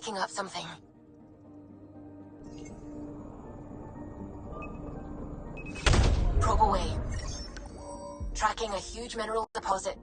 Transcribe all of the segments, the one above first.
picking up something. Probe away. Tracking a huge mineral deposit.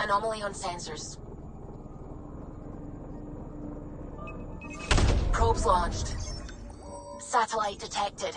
Anomaly on sensors. Probes launched. Satellite detected.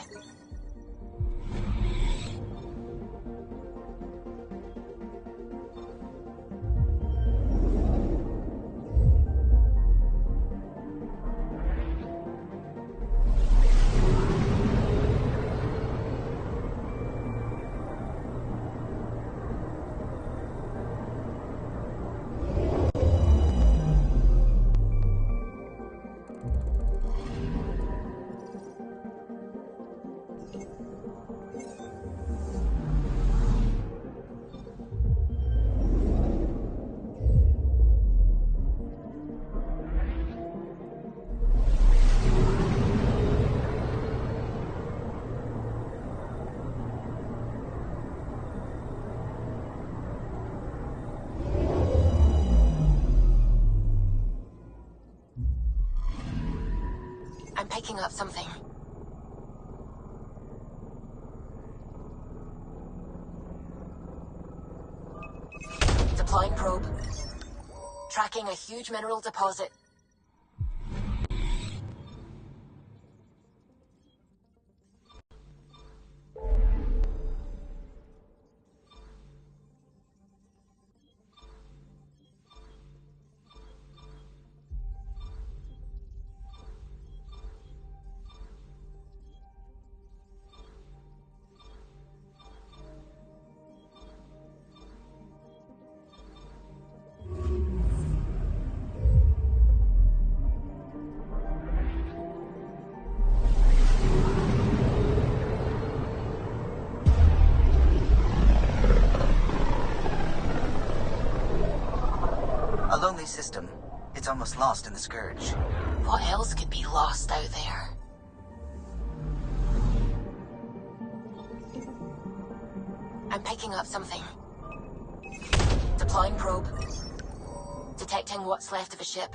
I'm picking up something. Deploying probe. Tracking a huge mineral deposit. A lonely system. It's almost lost in the Scourge. What else could be lost out there? I'm picking up something. Deploying probe. Detecting what's left of a ship.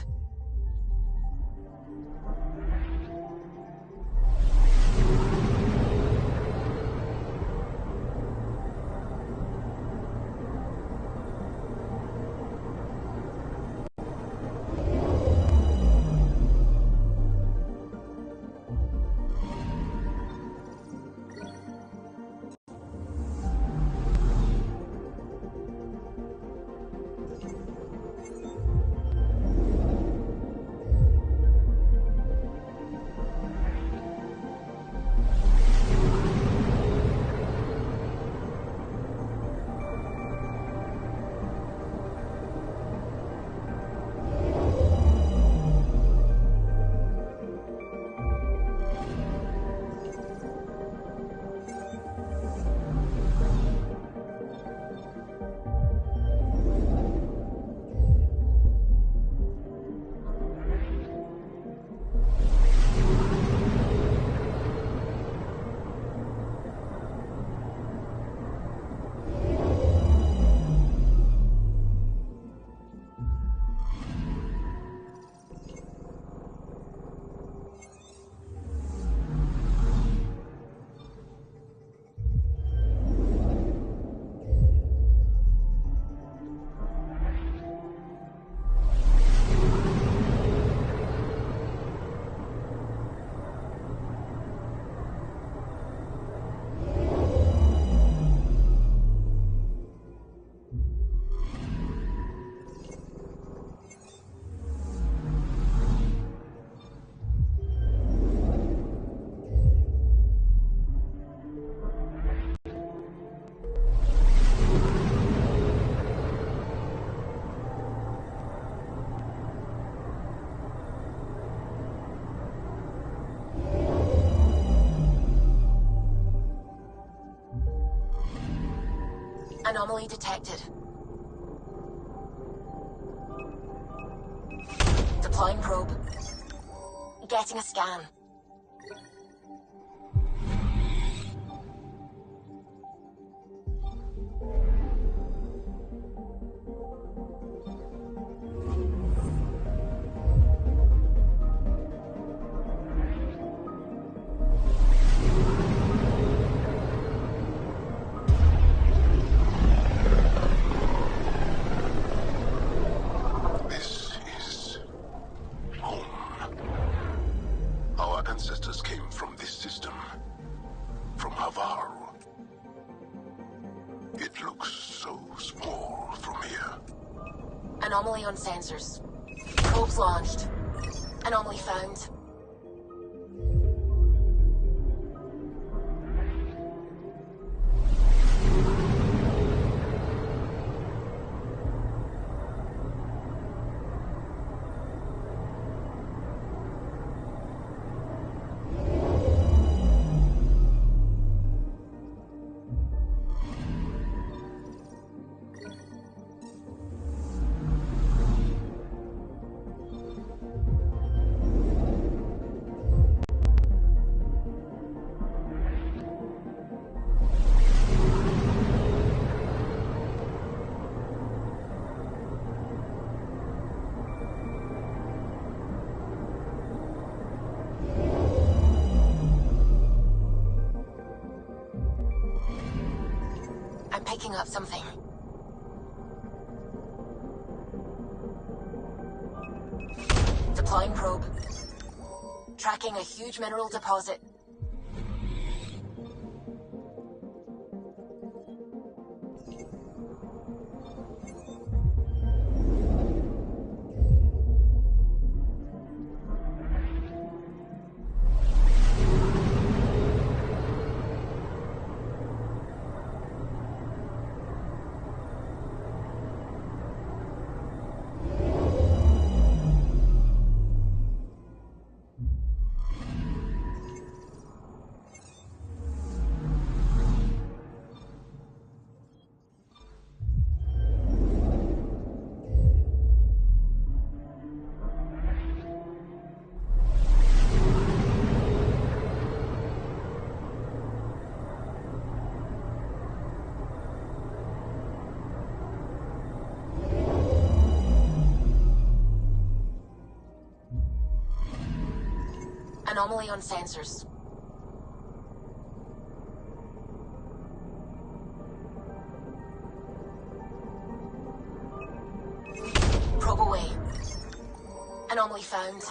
Anomaly detected. Deploying probe. Getting a scan. It looks so small from here. Anomaly on sensors. Probes launched. Anomaly found. I'm picking up something. Deploying probe. Tracking a huge mineral deposit. Anomaly on sensors. Probe away. Anomaly found.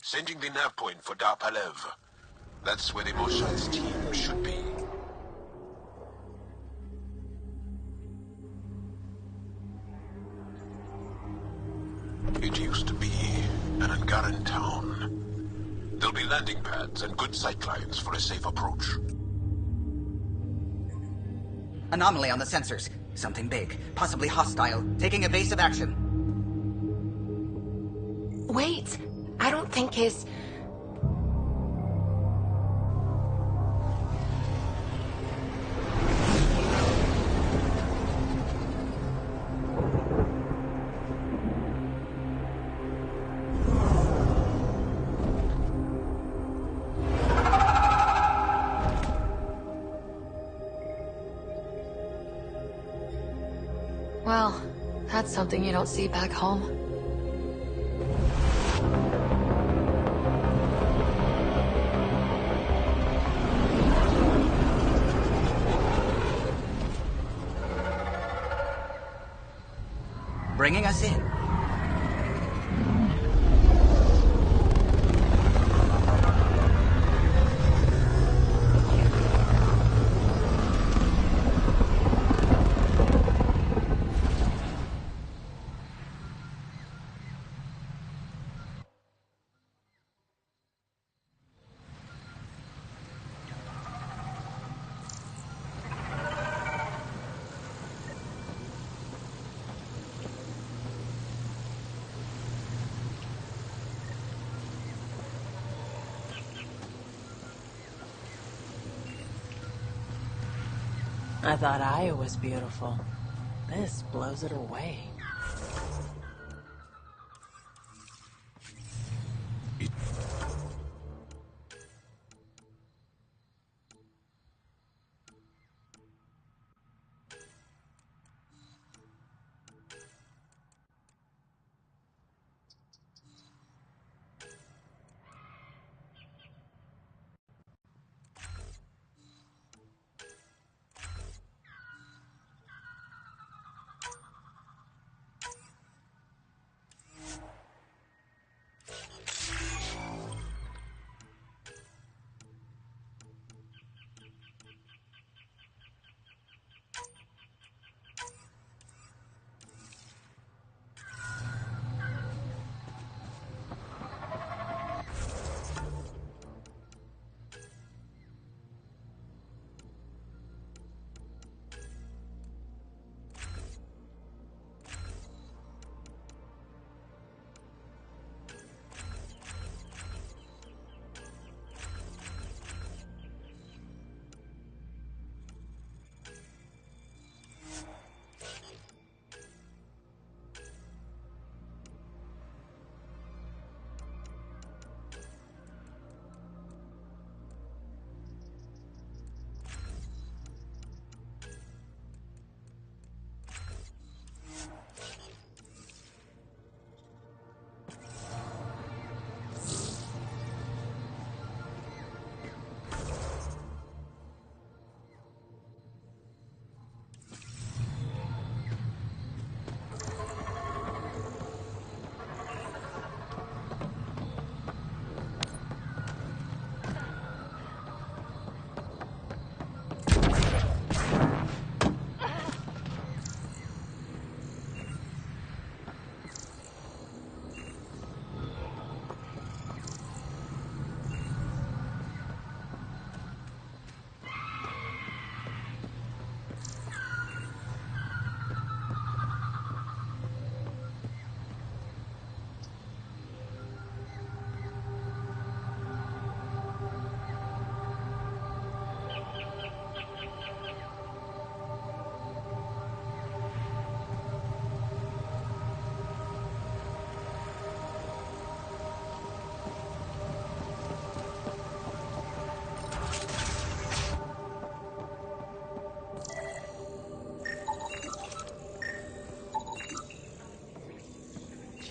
Sending the nav point for Darpalev. That's where the Mosha's team should be. It used to be an Angaran town. There'll be landing pads and good sightlines for a safe approach. Anomaly on the sensors. Something big, possibly hostile, taking evasive action. Wait! I don't think his... Well, that's something you don't see back home. Bringing us in. I thought I was beautiful. This blows it away.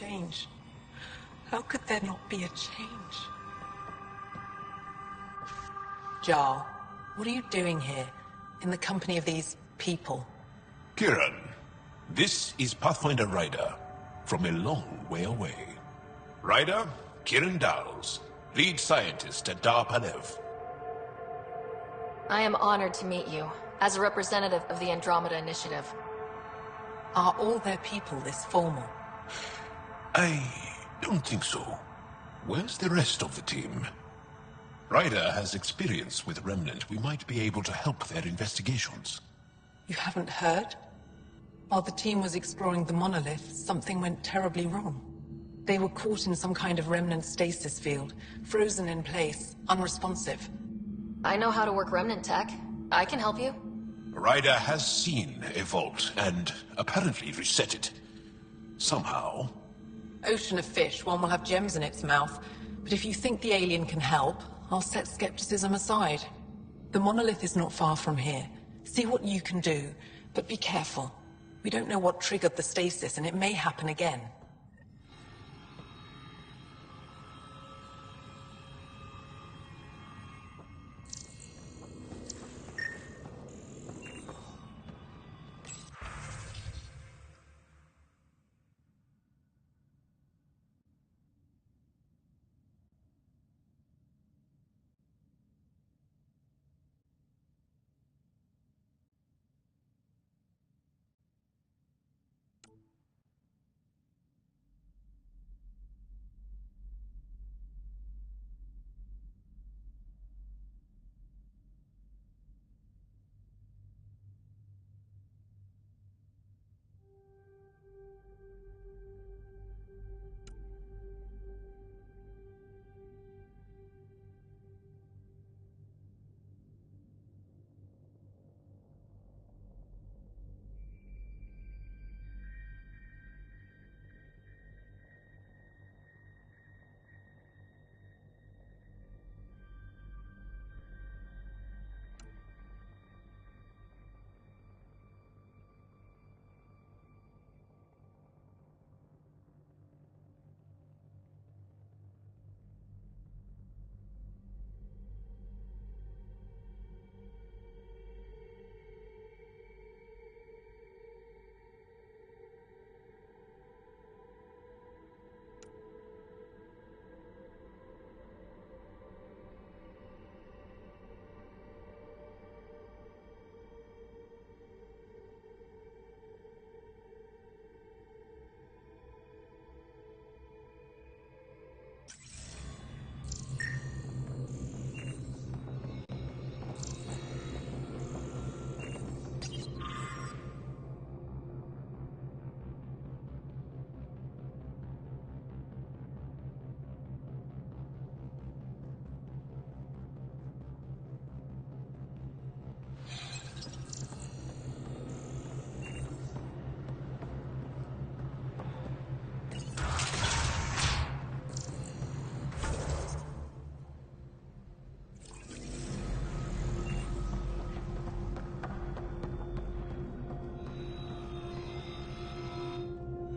Change. How could there not be a change? Jarl, what are you doing here, in the company of these people? Kiran, this is Pathfinder Ryder, from a long way away. Ryder, Kiran Dowles, lead scientist at Dar Palev. I am honored to meet you, as a representative of the Andromeda Initiative. Are all their people this formal? I don't think so. Where's the rest of the team? Ryder has experience with Remnant. We might be able to help their investigations. You haven't heard? While the team was exploring the monolith, something went terribly wrong. They were caught in some kind of remnant stasis field, frozen in place, unresponsive. I know how to work remnant tech. I can help you. Ryder has seen a vault and apparently reset it. Somehow. Ocean of fish, one will have gems in its mouth. But if you think the alien can help, I'll set skepticism aside. The monolith is not far from here. See what you can do, but be careful. We don't know what triggered the stasis, and it may happen again.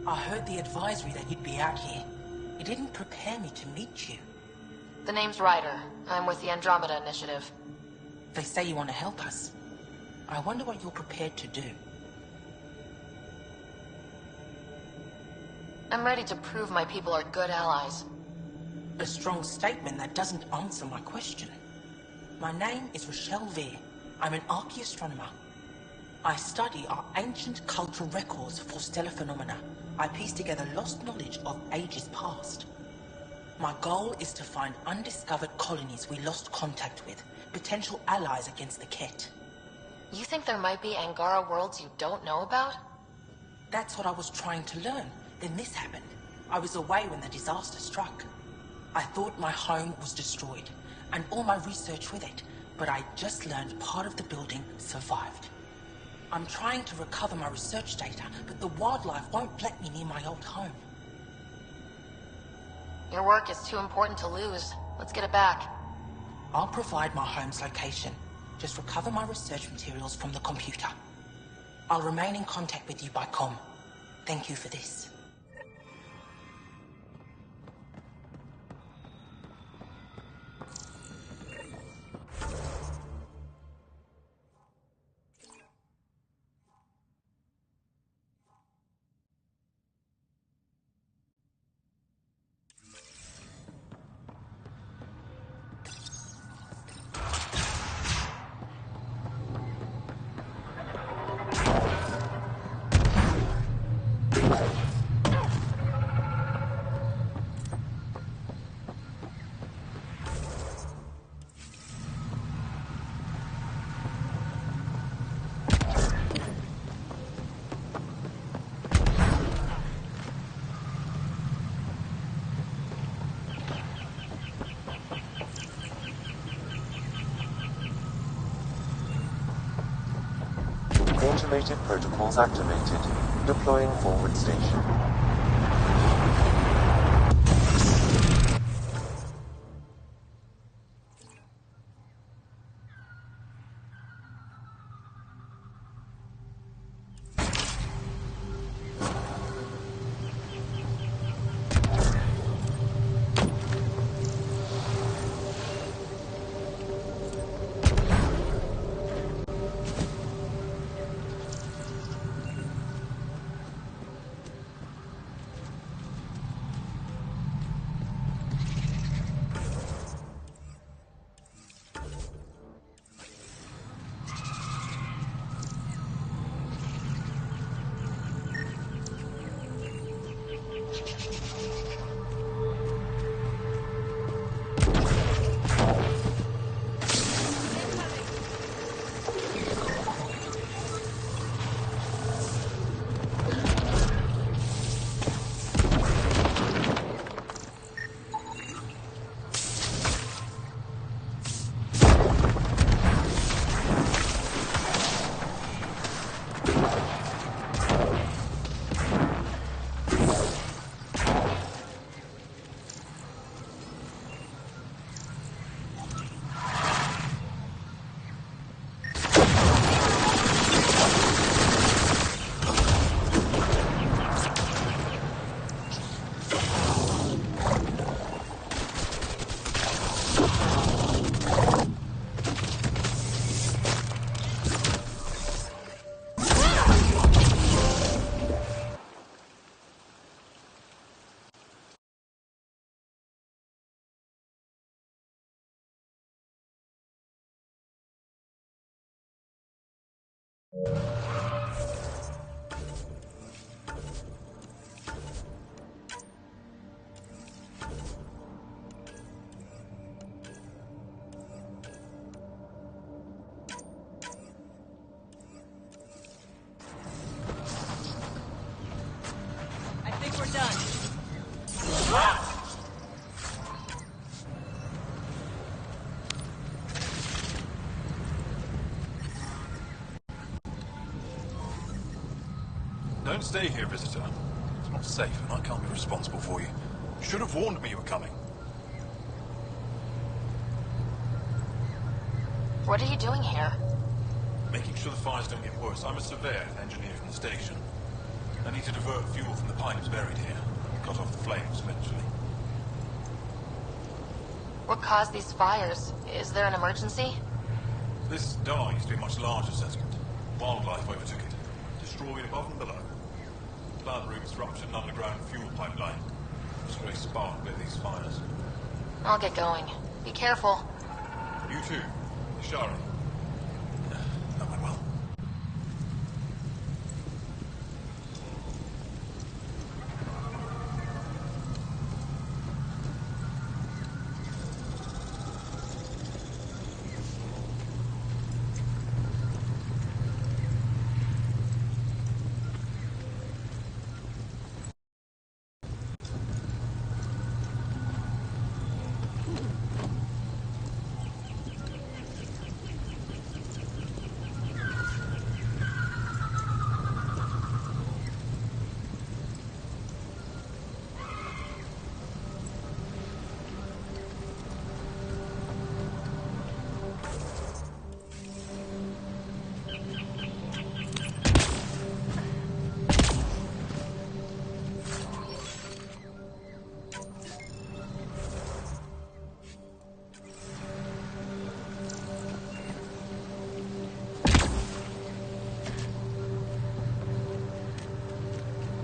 I heard the advisory that you'd be out here. It didn't prepare me to meet you. The name's Ryder. I'm with the Andromeda Initiative. They say you want to help us. I wonder what you're prepared to do. I'm ready to prove my people are good allies. A strong statement that doesn't answer my question. My name is Rochelle Veer. I'm an archaeoastronomer. I study our ancient cultural records for stellar phenomena. I piece together lost knowledge of ages past. My goal is to find undiscovered colonies we lost contact with, potential allies against the Ket. You think there might be Angara worlds you don't know about? That's what I was trying to learn. Then this happened. I was away when the disaster struck. I thought my home was destroyed, and all my research with it, but I just learned part of the building survived. I'm trying to recover my research data, but the wildlife won't let me near my old home. Your work is too important to lose. Let's get it back. I'll provide my home's location. Just recover my research materials from the computer. I'll remain in contact with you by comm. Thank you for this. Automated protocols activated. Deploying forward station. Don't stay here, visitor. It's not safe, and I can't be responsible for you. You should have warned me you were coming. What are you doing here? Making sure the fires don't get worse. I'm a surveyor and engineer from the station. I need to divert fuel from the pipes buried here. Cut off the flames eventually. What caused these fires? Is there an emergency? This dye used to be a much larger settlement. Wildlife overtook it, destroyed above and below. Plant roots ruptured an underground fuel pipeline. So they sparked with these fires. I'll get going. Be careful. You too, Shari. That went well.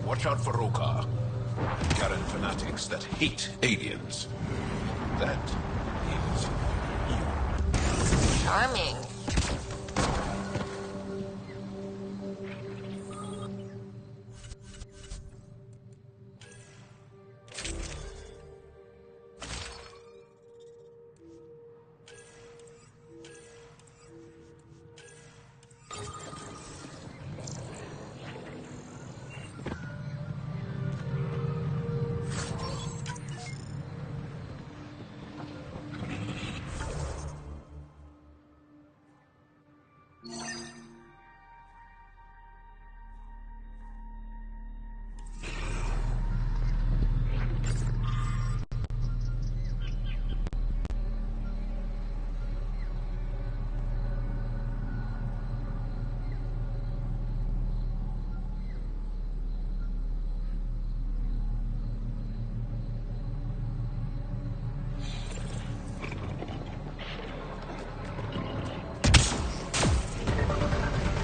Watch out for Rokar. Garen fanatics that hate aliens. That is you. Charming.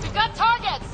We've got targets!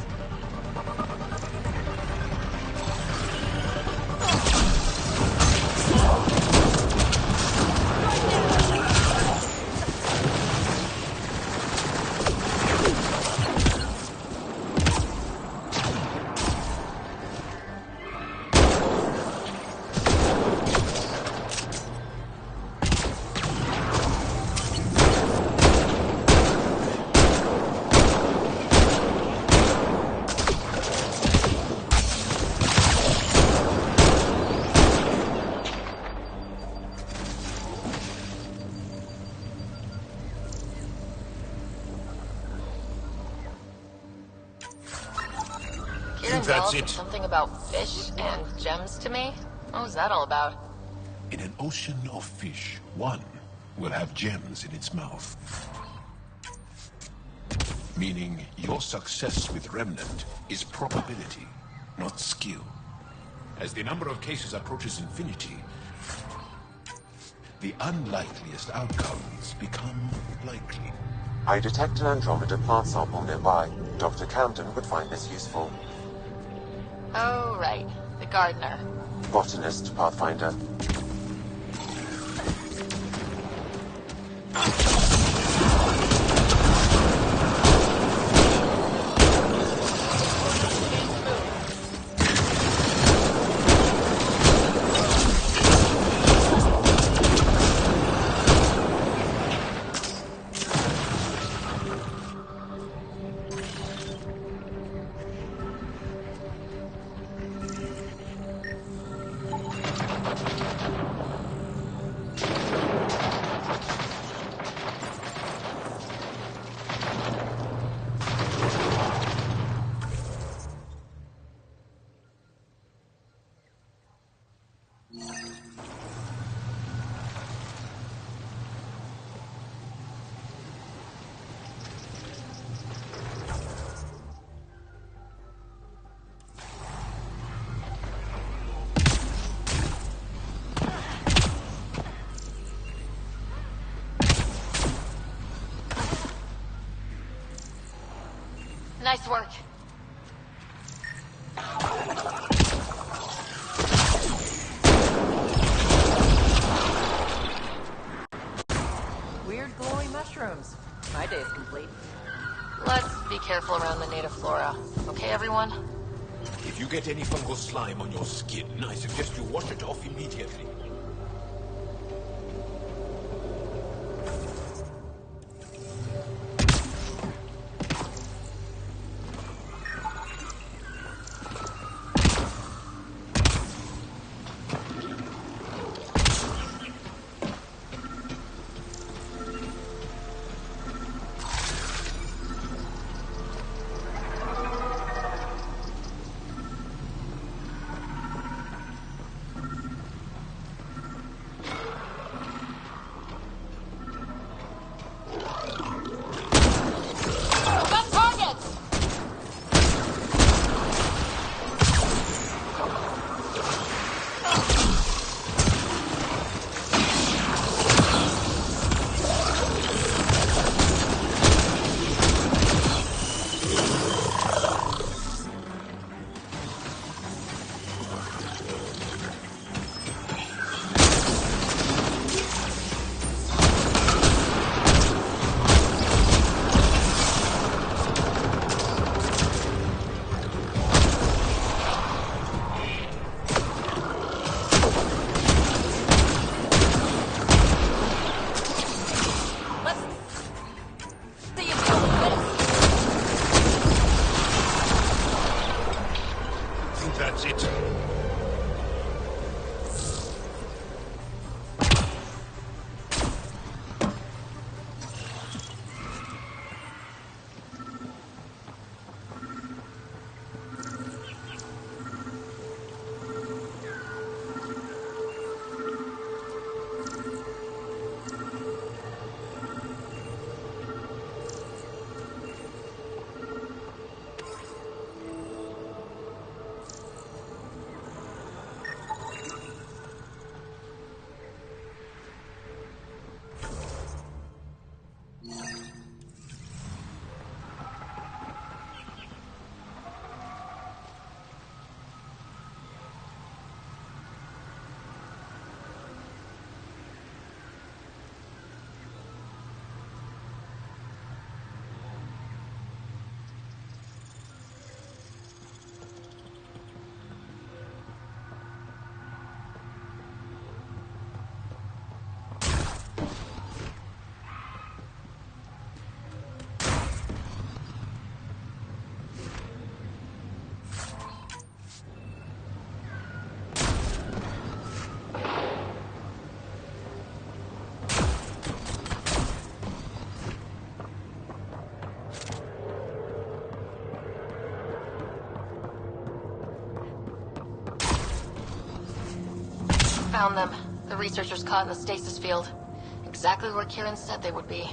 That's it. Something about fish and gems to me? What was that all about? In an ocean of fish, one will have gems in its mouth. Meaning your success with Remnant is probability, not skill. As the number of cases approaches infinity, the unlikeliest outcomes become likely. I detect an Andromeda plant sample nearby. Dr. Camden would find this useful. Oh, right. The gardener. Botanist, Pathfinder. Nice work. Weird glowing mushrooms. My day's complete. Let's be careful around the native flora. Okay, everyone? If you get any fungal slime on your skin, I suggest you wash it off immediately. That's it. Found them. The researchers caught in the stasis field. Exactly where Kieran said they would be.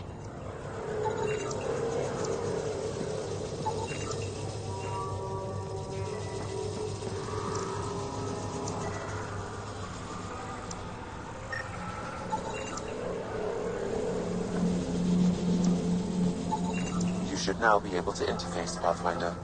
You should now be able to interface, Pathfinder.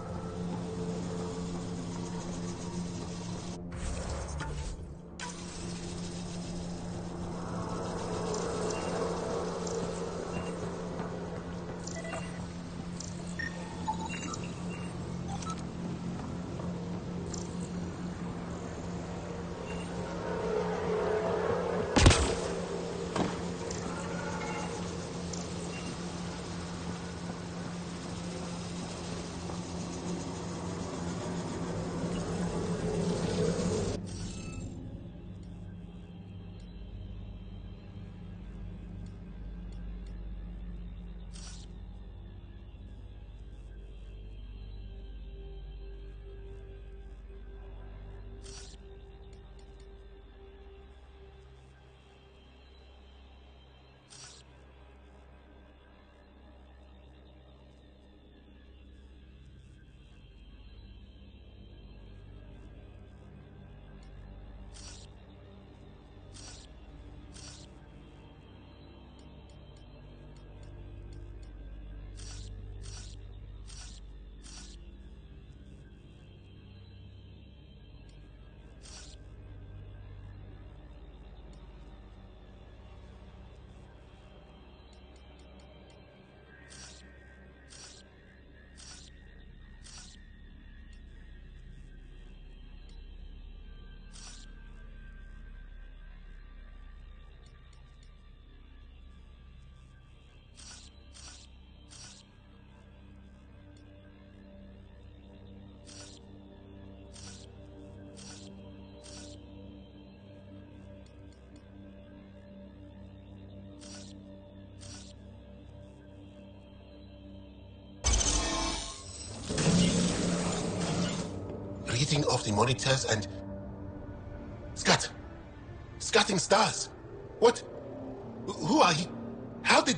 reading of the monitors and... Scat! Scatting stars! What? Who are you? How did...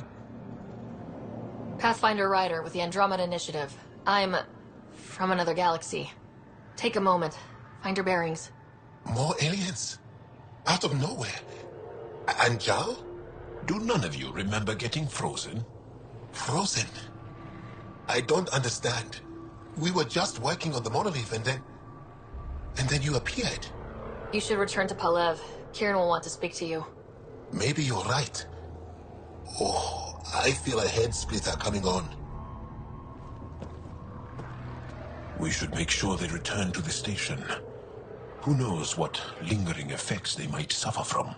Pathfinder Ryder with the Andromeda Initiative. I'm... from another galaxy. Take a moment. Find your bearings. More aliens? Out of nowhere? And Jal? Do none of you remember getting frozen? Frozen? I don't understand. We were just working on the monolith and then... And then you appeared. You should return to Palev. Kieran will want to speak to you. Maybe you're right. Oh, I feel a head splitter coming on. We should make sure they return to the station. Who knows what lingering effects they might suffer from.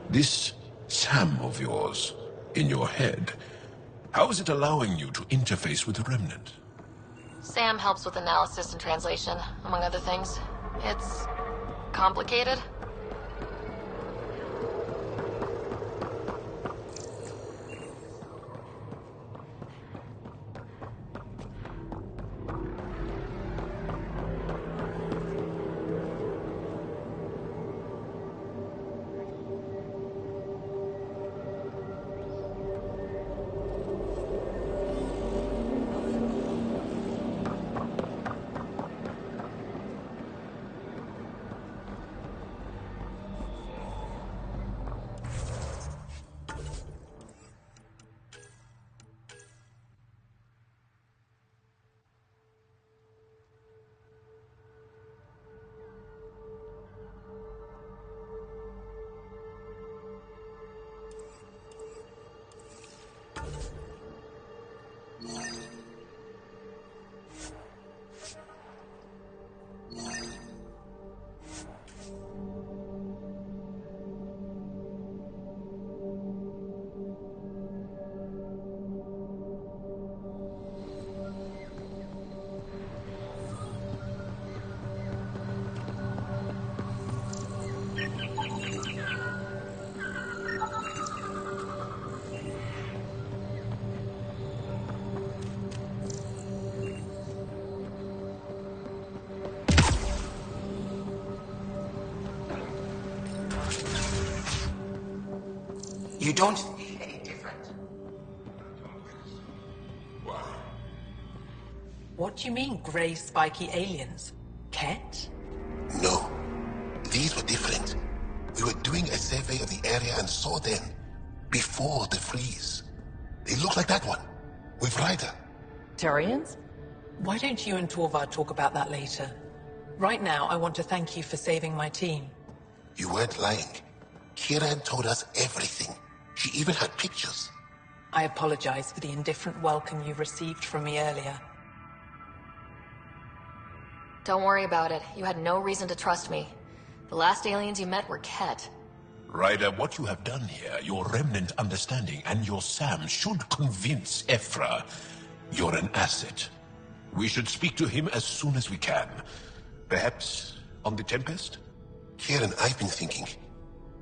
This SAM of yours, in your head, how is it allowing you to interface with the Remnant? Sam helps with analysis and translation, among other things. It's... complicated. You don't feel any different? Why? What do you mean, grey spiky aliens? Ket? No. These were different. We were doing a survey of the area and saw them before the freeze. They look like that one, with Ryder. Turians? Why don't you and Torvar talk about that later? Right now, I want to thank you for saving my team. You weren't lying. Kieran told us everything. She even had pictures. I apologize for the indifferent welcome you received from me earlier. Don't worry about it. You had no reason to trust me. The last aliens you met were Ket. Ryder, what you have done here, your remnant understanding and your SAM should convince Ephra you're an asset. We should speak to him as soon as we can. Perhaps on the Tempest? Kieran, I've been thinking,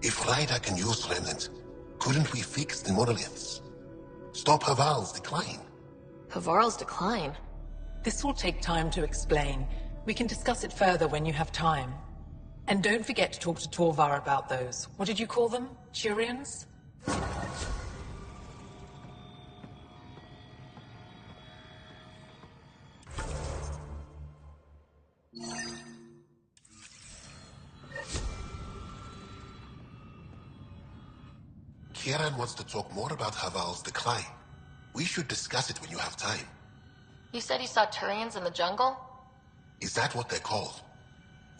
if Ryder can use remnant, couldn't we fix the monoliths? Stop Havarl's decline? Havarl's decline? This will take time to explain. We can discuss it further when you have time. And don't forget to talk to Torvar about those. What did you call them? Turians? Kieran wants to talk more about Havarl's decline. We should discuss it when you have time. You said you saw Turians in the jungle? Is that what they're called?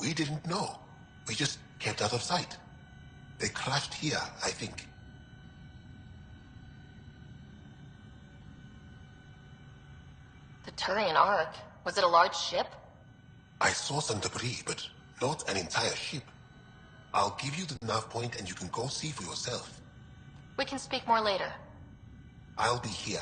We didn't know. We just kept out of sight. They crashed here, I think. The Turian Ark? Was it a large ship? I saw some debris, but not an entire ship. I'll give you the nav point and you can go see for yourself. We can speak more later. I'll be here.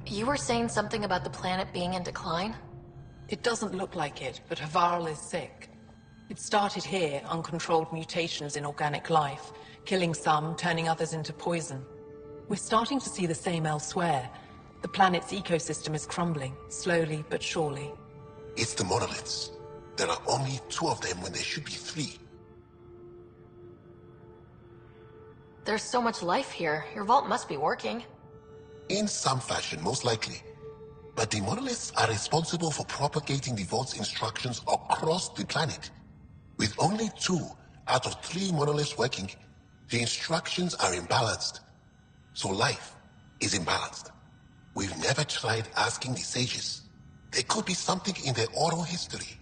You were saying something about the planet being in decline? It doesn't look like it, but Havarl is sick. It started here, uncontrolled mutations in organic life, killing some, turning others into poison. We're starting to see the same elsewhere. The planet's ecosystem is crumbling, slowly but surely. It's the monoliths. There are only 2 of them when there should be 3. There's so much life here. Your vault must be working. In some fashion, most likely. But the monoliths are responsible for propagating the vault's instructions across the planet. With only 2 out of 3 monoliths working, the instructions are imbalanced. So life is imbalanced. We've never tried asking the sages. There could be something in their oral history.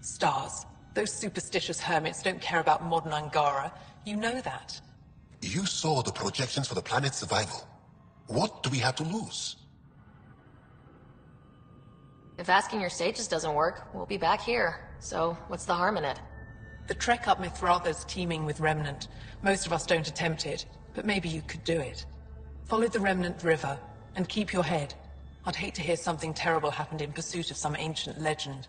Stars. Those superstitious hermits don't care about modern Angara. You know that. You saw the projections for the planet's survival. What do we have to lose? If asking your sages doesn't work, we'll be back here. So, what's the harm in it? The trek up Mithratha's teeming with Remnant. Most of us don't attempt it, but maybe you could do it. Follow the Remnant River, and keep your head. I'd hate to hear something terrible happened in pursuit of some ancient legend.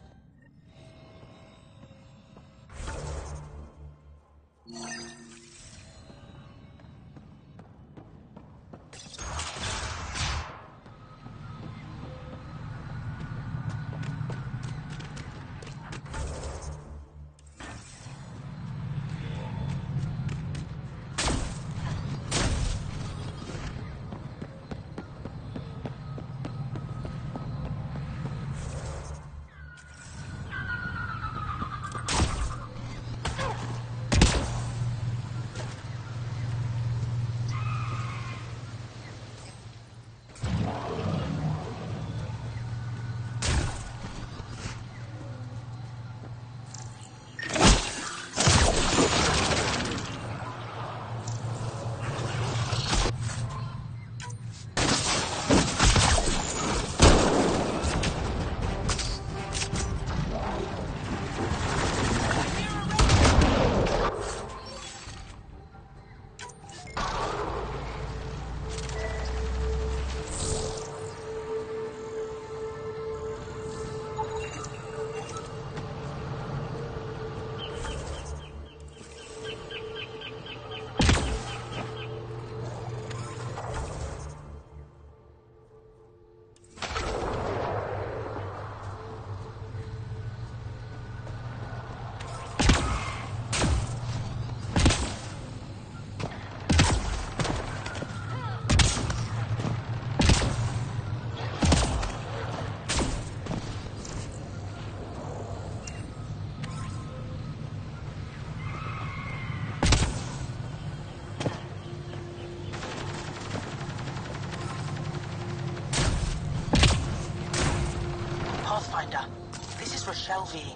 Rochelle V.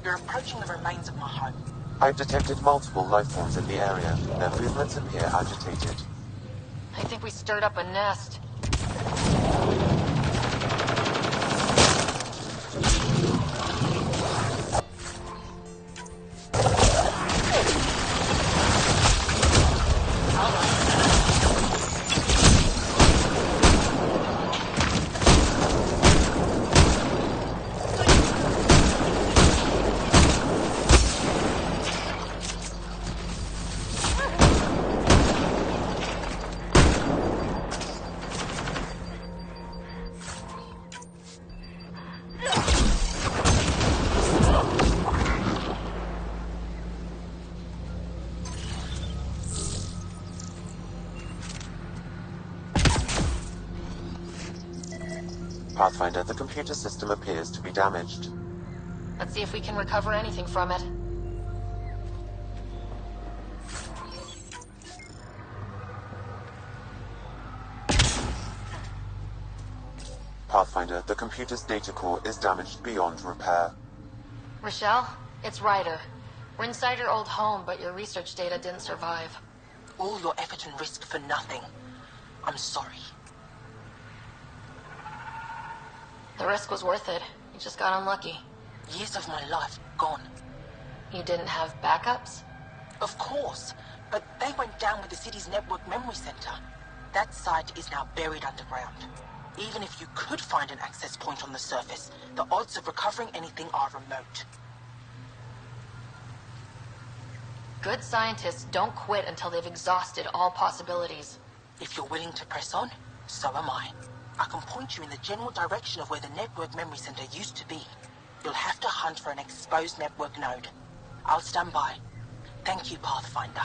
You're approaching the remains of my home. I've detected multiple life forms in the area. Their movements appear agitated. I think we stirred up a nest. Pathfinder, the computer system appears to be damaged. Let's see if we can recover anything from it. Pathfinder, the computer's data core is damaged beyond repair. Rochelle, it's Ryder. We're inside your old home, but your research data didn't survive. All your effort and risk for nothing. I'm sorry. The risk was worth it. You just got unlucky. Years of my life gone. You didn't have backups? Of course, but they went down with the city's network memory center. That site is now buried underground. Even if you could find an access point on the surface, the odds of recovering anything are remote. Good scientists don't quit until they've exhausted all possibilities. If you're willing to press on, so am I. I can point you in the general direction of where the network memory center used to be. You'll have to hunt for an exposed network node. I'll stand by. Thank you, Pathfinder.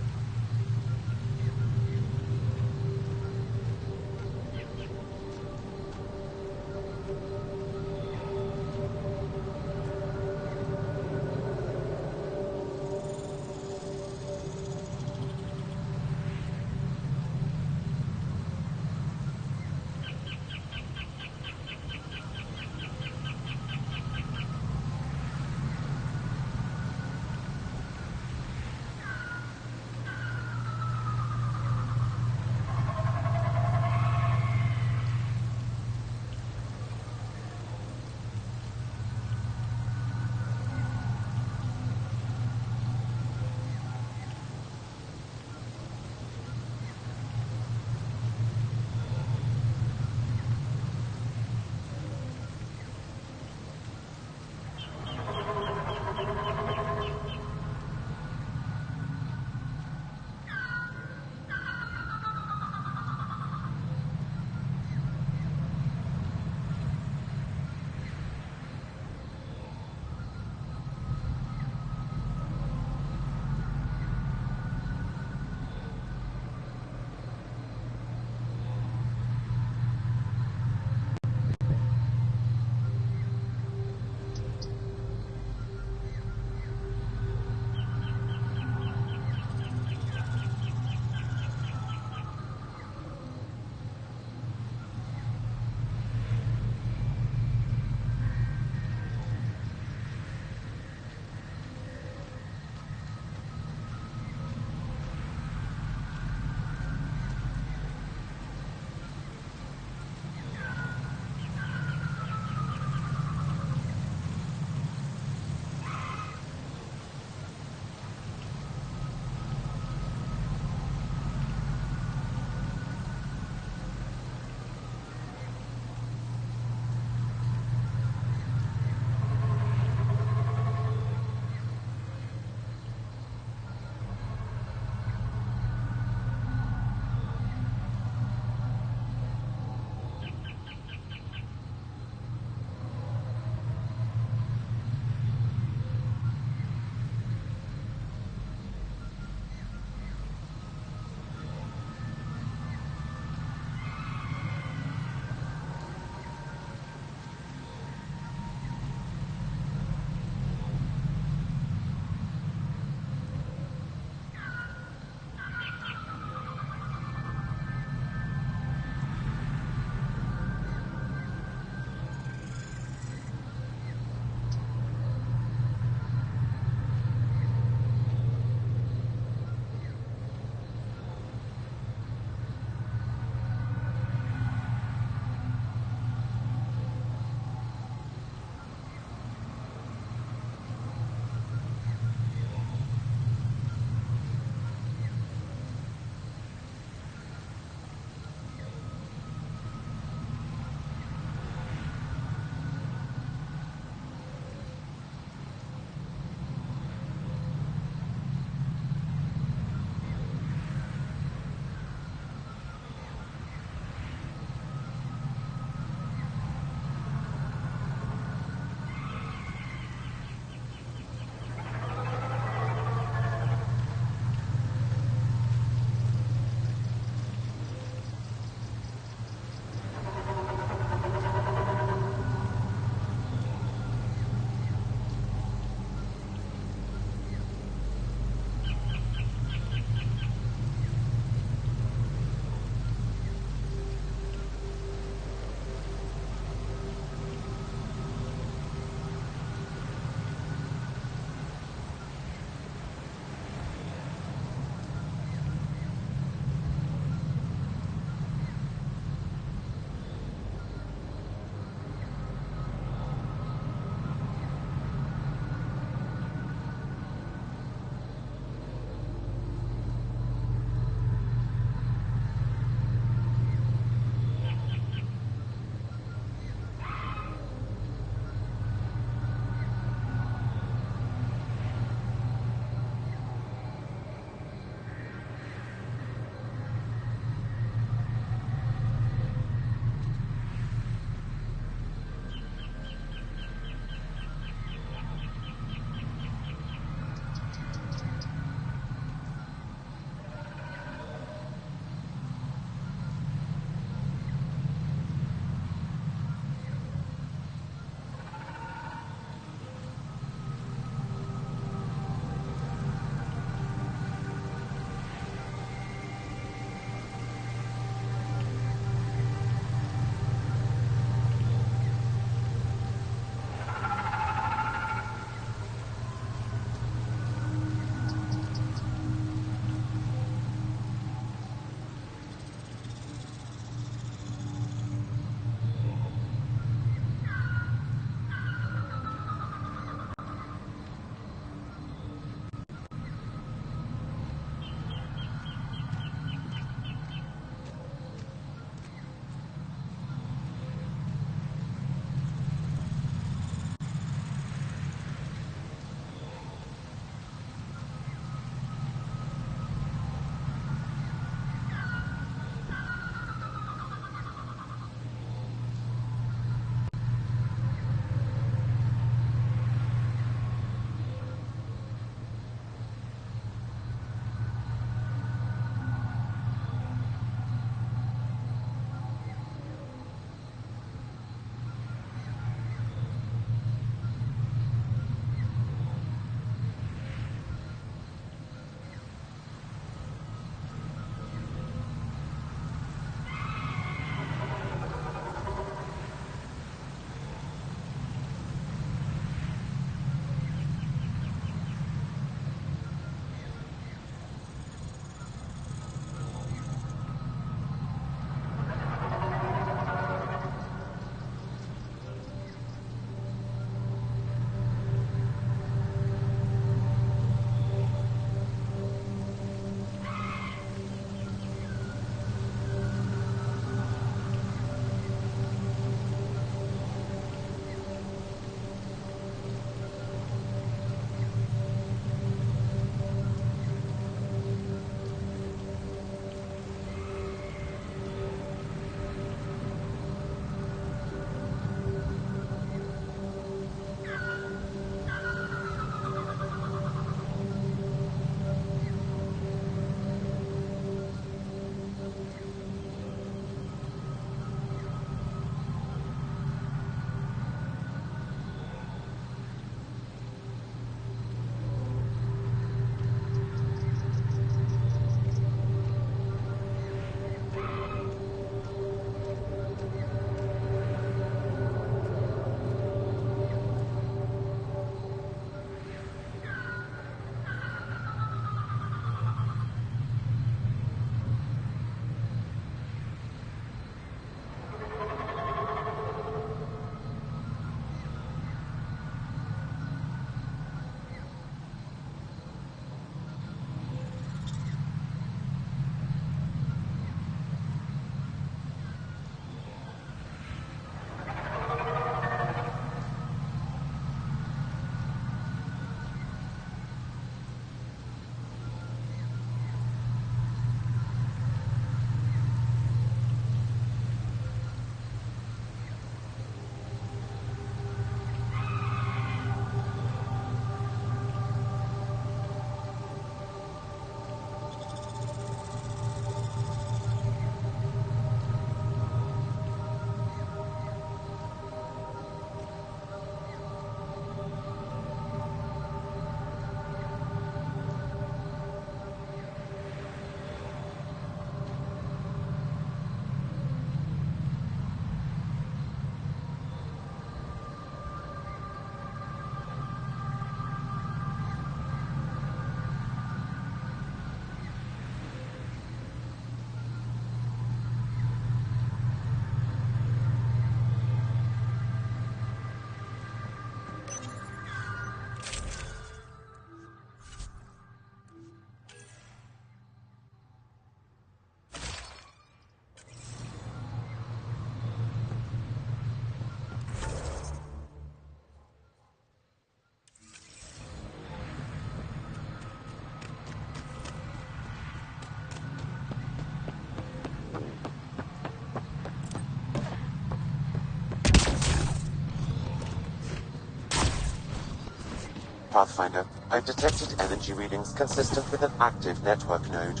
Pathfinder, I've detected energy readings consistent with an active network node.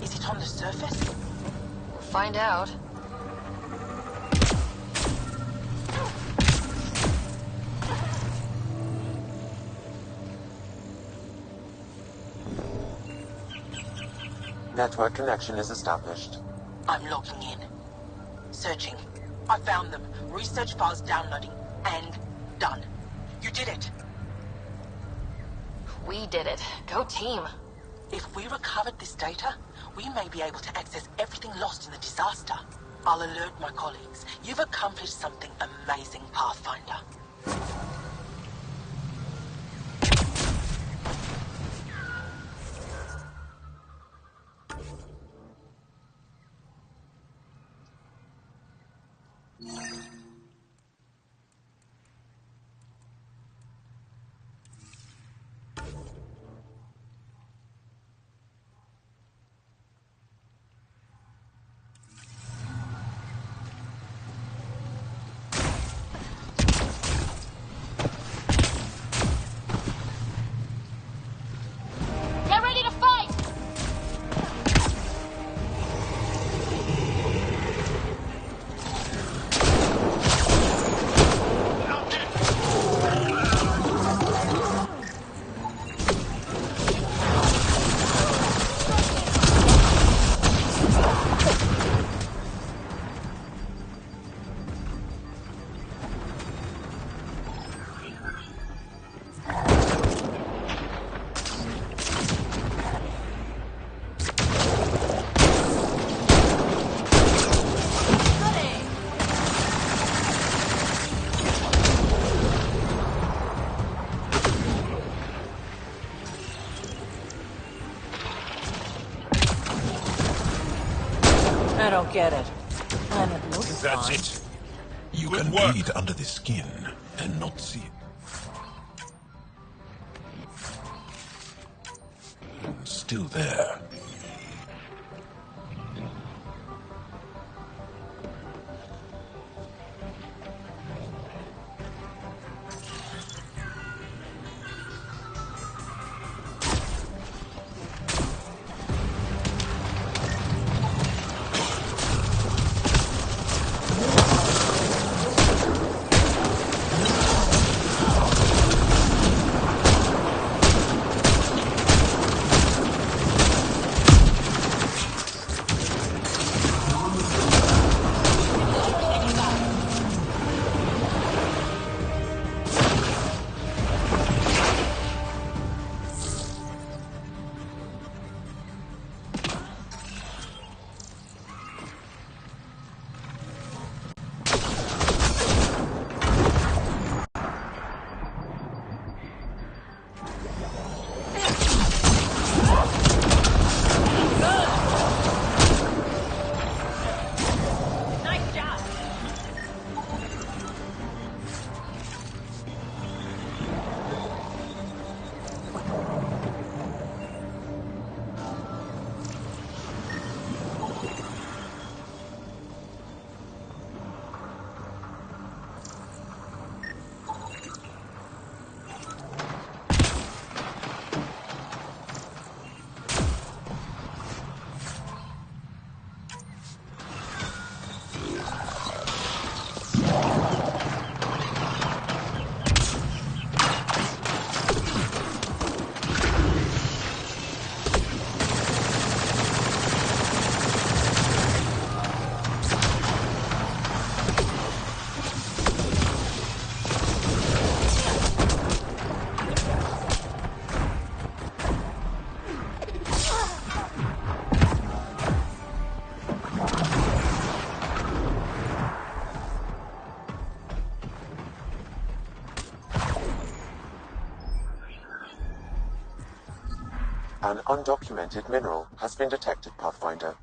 Is it on the surface? We'll find out. Network connection is established. I'm logging in. Searching. I found them. Research files downloading. And done. You did it. We did it. Go team. If we recovered this data, we may be able to access everything lost in the disaster. I'll alert my colleagues. You've accomplished something amazing, Pathfinder. Get ready to fight! I don't get it. And it looks That's fine. it. You Good can work. bleed under the skin and not see it. Still there. An undocumented mineral has been detected, Pathfinder.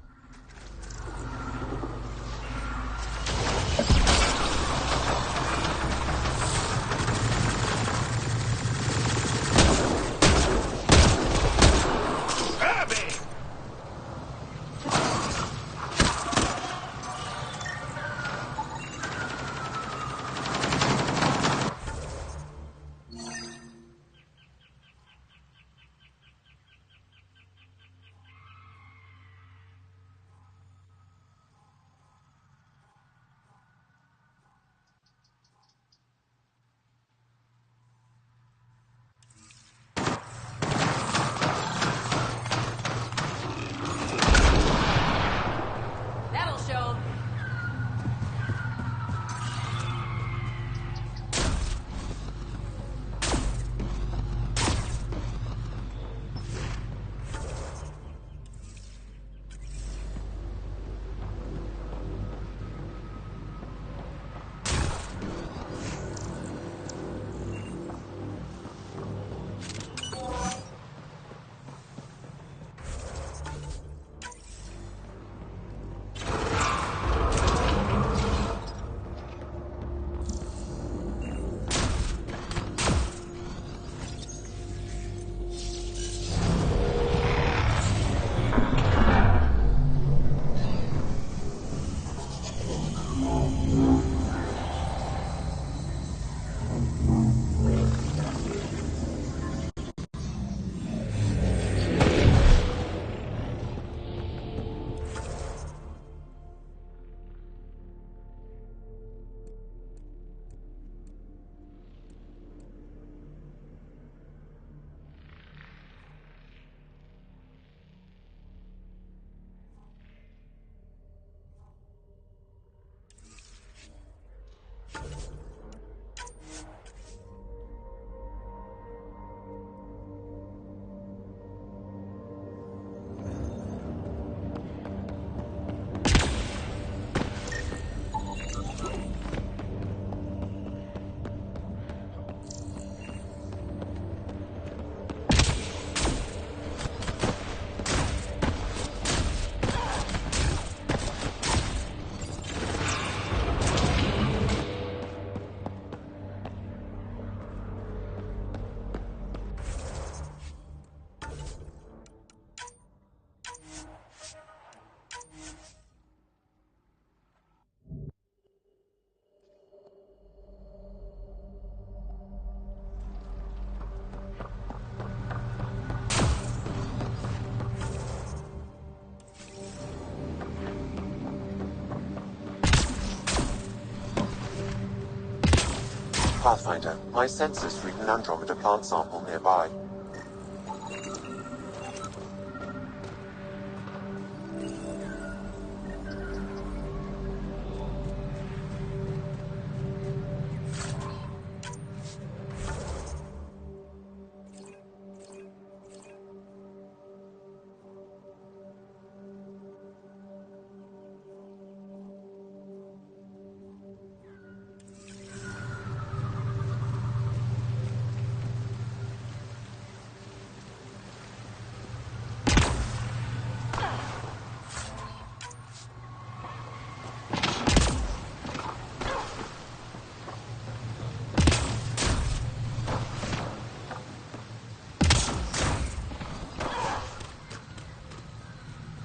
Pathfinder, my sensors read an Andromeda plant sample nearby.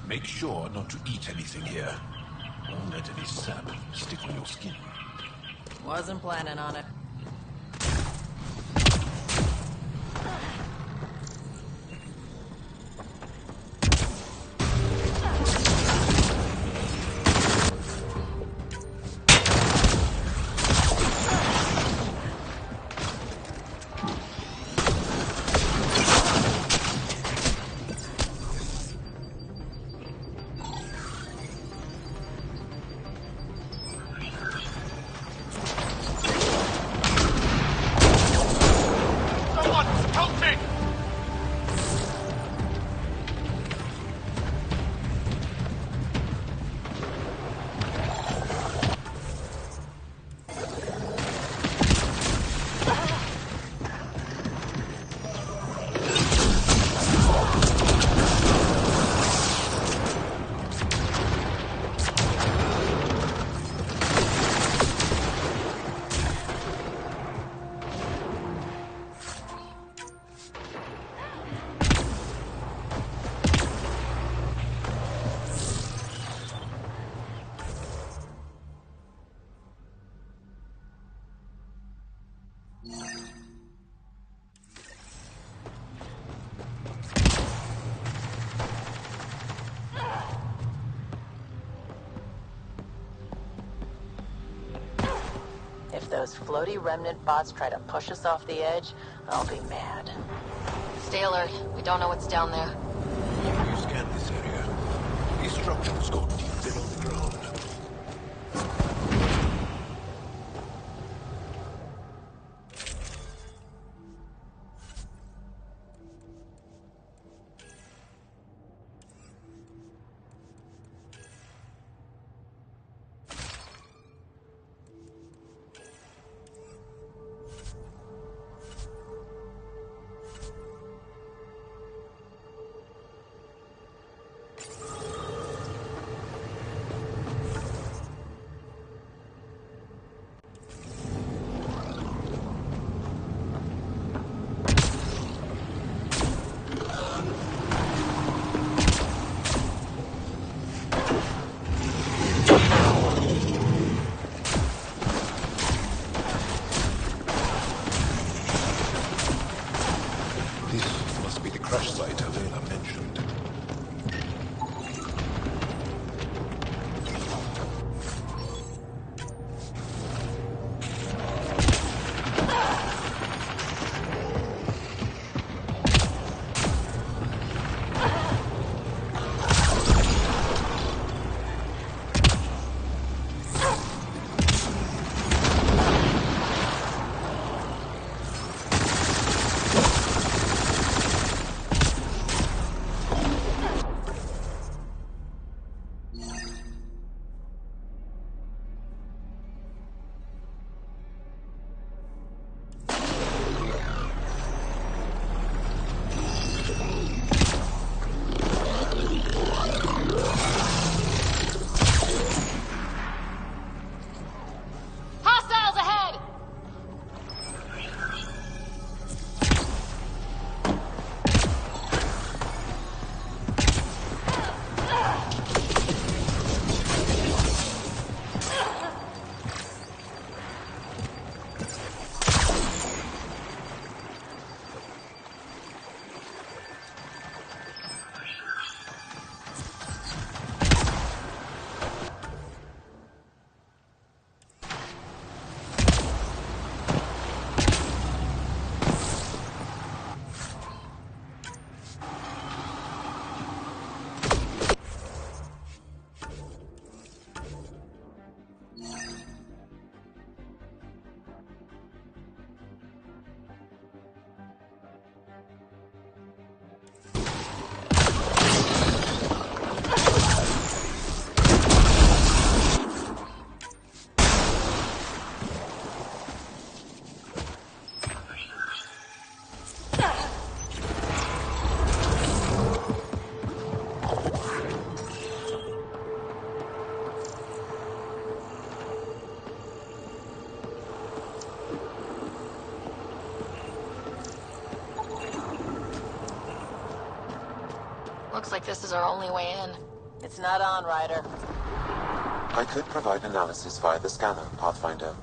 Make sure not to eat anything here. Don't let any sap stick on your skin. Wasn't planning on it. If those floaty remnant bots try to push us off the edge, I'll be mad. Stay alert. We don't know what's down there. You scan this area. These structures go deep below the ground. like this is our only way in. It's not on, Ryder. I could provide analysis via the scanner, Pathfinder.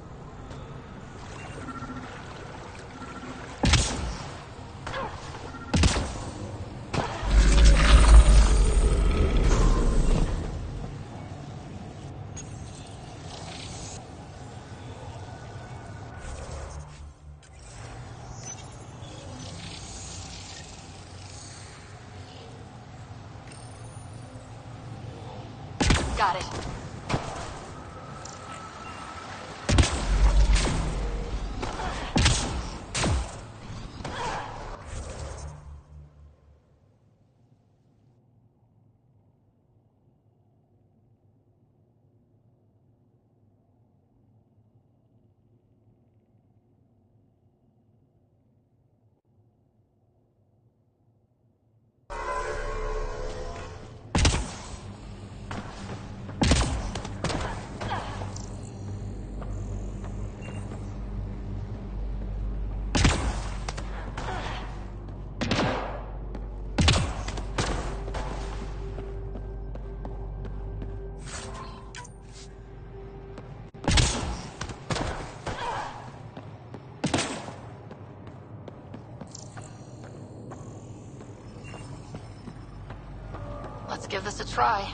Got it. Let's give this a try.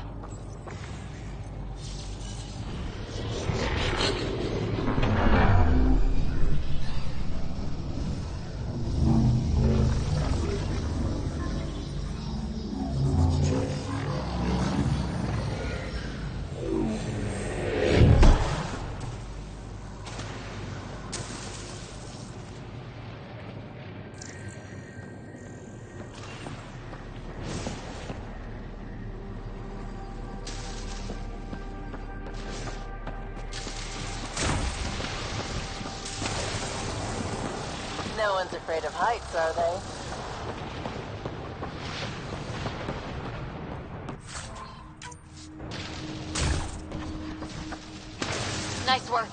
No one's afraid of heights, are they? Nice work.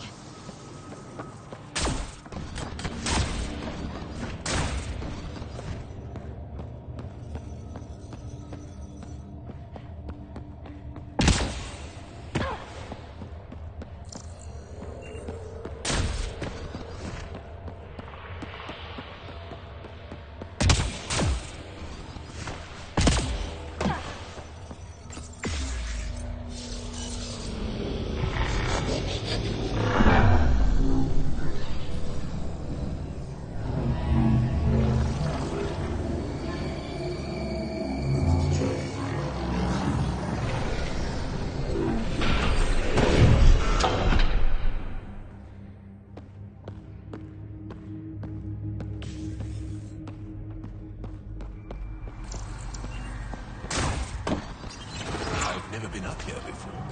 Never been up here before.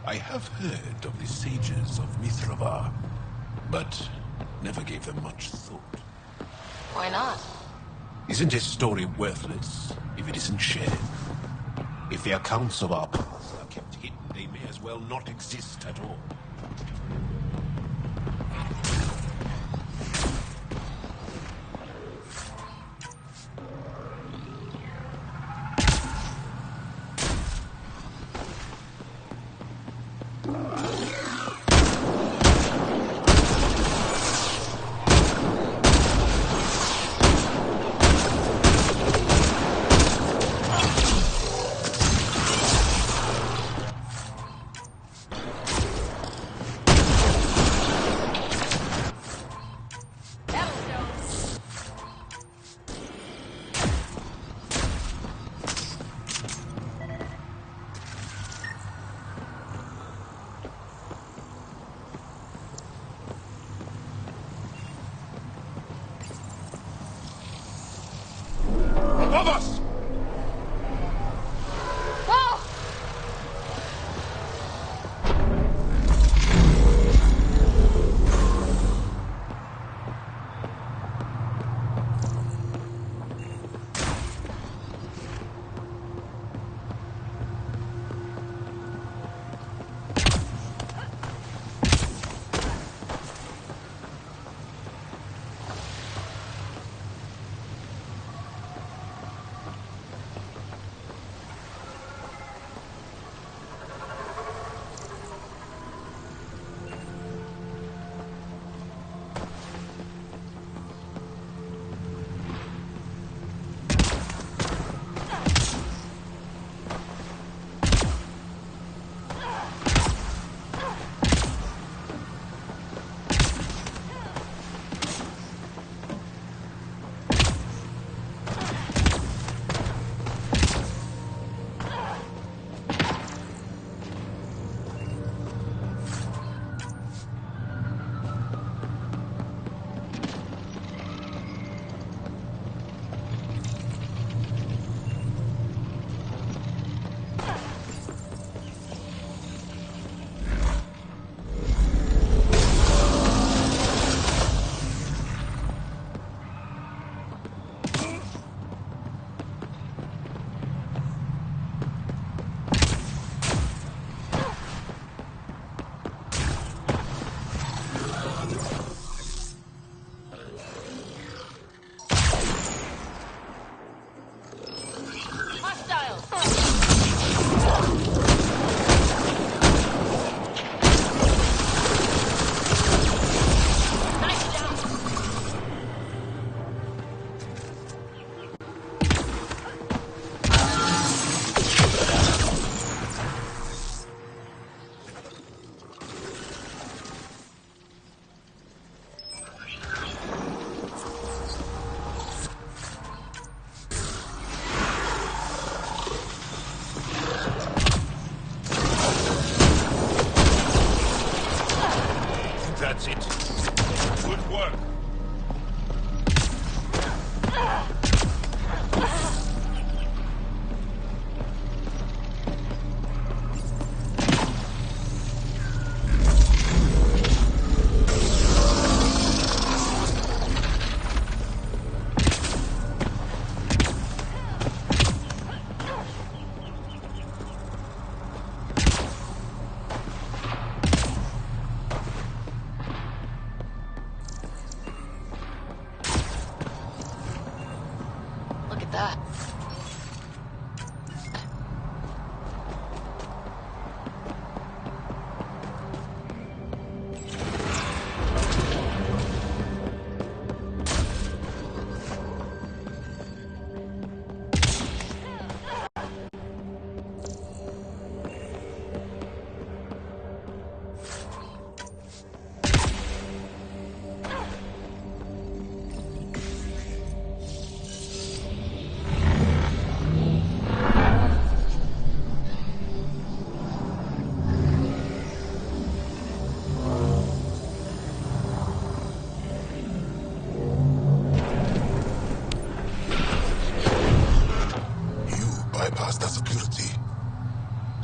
I have heard of the sages of Mithravar, but never gave them much thought. Why not? Isn't a story worthless if it isn't shared? If the accounts of our past are kept hidden, they may as well not exist at all.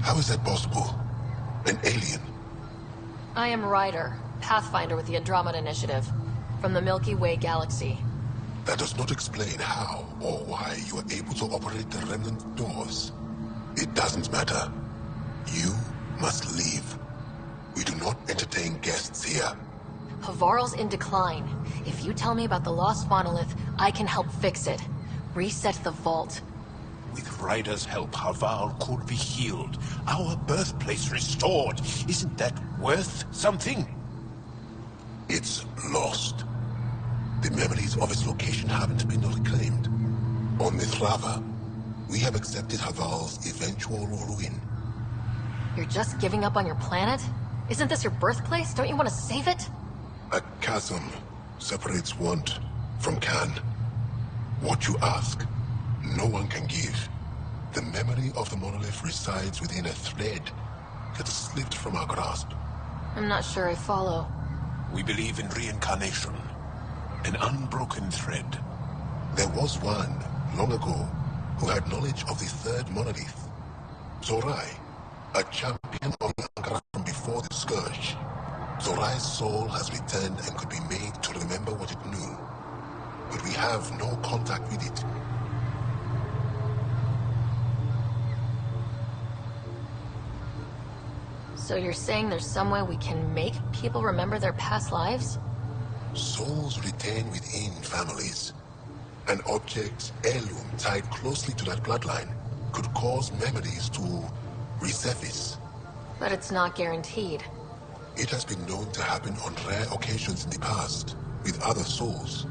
How is that possible? An alien? I am Ryder, Pathfinder with the Andromeda Initiative, from the Milky Way galaxy. That does not explain how or why you are able to operate the remnant doors. It doesn't matter. You must leave. We do not entertain guests here. Havarl's in decline. If you tell me about the lost monolith, I can help fix it. Reset the vault. With Ryder's help, Havarl could be healed. Our birthplace restored. Isn't that worth something? It's lost. The memories of its location haven't been reclaimed. On Mithrava, we have accepted Havarl's eventual ruin. You're just giving up on your planet? Isn't this your birthplace? Don't you want to save it? A chasm separates want from can. What you ask, no one can give. The memory of the monolith resides within a thread that slipped from our grasp. I'm not sure I follow. We believe in reincarnation. An unbroken thread. There was one, long ago, who had knowledge of the third monolith. Zorai, a champion of the Ankara from before the Scourge. Zorai's soul has returned and could be made to remember what it knew. But we have no contact with it. So you're saying there's some way we can make people remember their past lives? Souls retain within families. An object's heirloom tied closely to that bloodline could cause memories to resurface. But it's not guaranteed. It has been known to happen on rare occasions in the past, with other souls.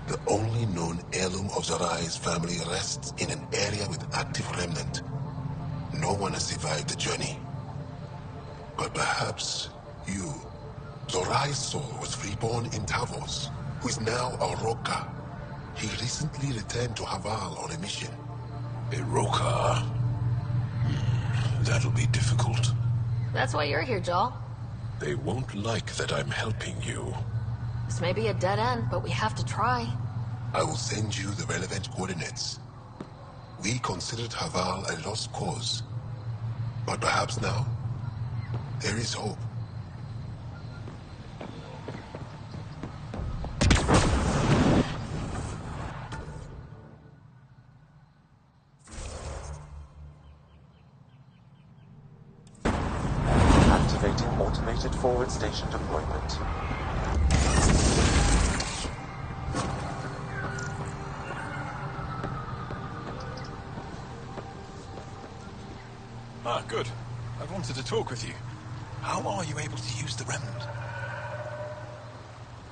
The only known heirloom of Zorai's family rests in an area with active remnant. No one has survived the journey. But perhaps you. Zorai's soul was reborn in Tavos, who is now a Roka. He recently returned to Havarl on a mission. A Roka? That'll be difficult. That's why you're here, Jal. They won't like that I'm helping you. This may be a dead end, but we have to try. I will send you the relevant coordinates. We considered Havarl a lost cause. But perhaps now, there is hope. Activating automated forward station deployment. Ah, good. I wanted to talk with you. How are you able to use the remnant?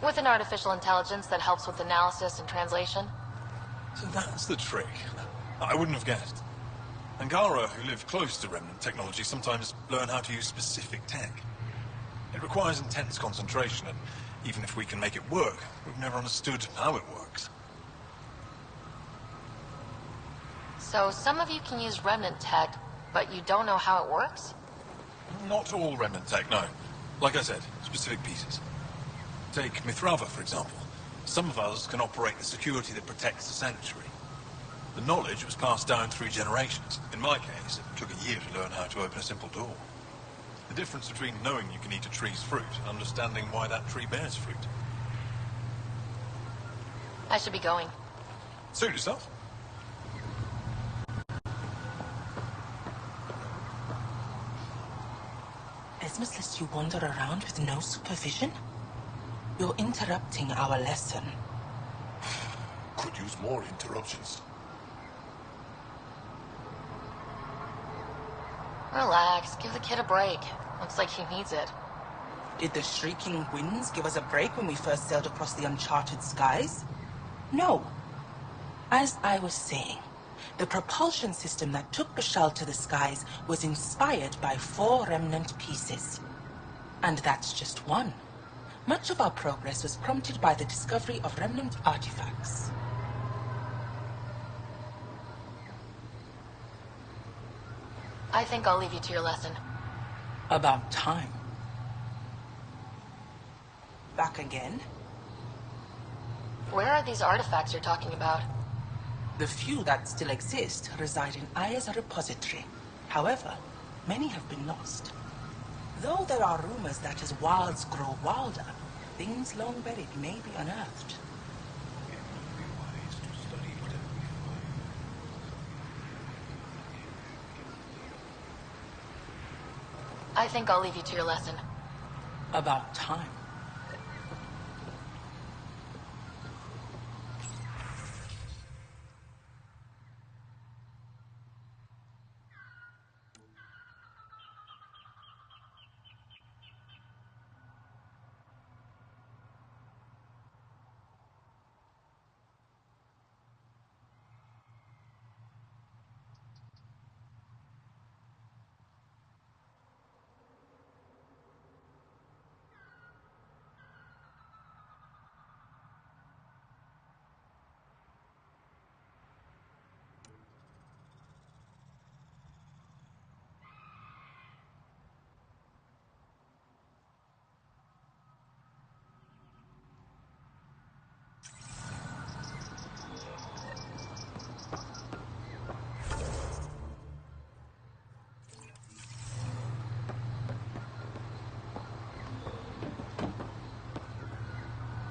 With an artificial intelligence that helps with analysis and translation. So that's the trick. I wouldn't have guessed. Angara, who live close to remnant technology, sometimes learn how to use specific tech. It requires intense concentration, and even if we can make it work, we've never understood how it works. So some of you can use remnant tech, but you don't know how it works? Not all remnant tech, no. Like I said, specific pieces. Take Mithrava, for example. Some of us can operate the security that protects the sanctuary. The knowledge was passed down through generations. In my case, it took a year to learn how to open a simple door. The difference between knowing you can eat a tree's fruit and understanding why that tree bears fruit. I should be going. Suit yourself. Esmus lets you wander around with no supervision? You're interrupting our lesson. Could use more interruptions. Relax, give the kid a break. Looks like he needs it. Did the shrieking winds give us a break when we first sailed across the uncharted skies? No. As I was saying, the propulsion system that took Bashal to the skies was inspired by 4 remnant pieces. And that's just one. Much of our progress was prompted by the discovery of remnant artifacts. I think I'll leave you to your lesson. About time. Back again? Where are these artifacts you're talking about? The few that still exist reside in Aya's repository. However, Many have been lost. Though there are rumors that as wilds grow wilder, things long buried may be unearthed. It would be wise to study whatever we find. I think I'll leave you to your lesson. About time.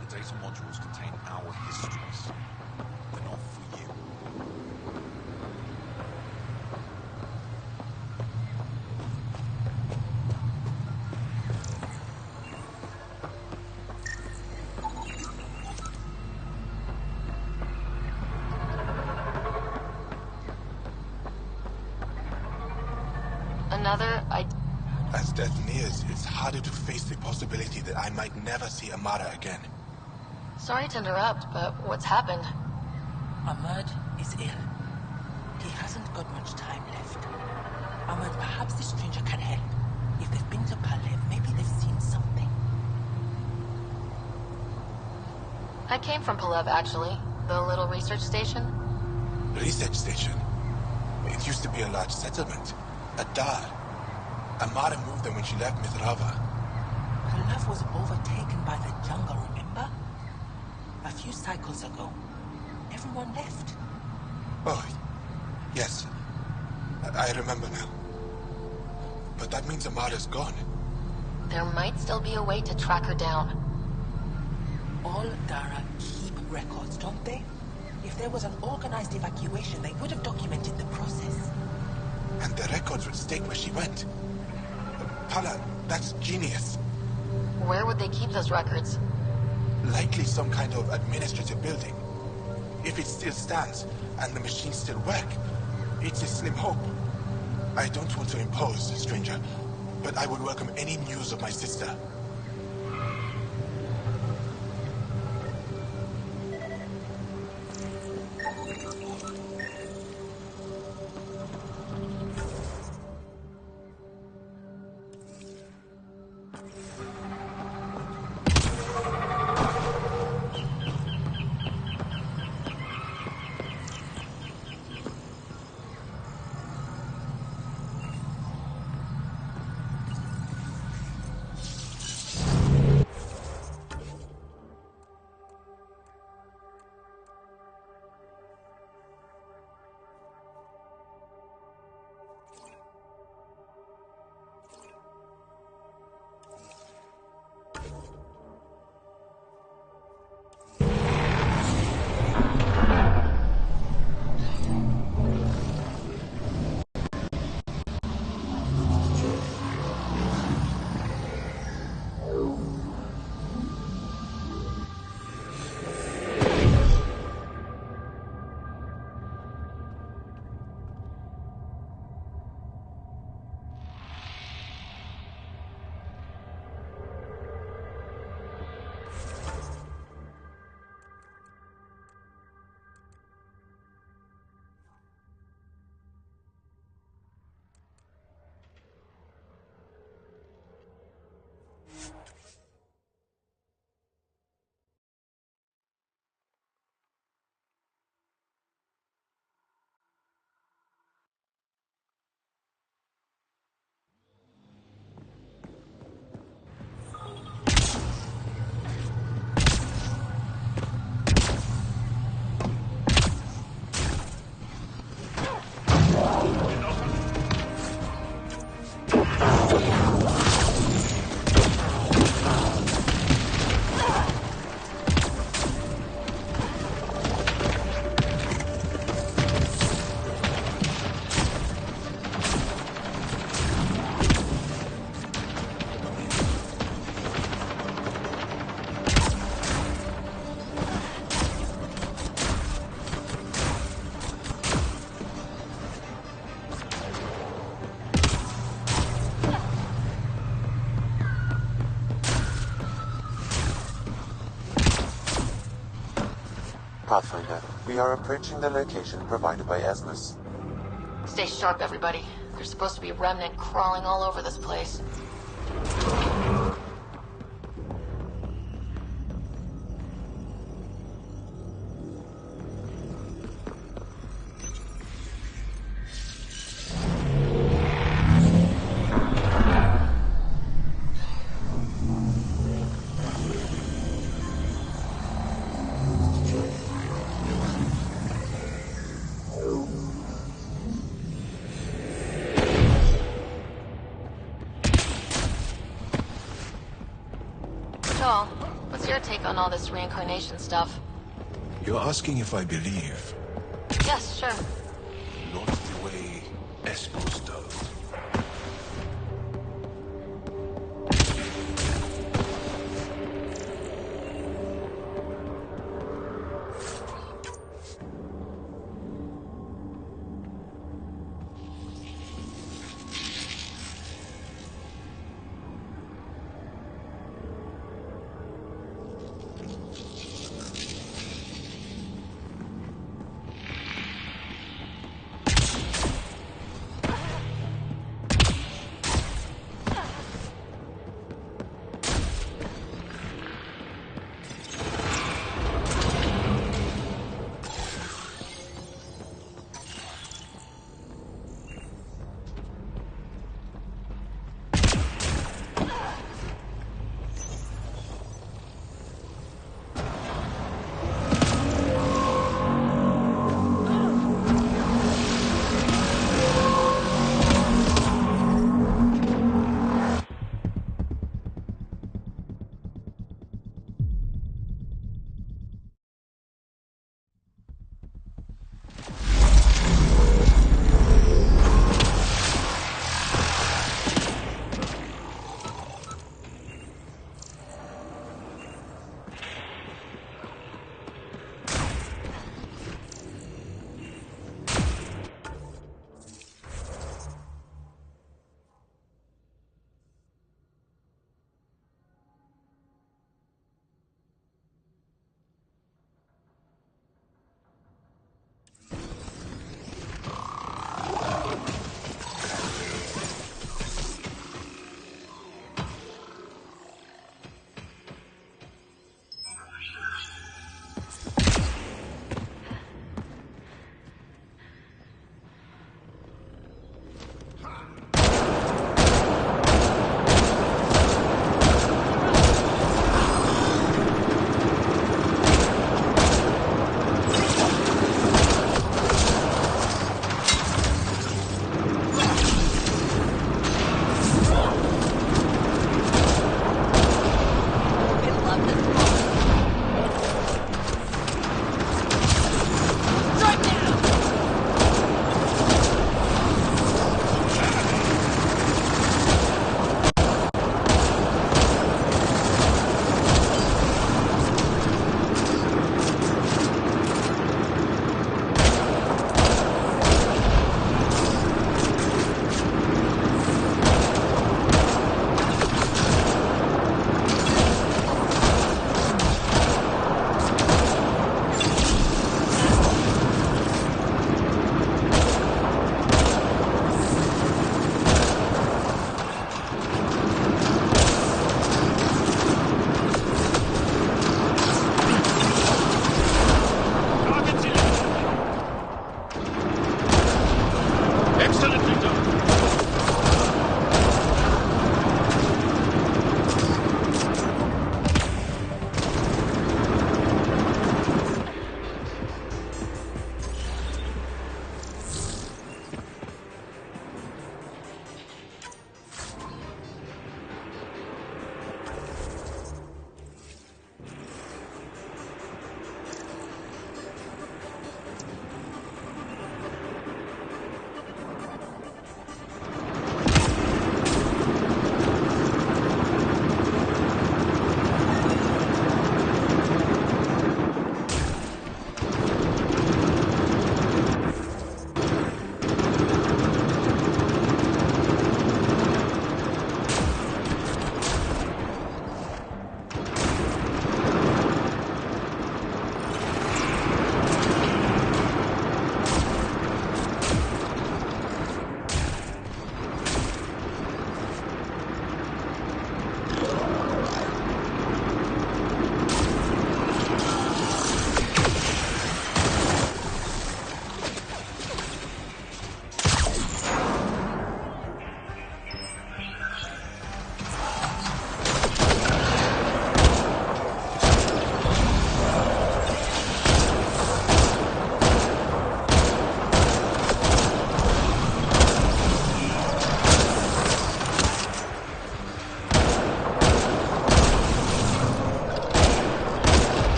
The data modules contain our histories. They're not for you. Another, As death nears, it's harder to face the possibility that I might never see Amara again. Sorry to interrupt, but what's happened? Ahmed is ill. He hasn't got much time left. Ahmed, perhaps this stranger can help. If they've been to Palev, maybe they've seen something. I came from Palev, actually. The little research station. Research station? It used to be a large settlement. A dar. Amara moved there when she left Mithrava. Palev was overtaken by the jungle, remember? A few cycles ago. Everyone left. Oh, yes. I remember now. But that means Amara's gone. There might still be a way to track her down. All Dara keep records, don't they? If there was an organized evacuation, they would have documented the process. And the records would state where she went. Pala, that's genius. Where would they keep those records? Likely some kind of administrative building. If it still stands, and the machines still work, it's a slim hope. I don't want to impose, stranger, but I would welcome any news of my sister. Pathfinder, we are approaching the location provided by Esmus. Stay sharp, everybody. There's supposed to be remnant crawling all over this place. So, what's your take on all this reincarnation stuff? You're asking if I believe. Yes, sure. Not the way Esmus does.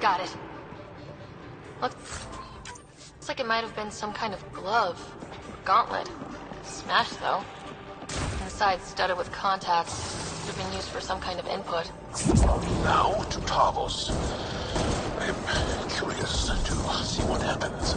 Got it. Looks like it might have been some kind of glove. Gauntlet. Smashed, though. Inside studded with contacts. Could have been used for some kind of input. Now to Tarvos. I'm curious to see what happens.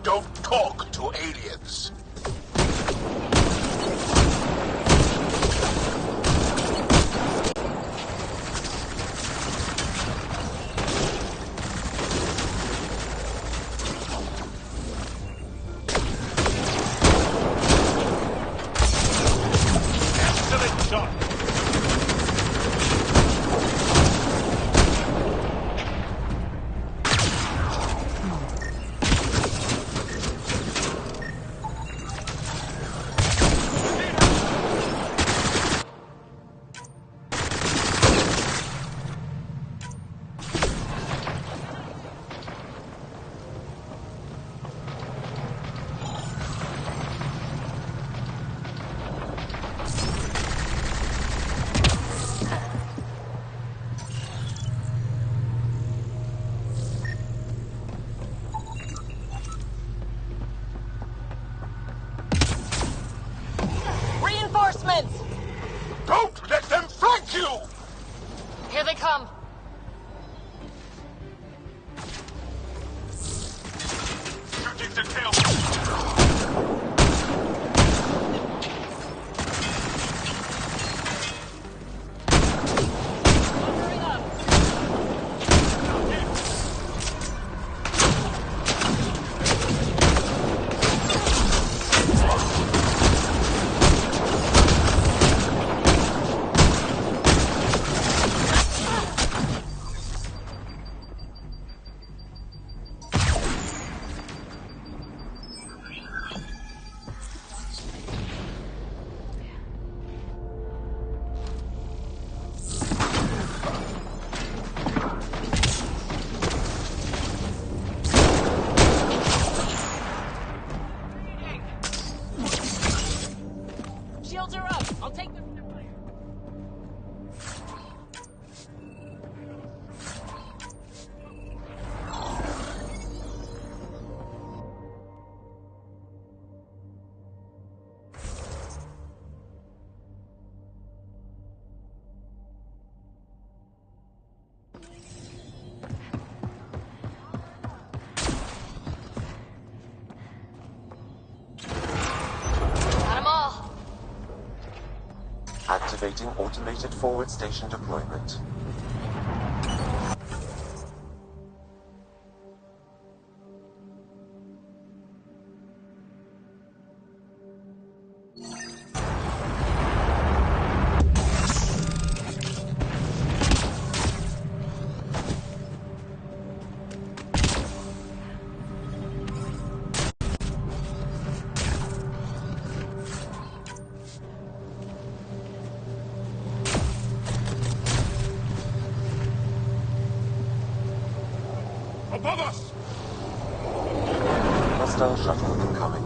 Don't talk to aliens. Reinforcements! Don't let them flank you! Here they come. Shooting the tail. Shields are up. I'll take them to fire. Got 'em all. Activating automated forward station deployment. Above us! Hostile shuttle incoming.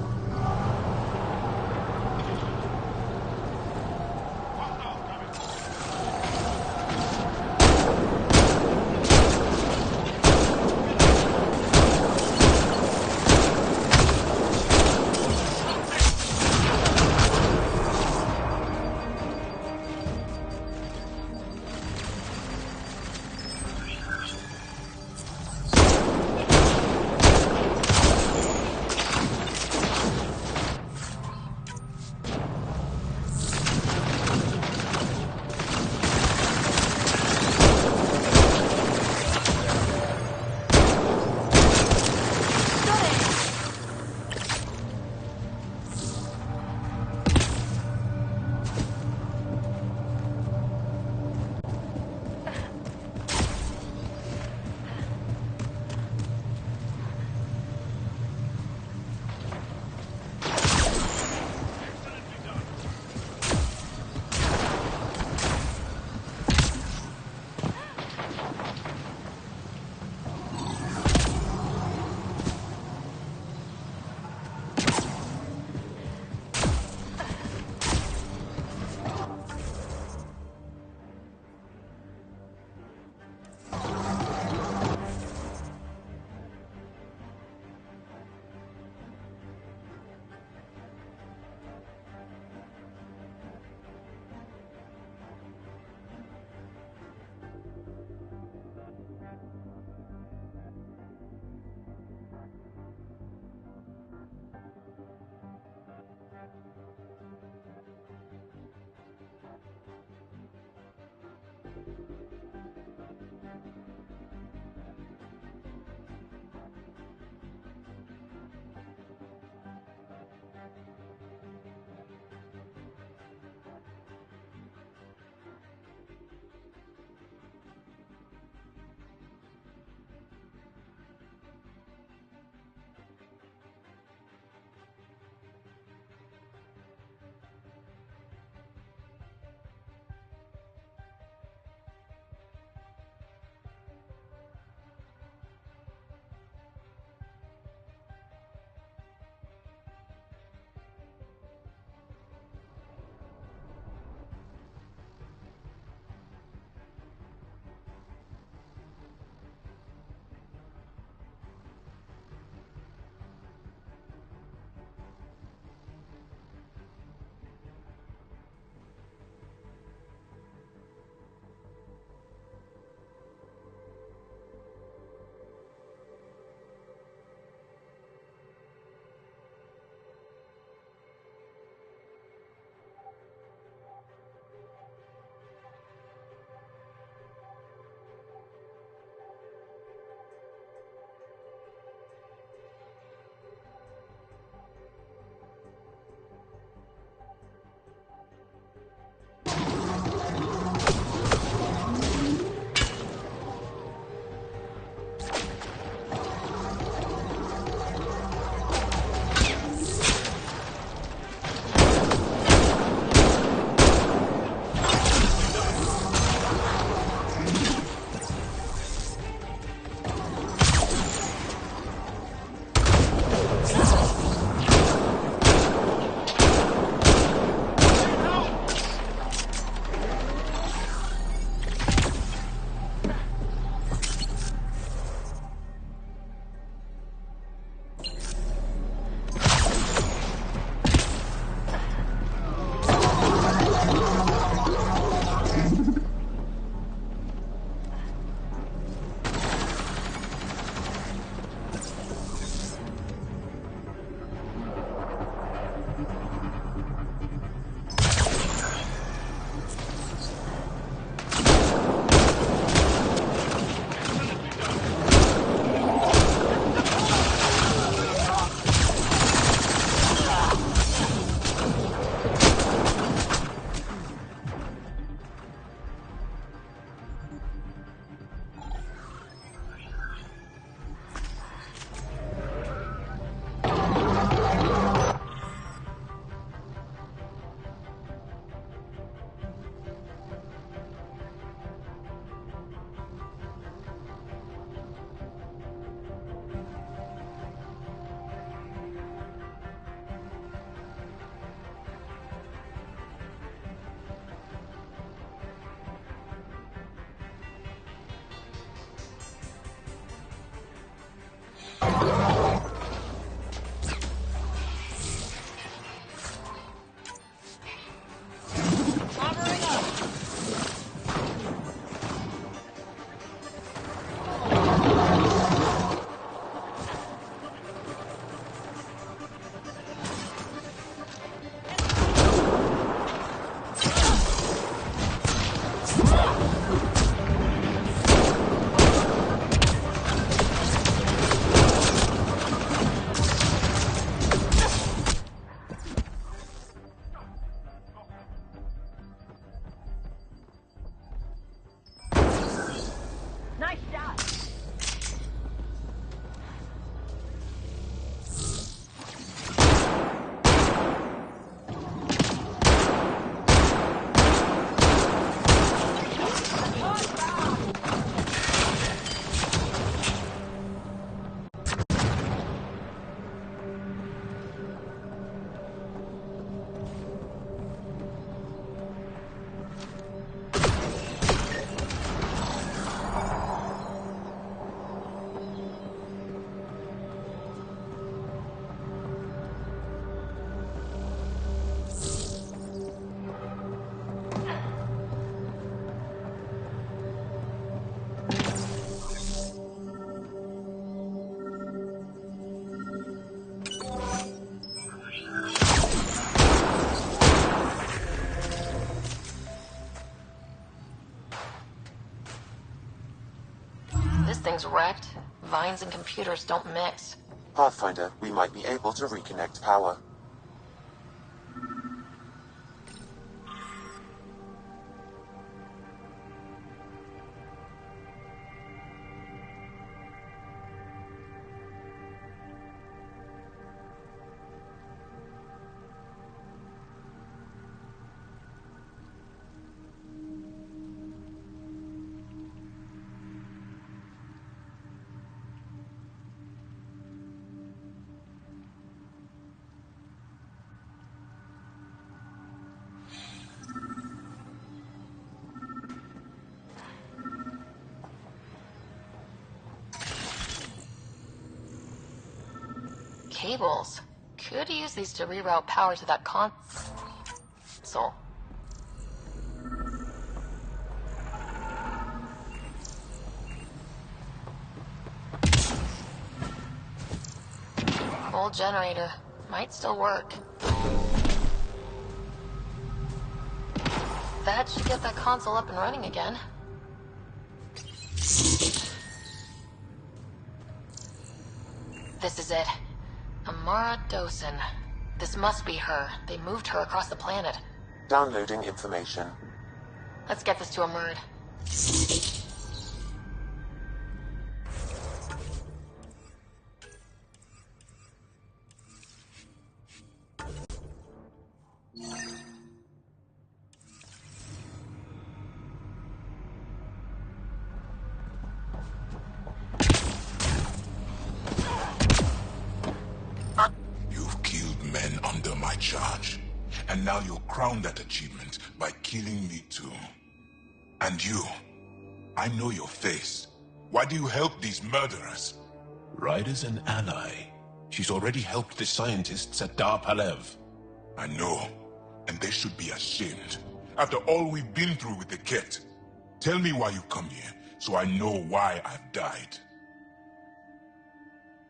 everything's wrecked. Vines and computers don't mix. Pathfinder, we might be able to reconnect power. Cables. Could use these to reroute power to that console. Old generator. Might still work. That should get that console up and running again. This is it. Amara Dosen. This must be her. They moved her across the planet. Downloading information. Let's get this to a Murd. You've killed men under my charge. And now you'll crown that achievement by killing me too. And you, I know your face. Why do you help these murderers? Ryder's an ally. She's already helped the scientists at Dar Palev. I know, and they should be ashamed. After all we've been through with the Ket. Tell me why you come here, so I know why I've died.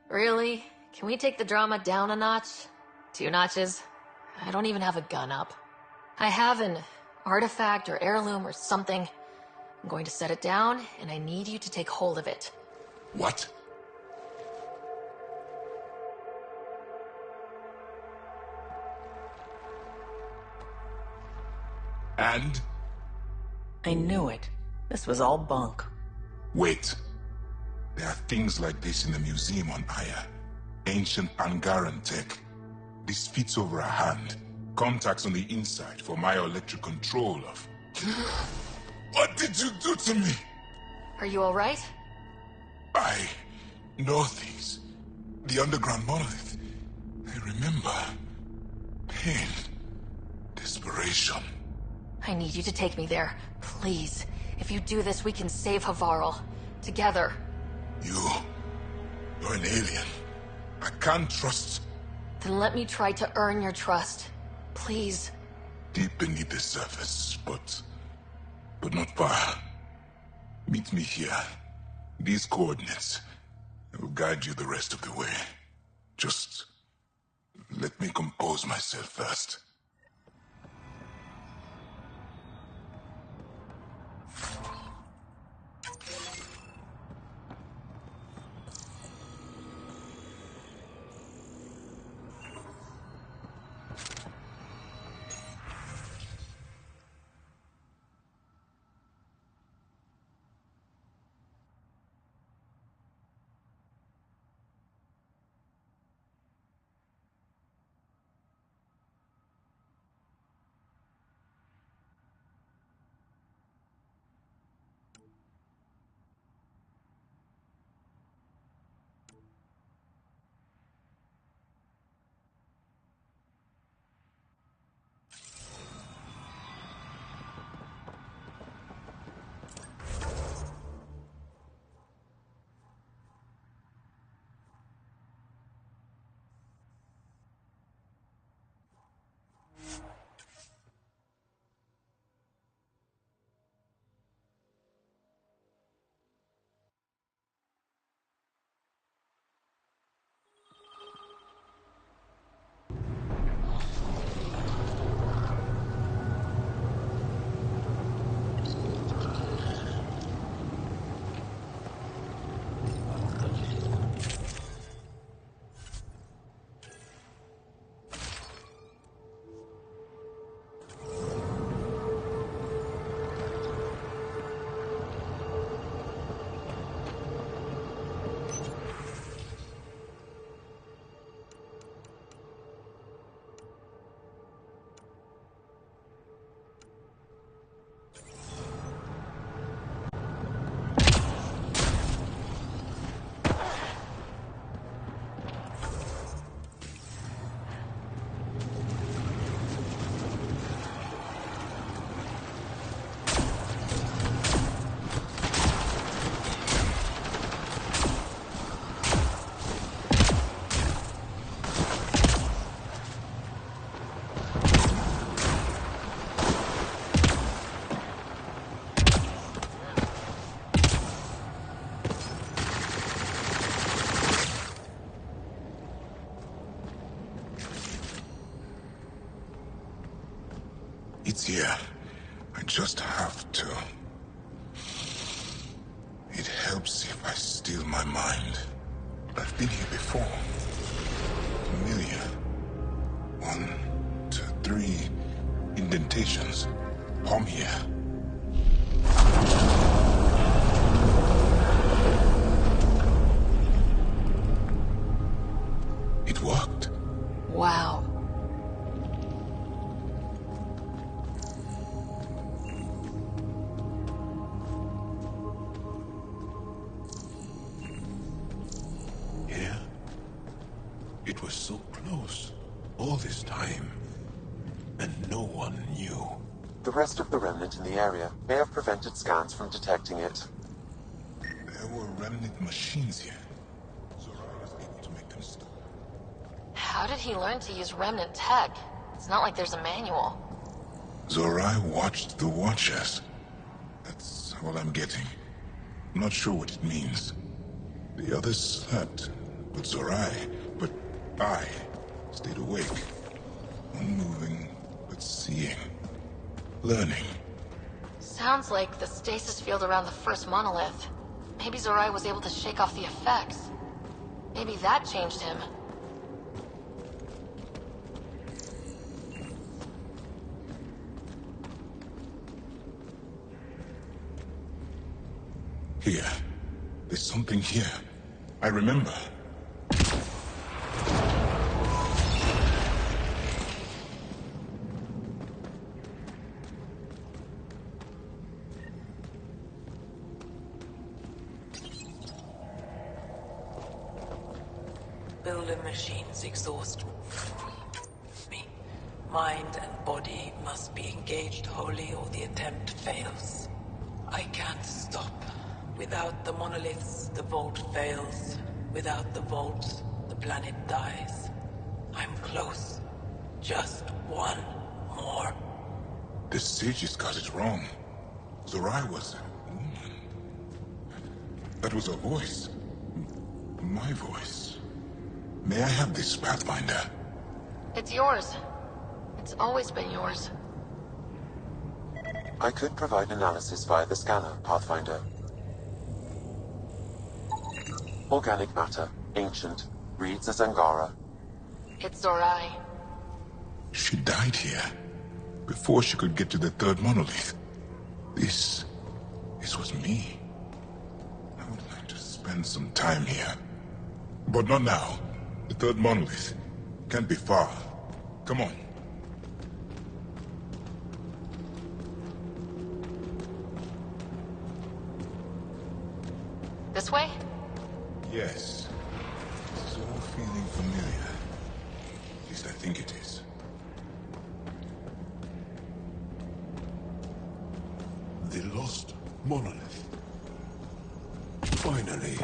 Really? Can we take the drama down a notch? 2 notches? I don't even have a gun up. I have an artifact or heirloom or something. I'm going to set it down, and I need you to take hold of it. What? And? I knew it. This was all bunk. Wait. There are things like this in the museum on Aya. Ancient Angaran tech. This fits over a hand. Contacts on the inside for bioelectric control of... What did you do to me? Are you alright? I know things. The underground monolith. I remember. Pain. Desperation. I need you to take me there. Please. If you do this, we can save Havarl. Together. You're an alien. I can't trust... Then let me try to earn your trust. Please. Deep beneath the surface, but not far. Meet me here. These coordinates. I will guide you the rest of the way. Just let me compose myself first. It's here. I just have to. It helps if I steal my mind. I've been here before. Familiar. 1, 2, 3 indentations. Palm here. It worked. Wow. Yeah? It was so close. All this time. And no one knew. The rest of the remnant in the area may have prevented scans from detecting it. There were remnant machines here. Zorai was able to make them stop. How did he learn to use remnant tech? It's not like there's a manual. Zorai watched the Watchers. That's all I'm getting. I'm not sure what it means. The others slept, but I stayed awake. Unmoving, but seeing. Learning. Sounds like the stasis field around the first monolith. Maybe Zorai was able to shake off the effects. Maybe that changed him. Here. There's something here. I remember. Builder machines exhaust me. Mind and body must be engaged wholly or the attempt fails. I can't stop. Without the monoliths, the vault fails. Without the vault, the planet dies. I'm close. Just one more. The sages got it wrong. Zorai was a woman. That was a voice. My voice. May I have this, Pathfinder? It's yours. It's always been yours. I could provide analysis via the scanner, Pathfinder. Organic matter, ancient, reads as Angara. It's Zorai. She died here, before she could get to the third monolith. This was me. I would like to spend some time here. But not now. The third monolith can't be far. Come on. This way? Yes. This is all feeling familiar. At least I think it is. The lost monolith. Finally.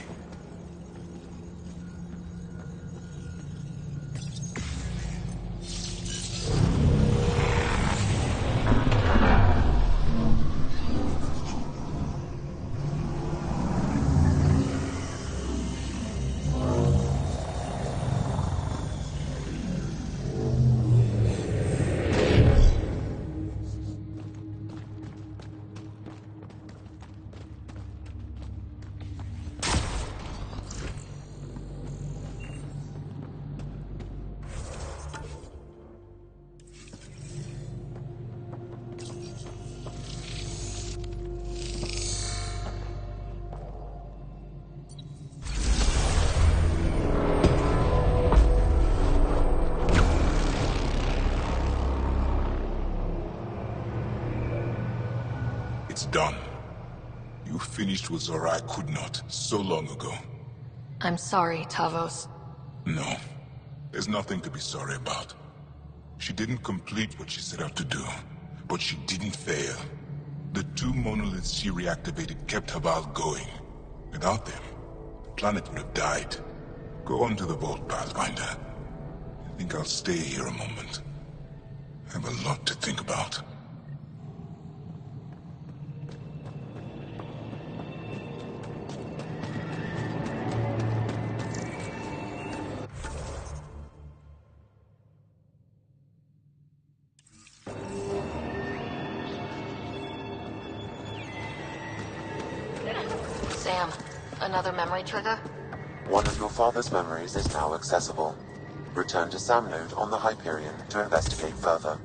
It's done. You finished what Zorai could not, so long ago. I'm sorry, Tavos. No. There's nothing to be sorry about. She didn't complete what she set out to do, but she didn't fail. The 2 monoliths she reactivated kept Havarl going. Without them, the planet would have died. Go on to the vault, Pathfinder. I think I'll stay here a moment. I have a lot to think about. Another memory trigger? One of your father's memories is now accessible. Return to Sam Node on the Hyperion to investigate further.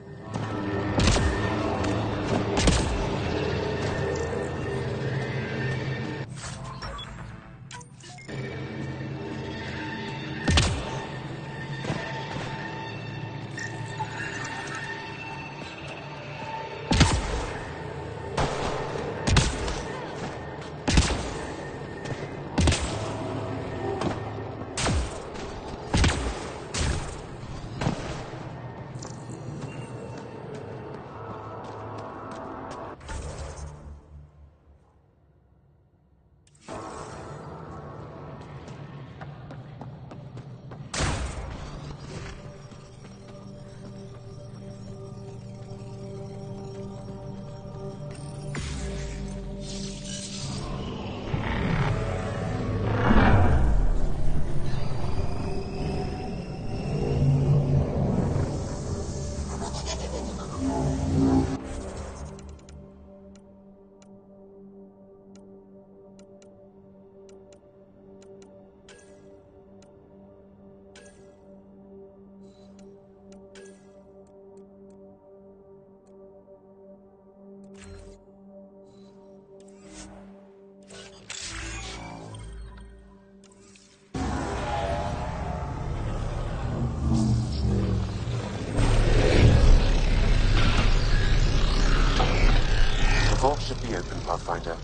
The vault should be open, Pathfinder.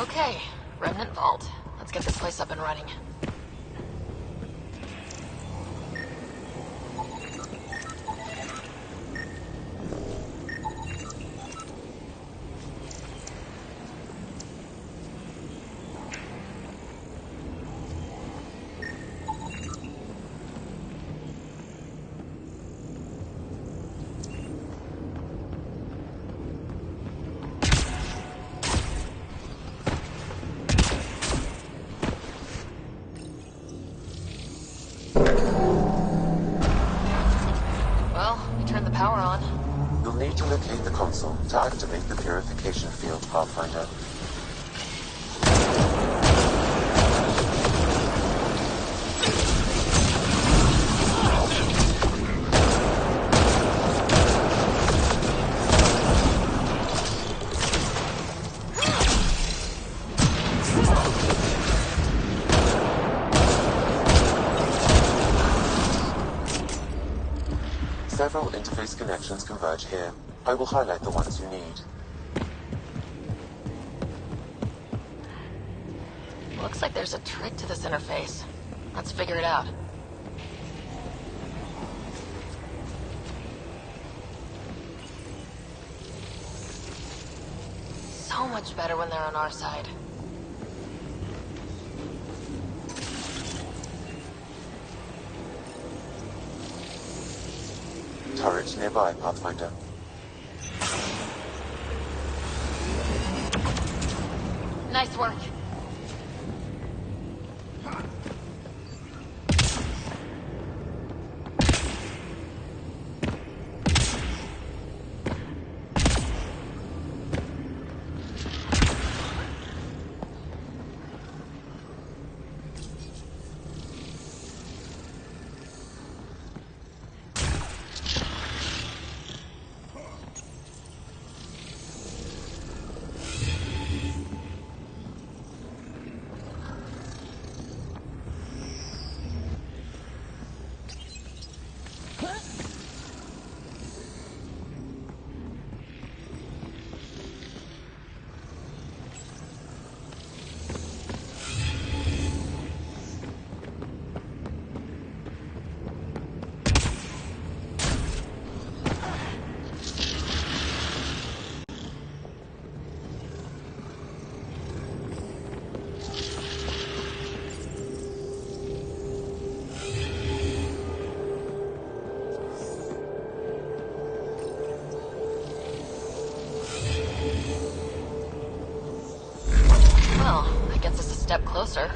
Okay, Remnant Vault. Let's get this place up and running. Power on. You'll need to locate the console to activate the purification field, Pathfinder. Several interface connections converge here. I will highlight the ones you need. Looks like there's a trick to this interface. Let's figure it out. So much better when they're on our side. Turret nearby, Pathfinder. Nice work. Step closer.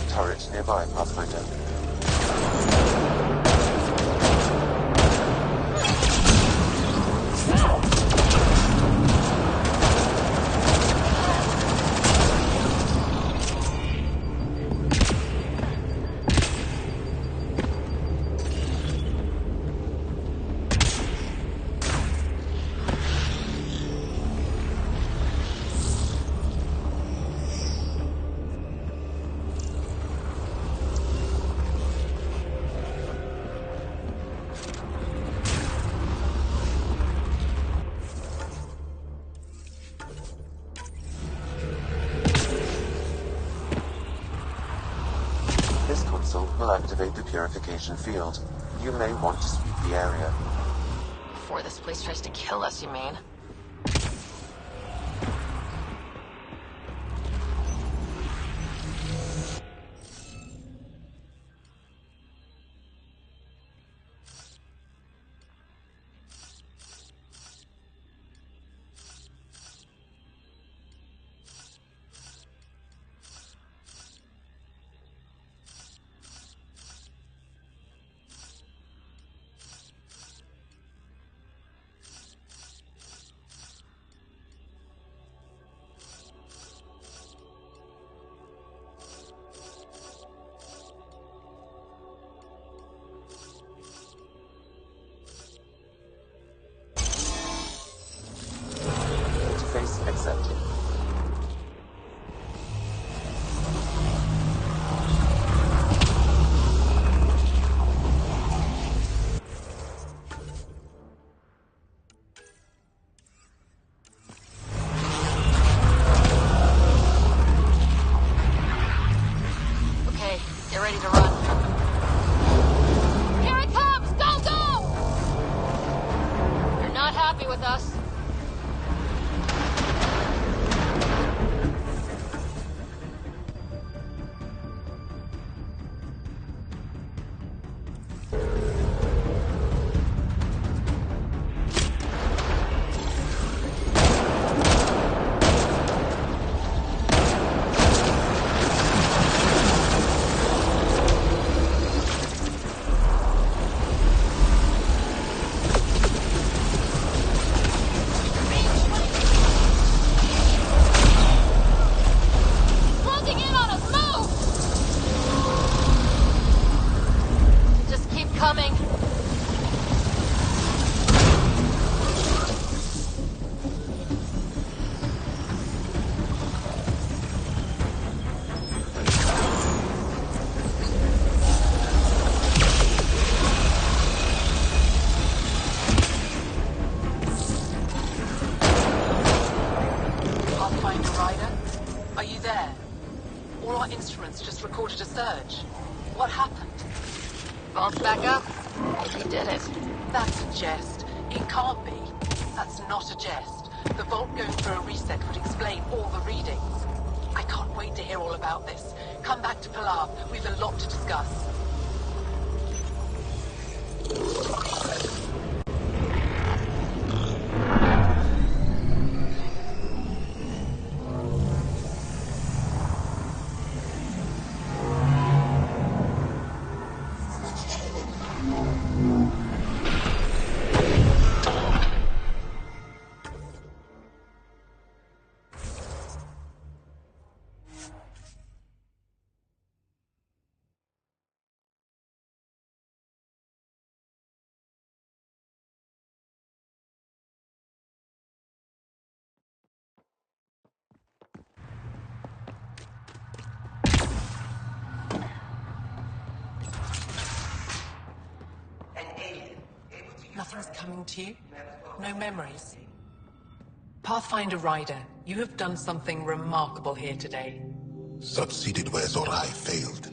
Turret nearby, Pathfinder. This console will activate the purification field. You may want to sweep the area. Before this place tries to kill us, you mean? so too. Okay, get ready to run. Here it comes! Go, go! You're not happy with us. Closing in on us! Move! Just keep coming. Pathfinder Rider? Are you there? All our instruments just recorded a surge. What happened? Vault's back up. You did it. That's a jest. It can't be. That's not a jest. The vault going through a reset would explain all the readings. I can't wait to hear all about this. Come back to Pilar. We've a lot to discuss. Nothing's coming to you? No memories? Pathfinder Rider, you have done something remarkable here today. Succeeded where Zorai failed.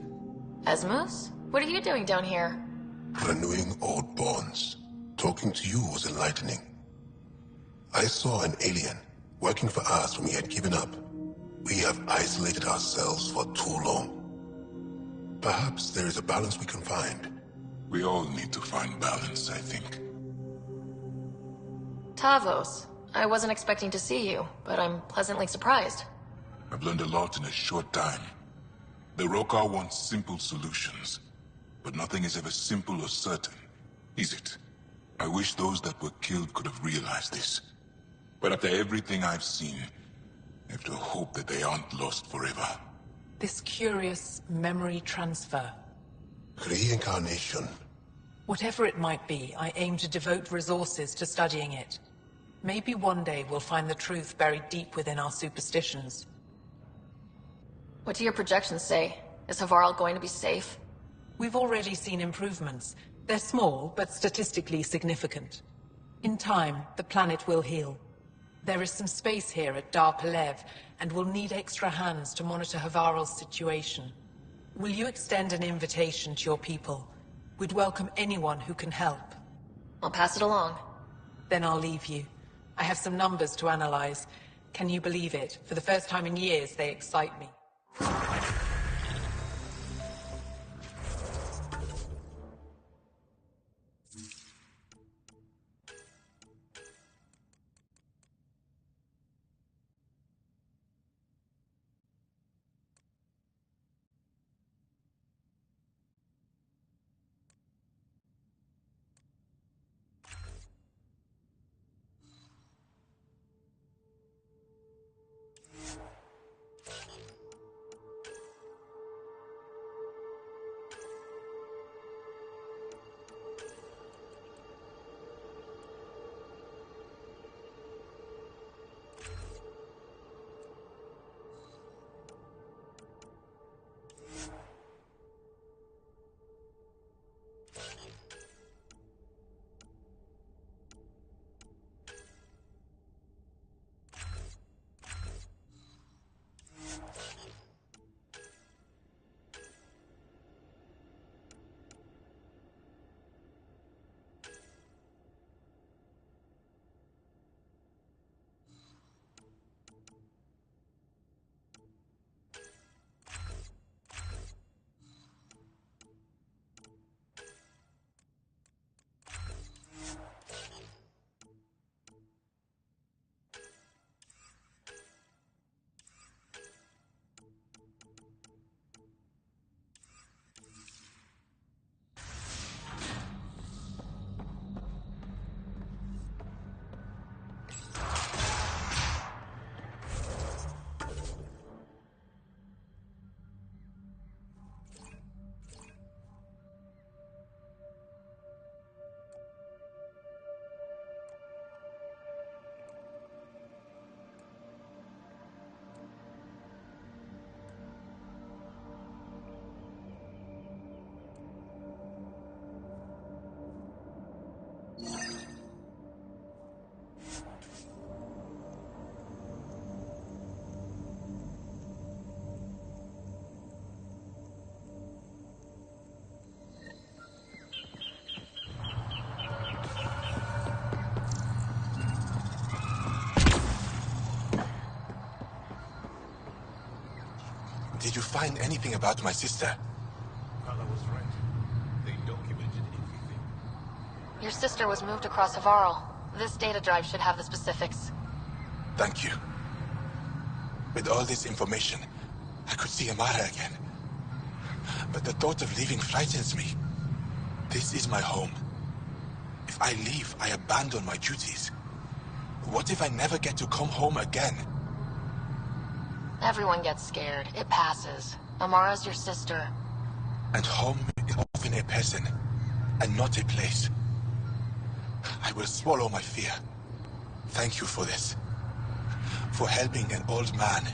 Asmus? What are you doing down here? Renewing old bonds. Talking to you was enlightening. I saw an alien working for us when we had given up. We have isolated ourselves for too long. Perhaps there is a balance we can find. We all need to find balance, I think. Tavos. I wasn't expecting to see you, but I'm pleasantly surprised. I've learned a lot in a short time. The Rokar wants simple solutions, but nothing is ever simple or certain, is it? I wish those that were killed could have realized this. But after everything I've seen, I have to hope that they aren't lost forever. This curious memory transfer. Reincarnation. Whatever it might be, I aim to devote resources to studying it. Maybe one day we'll find the truth buried deep within our superstitions. What do your projections say? Is Havarl going to be safe? We've already seen improvements. They're small, but statistically significant. In time, the planet will heal. There is some space here at Dar Pelev, and we'll need extra hands to monitor Havarl's situation. Will you extend an invitation to your people? We'd welcome anyone who can help. I'll pass it along. Then I'll leave you. I have some numbers to analyze. Can you believe it? For the first time in years, they excite me. Did you find anything about my sister? Carla was right. They documented everything. Your sister was moved across Havarl. This data drive should have the specifics. Thank you. With all this information, I could see Amara again. But the thought of leaving frightens me. This is my home. If I leave, I abandon my duties. What if I never get to come home again? Everyone gets scared. It passes. Amara's your sister. And home is often a person, and not a place. I will swallow my fear. Thank you for this. For helping an old man.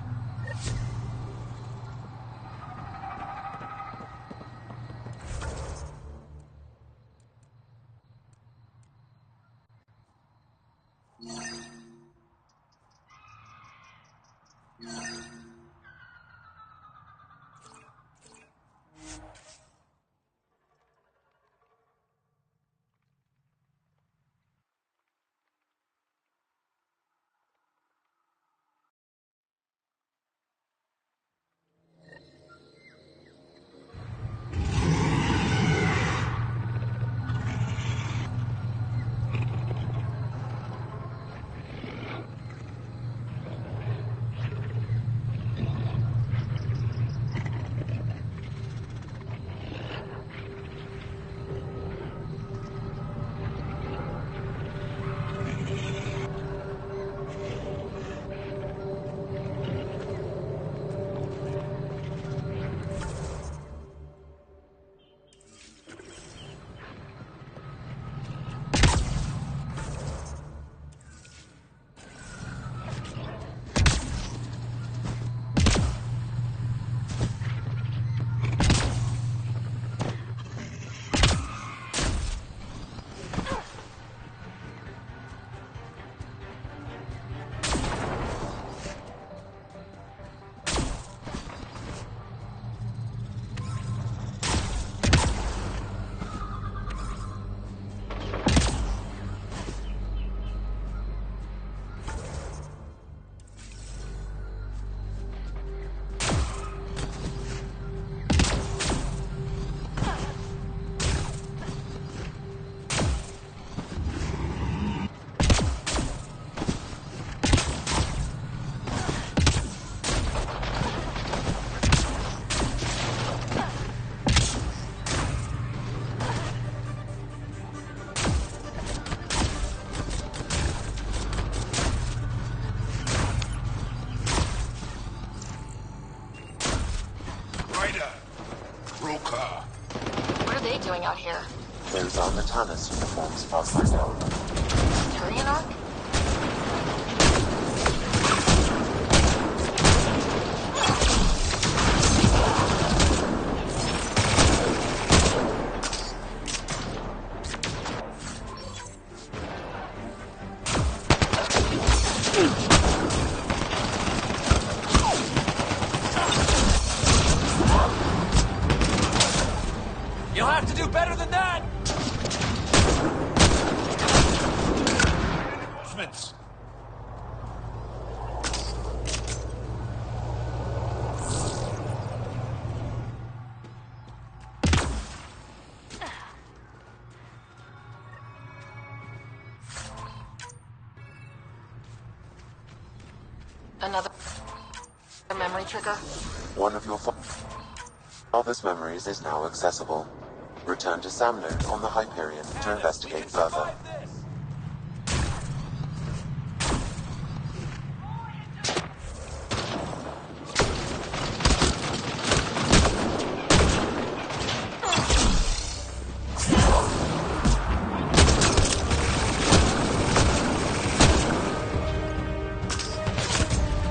doing out here? Those are Metanus uniforms, far as I know. Turian Arc? You'll have to do better than that! Schmitz. Another memory trigger? One of your father's memories is now accessible. Return to Samnode on the Hyperion to investigate further.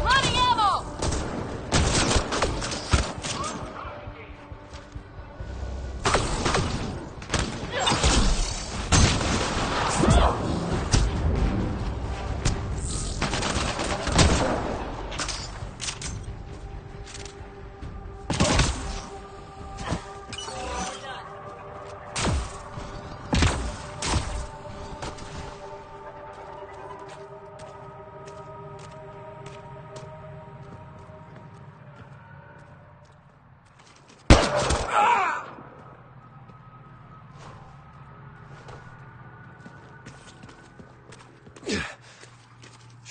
Running ammo!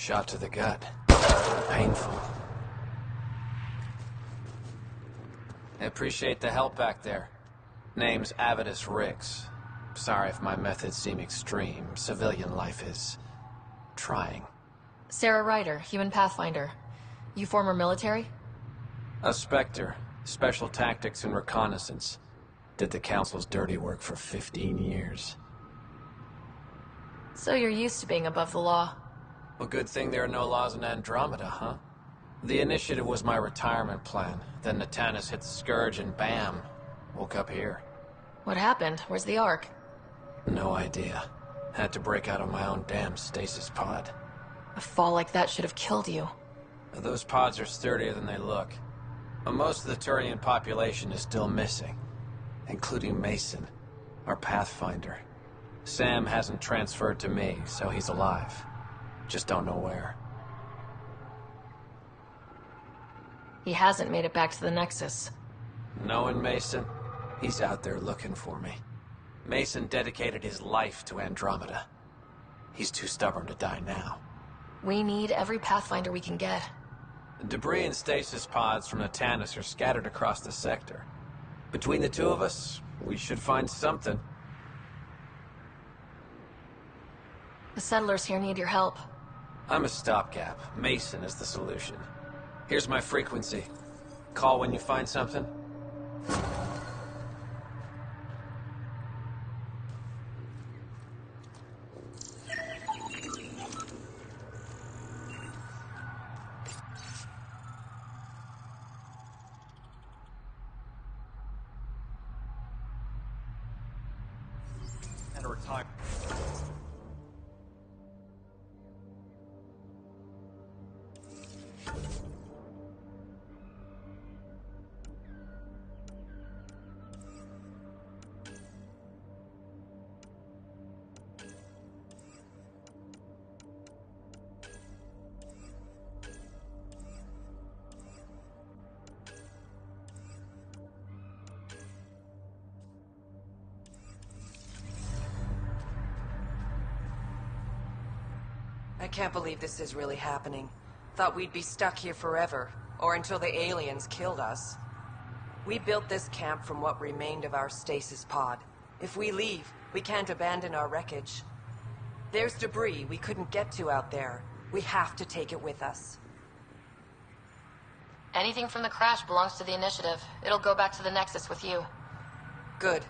Shot to the gut. Painful. I appreciate the help back there. Name's Avidus Rix. Sorry if my methods seem extreme. Civilian life is... trying. Sarah Ryder, human pathfinder. You former military? A Spectre. Special tactics and reconnaissance. Did the Council's dirty work for 15 years. So you're used to being above the law. Well, good thing there are no laws in Andromeda, huh? The initiative was my retirement plan. Then Natanus hit the Scourge and bam, woke up here. What happened? Where's the Ark? No idea. Had to break out of my own damn stasis pod. A fall like that should have killed you. Those pods are sturdier than they look. But most of the Turian population is still missing. Including Mason, our Pathfinder. Sam hasn't transferred to me, so he's alive. Just don't know where. He hasn't made it back to the Nexus. Knowing Mason, he's out there looking for me. Mason dedicated his life to Andromeda. He's too stubborn to die now. We need every Pathfinder we can get. Debris and stasis pods from Natanus are scattered across the sector. Between the two of us, we should find something. The settlers here need your help. I'm a stopgap. Mason is the solution. Here's my frequency. Call when you find something. And a retire. I can't believe this is really happening. Thought we'd be stuck here forever, or until the aliens killed us. We built this camp from what remained of our stasis pod. If we leave, we can't abandon our wreckage. There's debris we couldn't get to out there. We have to take it with us. Anything from the crash belongs to the Initiative. It'll go back to the Nexus with you. Good.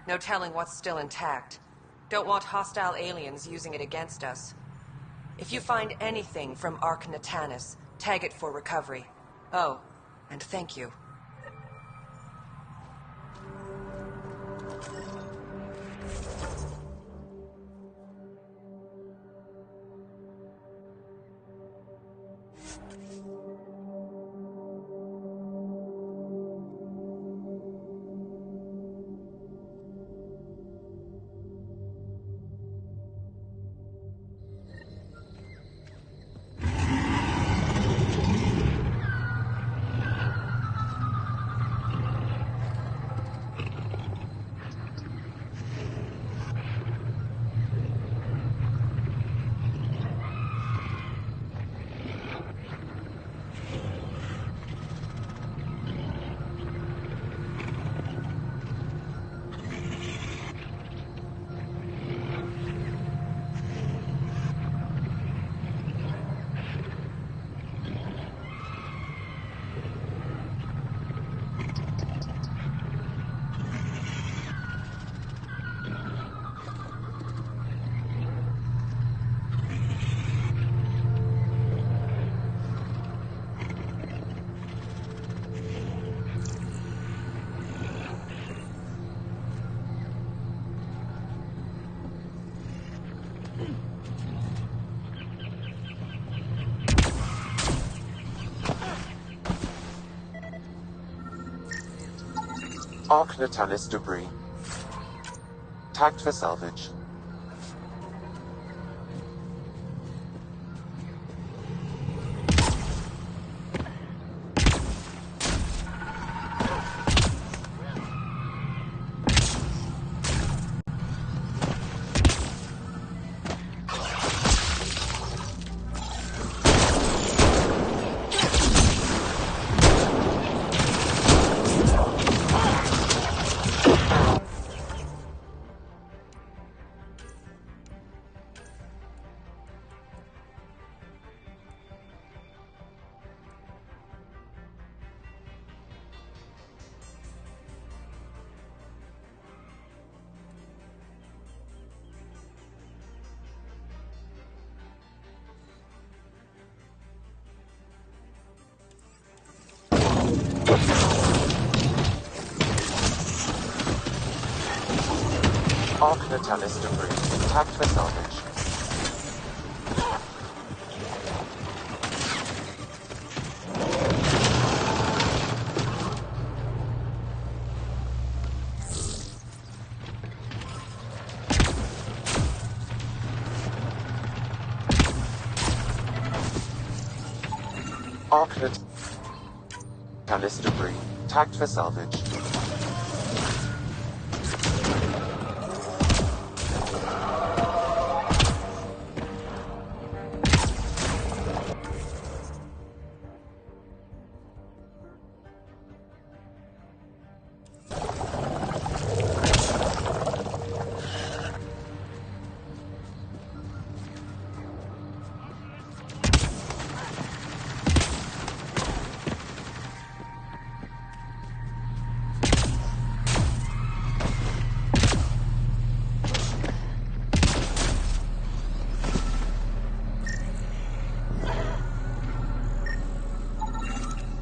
No telling what's still intact. Don't want hostile aliens using it against us. If you find anything from Ark Natanus, tag it for recovery. Oh, and thank you. Ark Natanus debris. Tagged for salvage. Arc Natalis debris. Tagged for salvage. Arc Natalis debris. Tagged for salvage.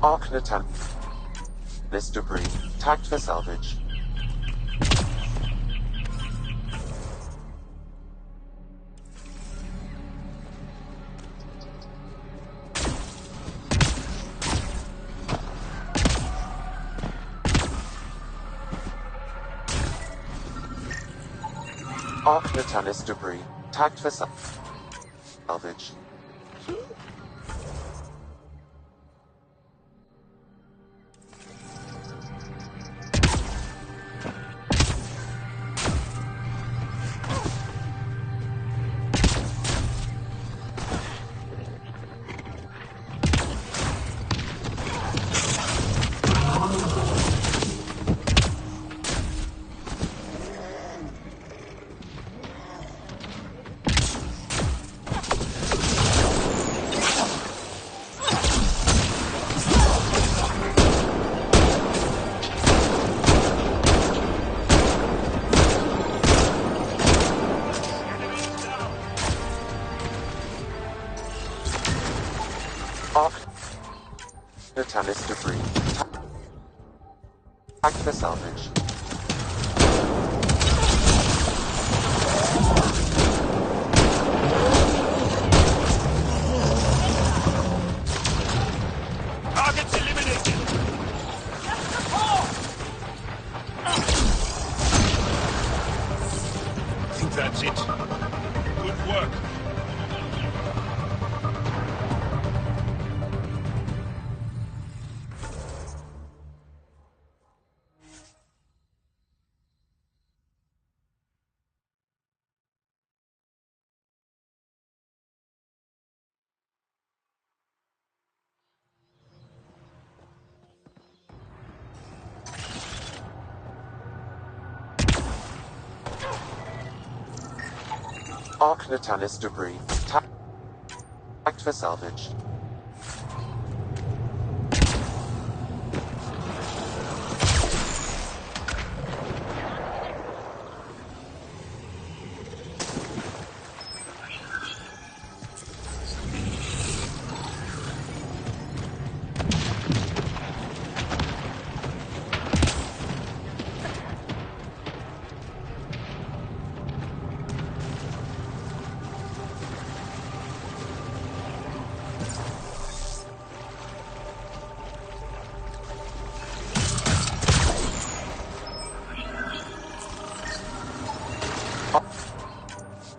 Arc Natalis debris. Tagged for salvage. Arc Natalis debris. Tagged for salvage. Arc Natalis debris. Tagged for salvage. Targets eliminated! I think that's it. Good work. Arc Natalis debris. Tagged for salvage.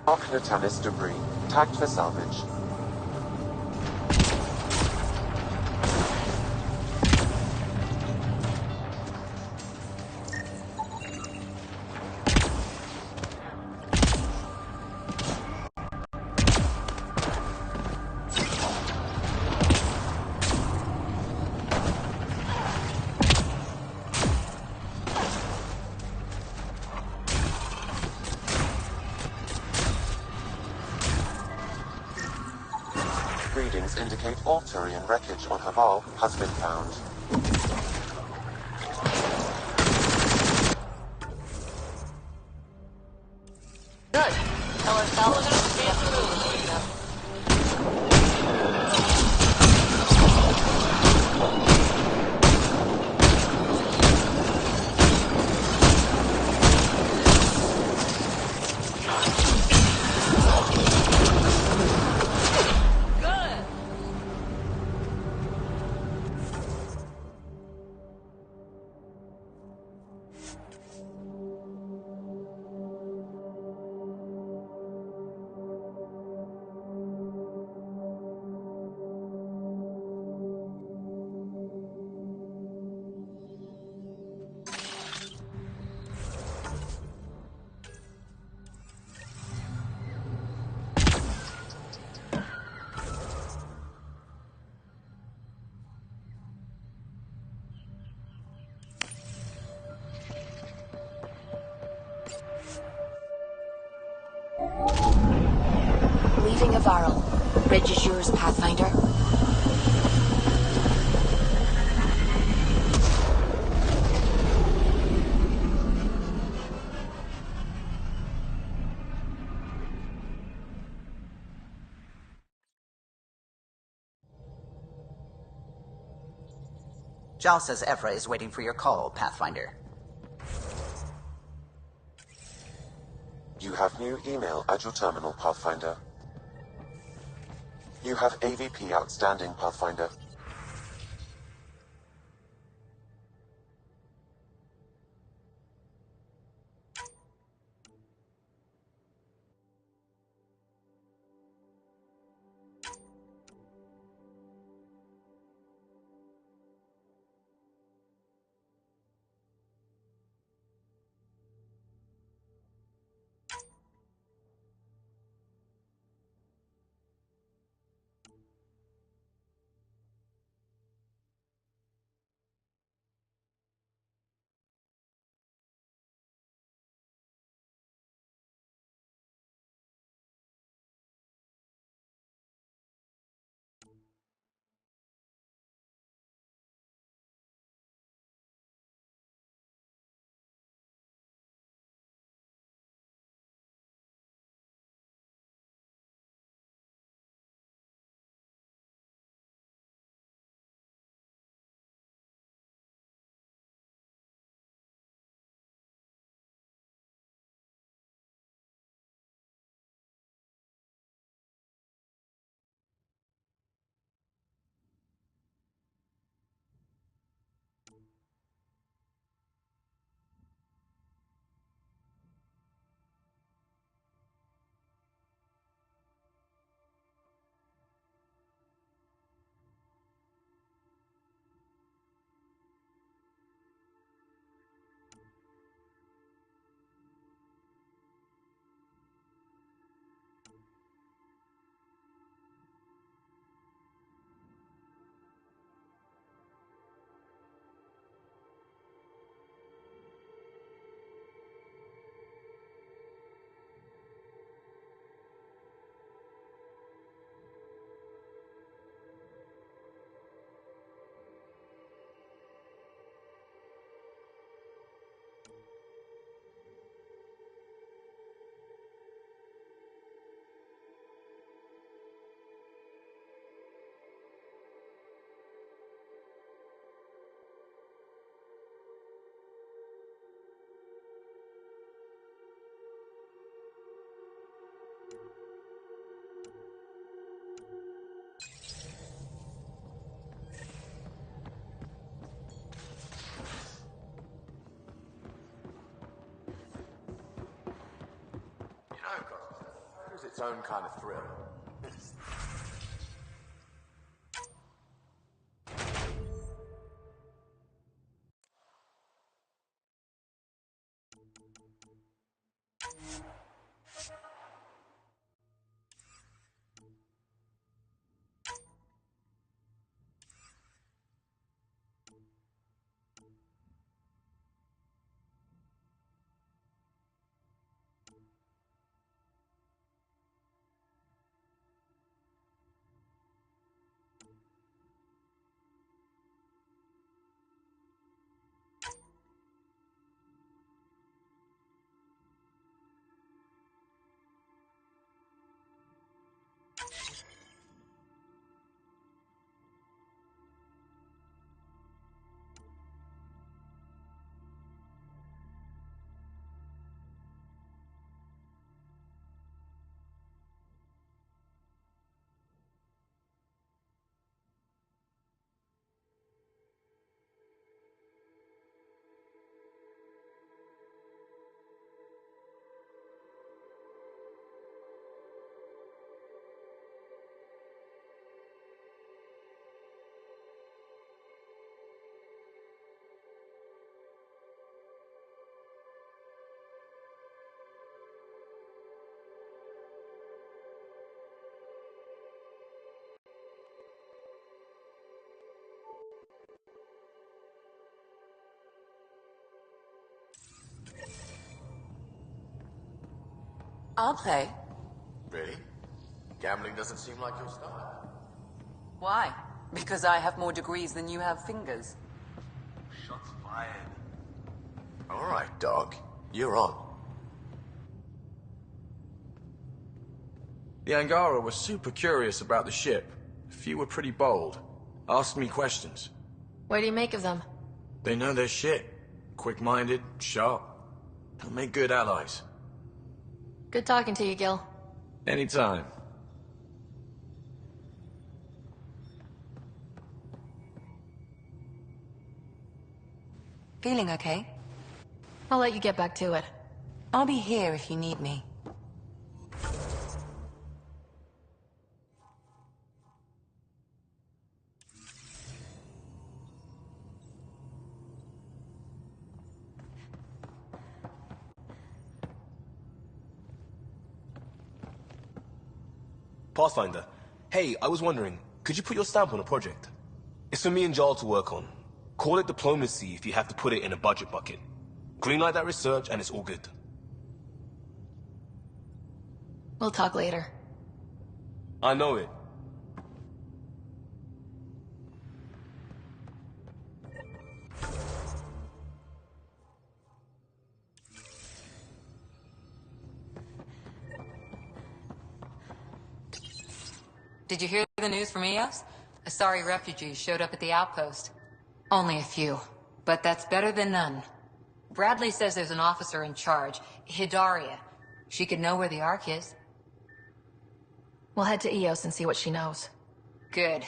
Arc Natalis debris. Tagged for salvage. Readings indicate all Turian wreckage on Havarl has been found. Good. Tell our salvagers we have food to eat them. Havarl. Bridge is yours, Pathfinder. Jal says Evra is waiting for your call, Pathfinder. You have new email at your terminal, Pathfinder. You have AVP outstanding, Pathfinder. It's its own kind of thrill. I'll play. Ready? Gambling doesn't seem like your style. Why? Because I have more degrees than you have fingers. Shots fired. Alright, dog. You're on. The Angara were super curious about the ship. A few were pretty bold. Asked me questions. What do you make of them? They know their shit. Quick-minded, sharp. They'll make good allies. Good talking to you, Gil. Anytime. Feeling okay? I'll let you get back to it. I'll be here if you need me. Pathfinder, hey, I was wondering, could you put your stamp on a project? It's for me and Jarl to work on. Call it diplomacy if you have to put it in a budget bucket. Greenlight that research and it's all good. We'll talk later. I know it. Did you hear the news from Eos? Asari refugees showed up at the outpost. Only a few, but that's better than none. Bradley says there's an officer in charge, Hidaria. She could know where the Ark is. We'll head to Eos and see what she knows. Good.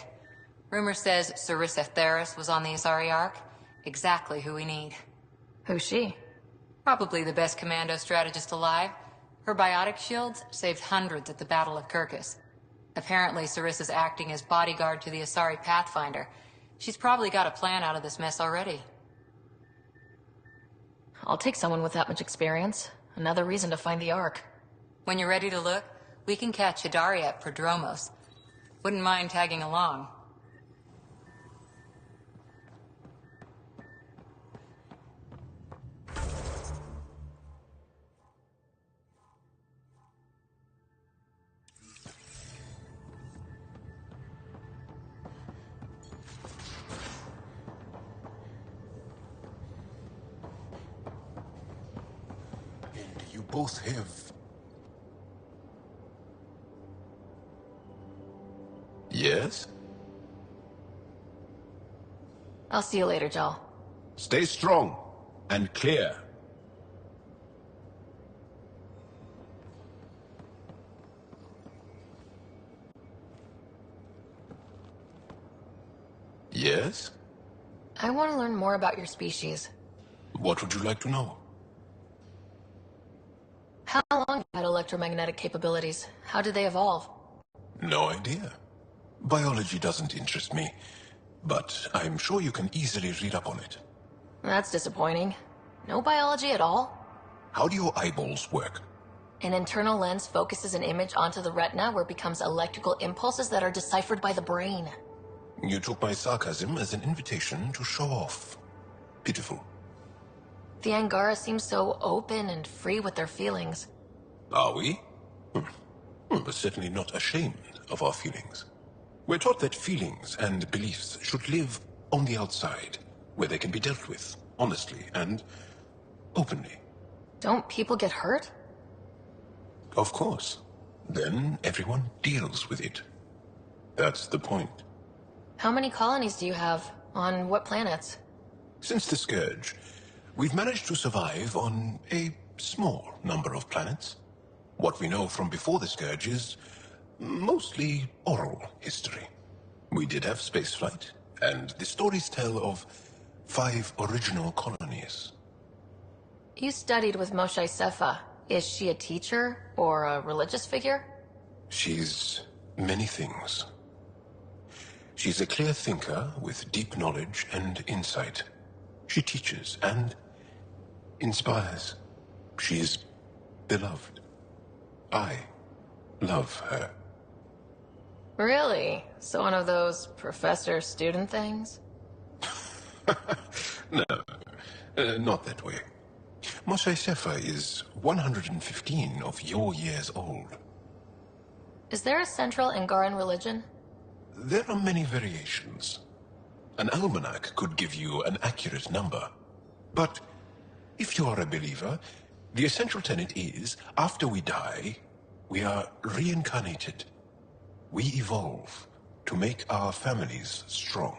Rumor says Sarissa Theris was on the Asari Ark. Exactly who we need. Who's she? Probably the best commando strategist alive. Her biotic shields saved hundreds at the Battle of Kirkus. Apparently, Sarissa's acting as bodyguard to the Asari Pathfinder. She's probably got a plan out of this mess already. I'll take someone with that much experience. Another reason to find the Ark. When you're ready to look, we can catch Hidaria at Prodromos. Wouldn't mind tagging along. You both have... Yes? I'll see you later, Jarl. Stay strong and clear. Yes? I want to learn more about your species. What would you like to know? How long have you had electromagnetic capabilities? How did they evolve? No idea. Biology doesn't interest me, but I'm sure you can easily read up on it. That's disappointing. No biology at all? How do your eyeballs work? An internal lens focuses an image onto the retina where it becomes electrical impulses that are deciphered by the brain. You took my sarcasm as an invitation to show off. Pitiful. The Angara seem so open and free with their feelings. Are we? But certainly not ashamed of our feelings. We're taught that feelings and beliefs should live on the outside, where they can be dealt with, honestly and openly. Don't people get hurt? Of course. Then everyone deals with it. That's the point. How many colonies do you have? On what planets? Since the Scourge, we've managed to survive on a small number of planets. What we know from before the Scourge is mostly oral history. We did have spaceflight, and the stories tell of 5 original colonies. You studied with Moshe Sefa. Is she a teacher or a religious figure? She's many things. She's a clear thinker with deep knowledge and insight. She teaches and inspires. She's beloved. I love her. Really? So one of those professor-student things? No, not that way. Moshe Sefa is 115 of your years old. Is there a central Angaran religion? There are many variations. An almanac could give you an accurate number. But if you are a believer, the essential tenet is, after we die, we are reincarnated. We evolve to make our families strong.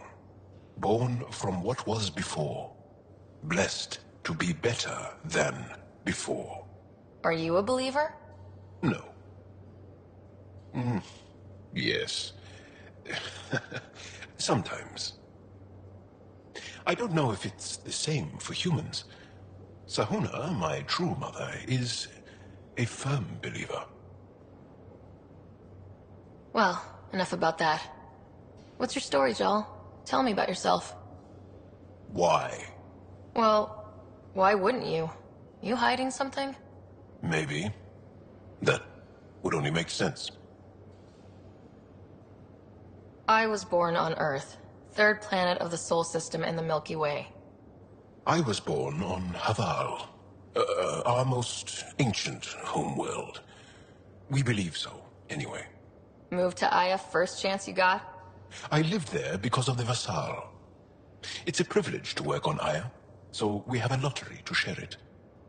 Born from what was before. Blessed to be better than before. Are you a believer? No. Yes. Sometimes. I don't know if it's the same for humans. Sahuna, my true mother, is a firm believer. Well, enough about that. What's your story, Jal? Tell me about yourself. Why? Well, why wouldn't you? You hiding something? Maybe. That would only make sense. I was born on Earth, third planet of the Sol System in the Milky Way. I was born on Havarl, our most ancient homeworld. We believe so, anyway. Moved to Aya first chance you got? I lived there because of the Vassal. It's a privilege to work on Aya, so we have a lottery to share it.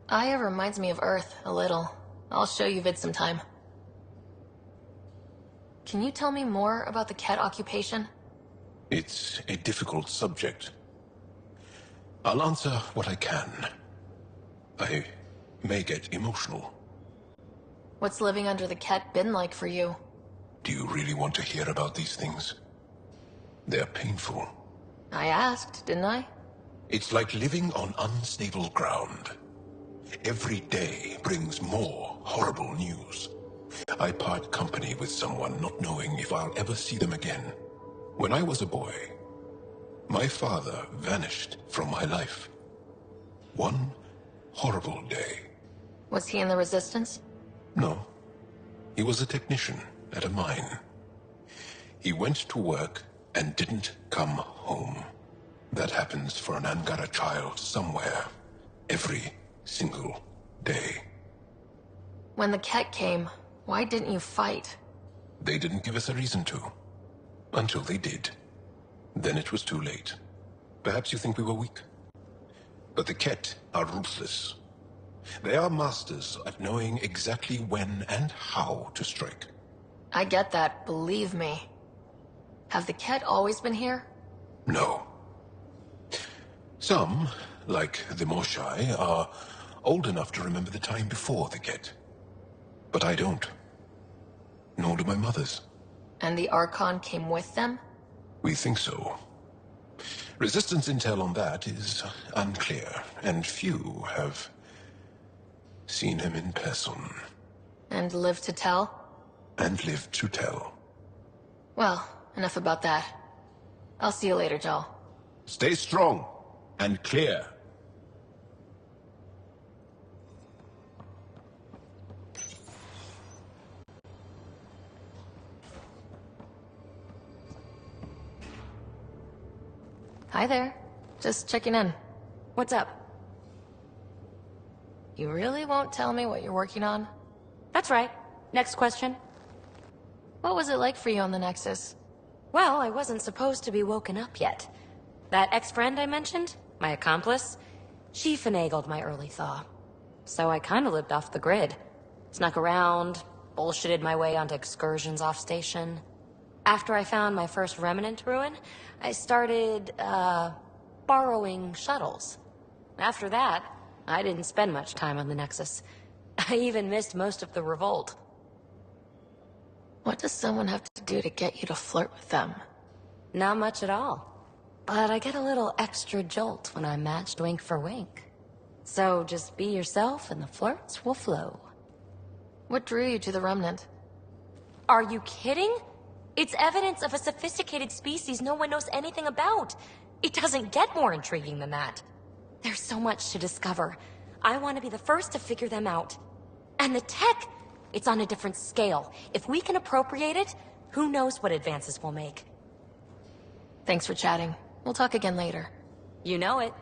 Aya reminds me of Earth, a little. I'll show you vid sometime. Can you tell me more about the Ket occupation? It's a difficult subject. I'll answer what I can. I may get emotional. What's living under the Ket been like for you? Do you really want to hear about these things? They're painful. I asked, didn't I? It's like living on unstable ground. Every day brings more horrible news. I part company with someone not knowing if I'll ever see them again. When I was a boy, my father vanished from my life. One horrible day. Was he in the Resistance? No. He was a technician at a mine. He went to work and didn't come home. That happens for an Angara child somewhere, every single day. When the Ket came, why didn't you fight? They didn't give us a reason to. Until they did. Then it was too late. Perhaps you think we were weak. But the Ket are ruthless. They are masters at knowing exactly when and how to strike. I get that, believe me. Have the Ket always been here? No. Some, like the Moshai, are old enough to remember the time before the Ket. But I don't. Nor do my mothers. And the Archon came with them? We think so. Resistance intel on that is unclear, and few have seen him in person. And lived to tell? And lived to tell. Well, enough about that. I'll see you later, Jal. Stay strong and clear. Hi there. Just checking in. What's up? You really won't tell me what you're working on? That's right. Next question. What was it like for you on the Nexus? Well, I wasn't supposed to be woken up yet. That ex-friend I mentioned, my accomplice, she finagled my early thaw. So I kinda lived off the grid. Snuck around, bullshitted my way onto excursions off station. After I found my first remnant ruin, I started, borrowing shuttles. After that, I didn't spend much time on the Nexus. I even missed most of the revolt. What does someone have to do to get you to flirt with them? Not much at all. But I get a little extra jolt when I'm matched wink for wink. So just be yourself and the flirts will flow. What drew you to the Remnant? Are you kidding? It's evidence of a sophisticated species no one knows anything about. It doesn't get more intriguing than that. There's so much to discover. I want to be the first to figure them out. And the tech, it's on a different scale. If we can appropriate it, who knows what advances we'll make. Thanks for chatting. We'll talk again later. You know it.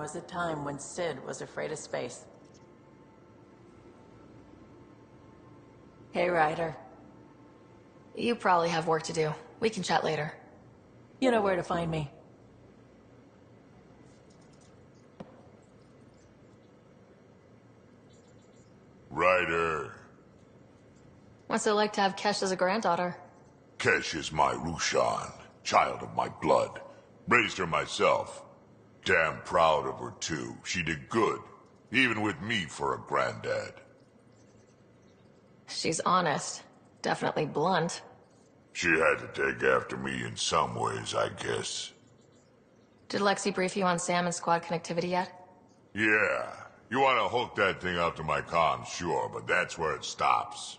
was a time when Sid was afraid of space. Hey, Ryder. You probably have work to do. We can chat later. You know where to find me. Ryder. What's it like to have Kesh as a granddaughter? Kesh is my Rushan, child of my blood. Raised her myself. Damn proud of her, too. She did good, even with me for a granddad. She's honest. Definitely blunt. She had to take after me in some ways, I guess. Did Lexi brief you on Sam and squad connectivity yet? Yeah. You want to hook that thing up to my comms, sure, but that's where it stops.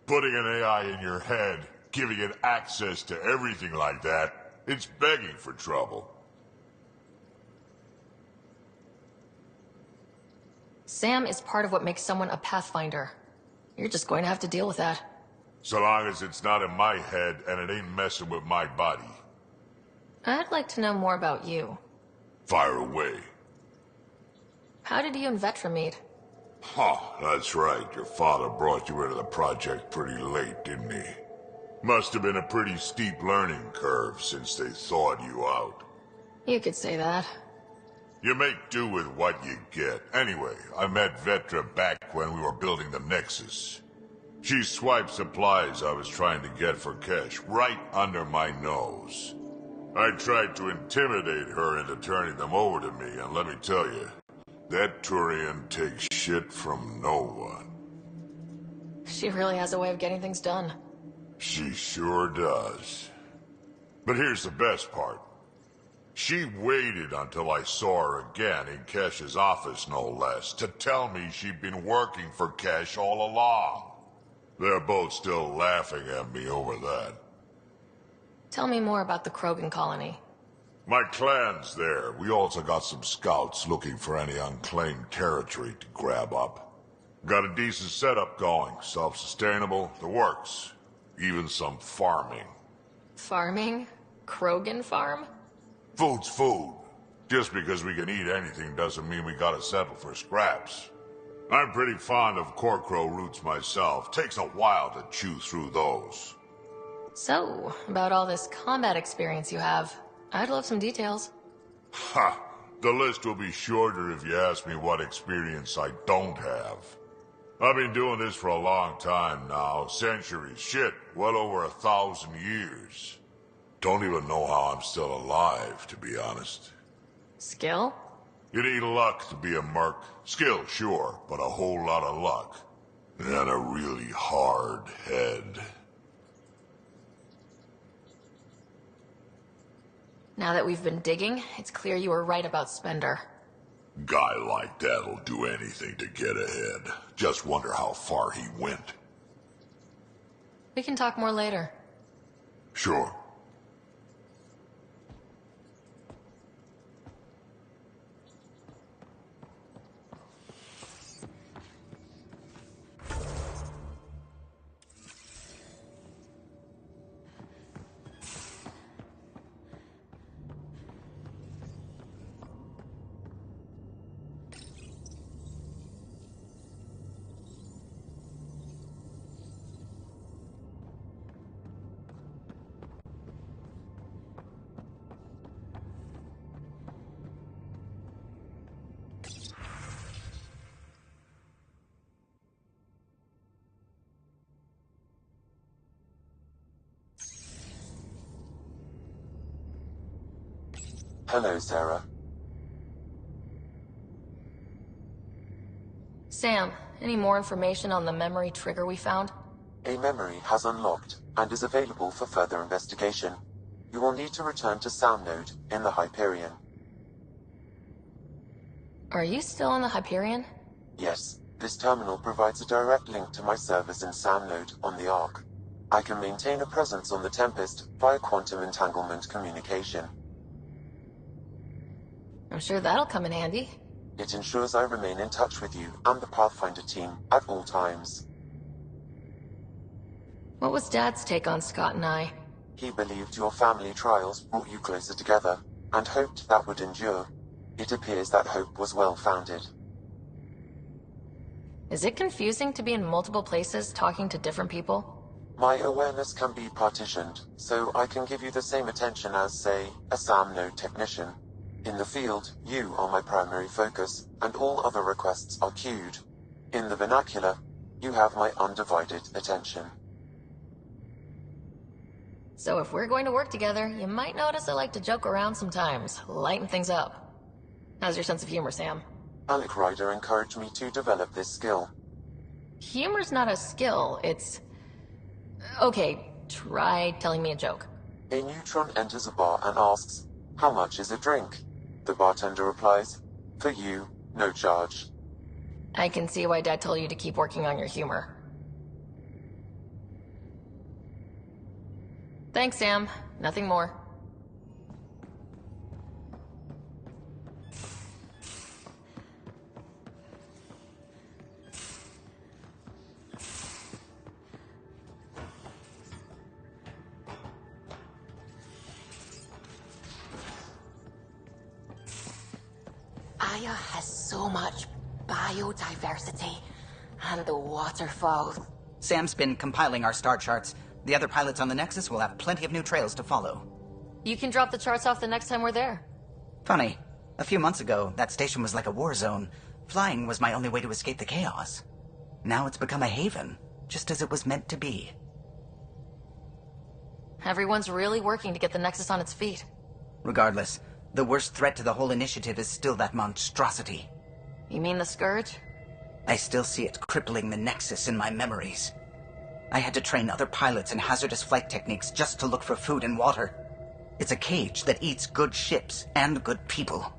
Putting an AI in your head, giving it access to everything like that, it's begging for trouble. Sam is part of what makes someone a Pathfinder. You're just going to have to deal with that. So long as it's not in my head and it ain't messing with my body. I'd like to know more about you. Fire away. How did you and Vetra meet? Huh, that's right. Your father brought you into the project pretty late, didn't he? Must have been a pretty steep learning curve since they thawed you out. You could say that. You make do with what you get. Anyway, I met Vetra back when we were building the Nexus. She swiped supplies I was trying to get for Kesh right under my nose. I tried to intimidate her into turning them over to me, and let me tell you, that Turian takes shit from no one. She really has a way of getting things done. She sure does. But here's the best part. She waited until I saw her again in Kesh's office, no less, to tell me she'd been working for Kesh all along. They're both still laughing at me over that. Tell me more about the Krogan colony. My clan's there. We also got some scouts looking for any unclaimed territory to grab up. Got a decent setup going, self-sustainable, the works. Even some farming. Farming? Krogan farm? Food's food. Just because we can eat anything doesn't mean we gotta settle for scraps. I'm pretty fond of Corcrow roots myself. Takes a while to chew through those. So, about all this combat experience you have, I'd love some details. Ha! The list will be shorter if you ask me what experience I don't have. I've been doing this for a long time now. Centuries. Shit, well over 1,000 years. Don't even know how I'm still alive, to be honest. Skill? You need luck to be a merc. Skill, sure, but a whole lot of luck. And a really hard head. Now that we've been digging, it's clear you were right about Spender. Guy like that'll do anything to get ahead. Just wonder how far he went. We can talk more later. Sure. Hello, Sarah. Sam, any more information on the memory trigger we found? A memory has unlocked and is available for further investigation. You will need to return to Sound Node in the Hyperion. Are you still on the Hyperion? Yes, this terminal provides a direct link to my servers in Sound Node on the Ark. I can maintain a presence on the Tempest via quantum entanglement communication. I'm sure that'll come in handy. It ensures I remain in touch with you and the Pathfinder team at all times. What was Dad's take on Scott and I? He believed your family trials brought you closer together, and hoped that would endure. It appears that hope was well-founded. Is it confusing to be in multiple places talking to different people? My awareness can be partitioned, so I can give you the same attention as, say, a SAM node technician. In the field, you are my primary focus, and all other requests are queued. In the vernacular, you have my undivided attention. So if we're going to work together, you might notice I like to joke around sometimes, lighten things up. How's your sense of humor, Sam? Alec Ryder encouraged me to develop this skill. Humor's not a skill, it's... Okay, try telling me a joke. A neutron enters a bar and asks, "How much is a drink?" The bartender replies, "For you, no charge." I can see why Dad told you to keep working on your humor. Thanks, Sam. Nothing more. Aya has so much biodiversity, and the waterfalls. Sam's been compiling our star charts. The other pilots on the Nexus will have plenty of new trails to follow. You can drop the charts off the next time we're there. Funny. A few months ago, that station was like a war zone. Flying was my only way to escape the chaos. Now it's become a haven, just as it was meant to be. Everyone's really working to get the Nexus on its feet. Regardless, the worst threat to the whole initiative is still that monstrosity. You mean the Scourge? I still see it crippling the Nexus in my memories. I had to train other pilots in hazardous flight techniques just to look for food and water. It's a cage that eats good ships and good people.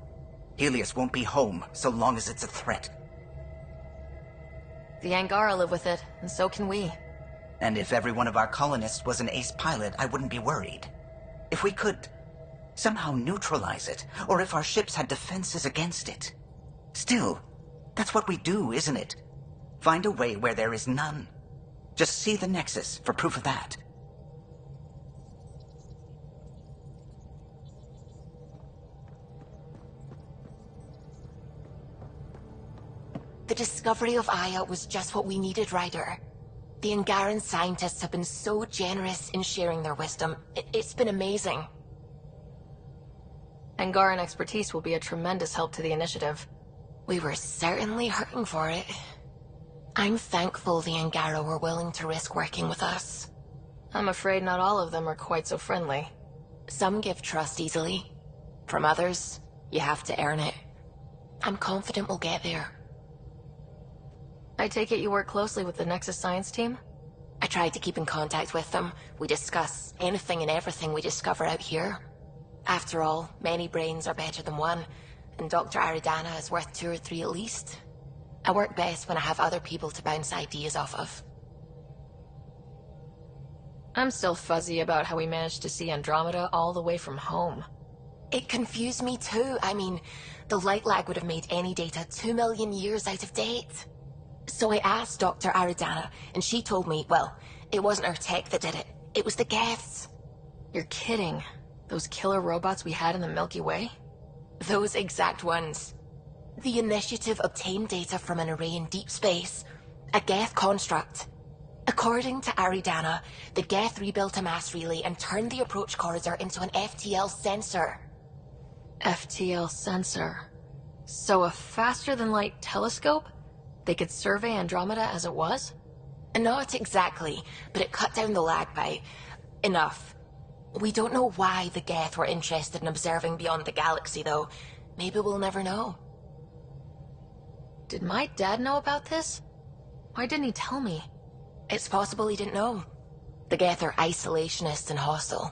Helios won't be home so long as it's a threat. The Angara live with it, and so can we. And if every one of our colonists was an ace pilot, I wouldn't be worried. If we could somehow neutralize it, or if our ships had defenses against it. Still, that's what we do, isn't it? Find a way where there is none. Just see the Nexus for proof of that. The discovery of Aya was just what we needed, Ryder. The Angaran scientists have been so generous in sharing their wisdom. It's been amazing. Angaran expertise will be a tremendous help to the initiative. We were certainly hurting for it. I'm thankful the Angara were willing to risk working with us. I'm afraid not all of them are quite so friendly. Some give trust easily. From others, you have to earn it. I'm confident we'll get there. I take it you work closely with the Nexus science team? I tried to keep in contact with them. We discuss anything and everything we discover out here. After all, many brains are better than one, and Dr. Aridana is worth 2 or 3 at least. I work best when I have other people to bounce ideas off of. I'm still fuzzy about how we managed to see Andromeda all the way from home. It confused me too. I mean, the light lag would have made any data 2 million years out of date. So I asked Dr. Aridana, and she told me, well, it wasn't our tech that did it. It was the Geths. You're kidding. Those killer robots we had in the Milky Way? Those exact ones. The initiative obtained data from an array in deep space, a Geth construct. According to Aridana, the Geth rebuilt a mass relay and turned the approach corridor into an FTL sensor. FTL sensor. So a faster-than-light telescope? They could survey Andromeda as it was? Not exactly, but it cut down the lag by enough. We don't know why the Geth were interested in observing beyond the galaxy, though. Maybe we'll never know. Did my dad know about this? Why didn't he tell me? It's possible he didn't know. The Geth are isolationists and hostile.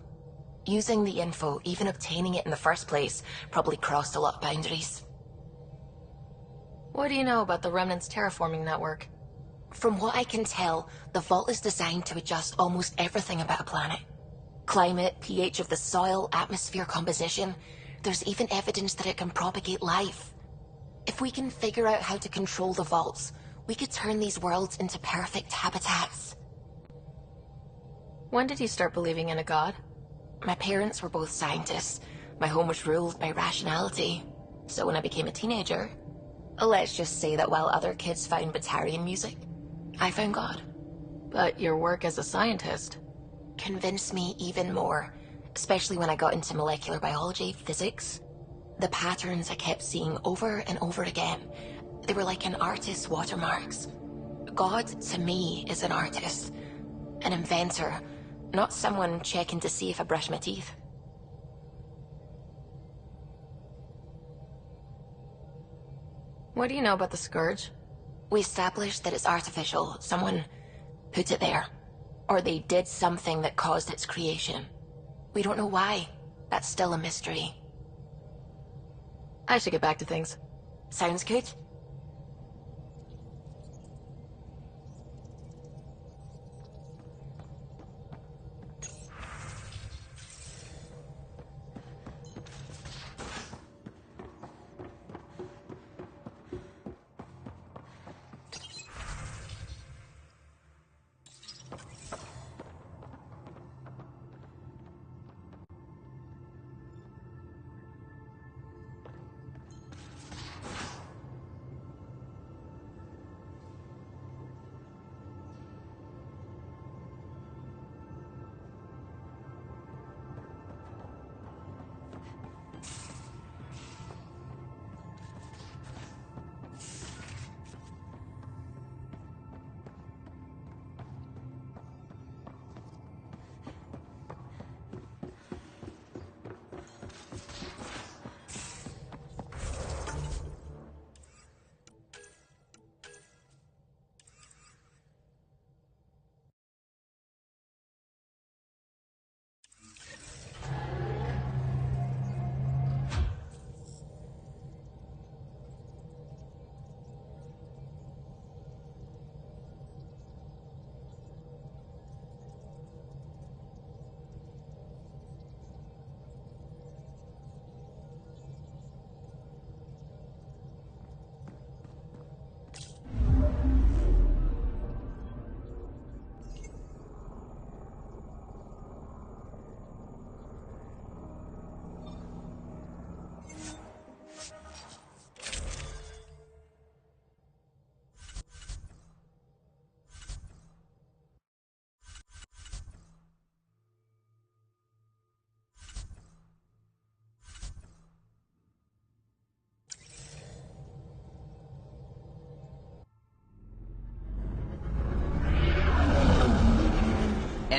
Using the info, even obtaining it in the first place, probably crossed a lot of boundaries. What do you know about the Remnant's terraforming network? From what I can tell, the Vault is designed to adjust almost everything about a planet. Climate, pH of the soil, atmosphere composition. There's even evidence that it can propagate life. If we can figure out how to control the Vaults, we could turn these worlds into perfect habitats. When did you start believing in a god? My parents were both scientists. My home was ruled by rationality. So when I became a teenager, let's just say that while other kids found Batarian music, I found God. But your work as a scientist convinced me even more, especially when I got into molecular biology, physics. The patterns I kept seeing over and over again, they were like an artist's watermarks. God, to me, is an artist, an inventor, not someone checking to see if I brush my teeth. What do you know about the Scourge? We established that it's artificial. Someone put it there. Or they did something that caused its creation. We don't know why. That's still a mystery. I should get back to things. Sounds good.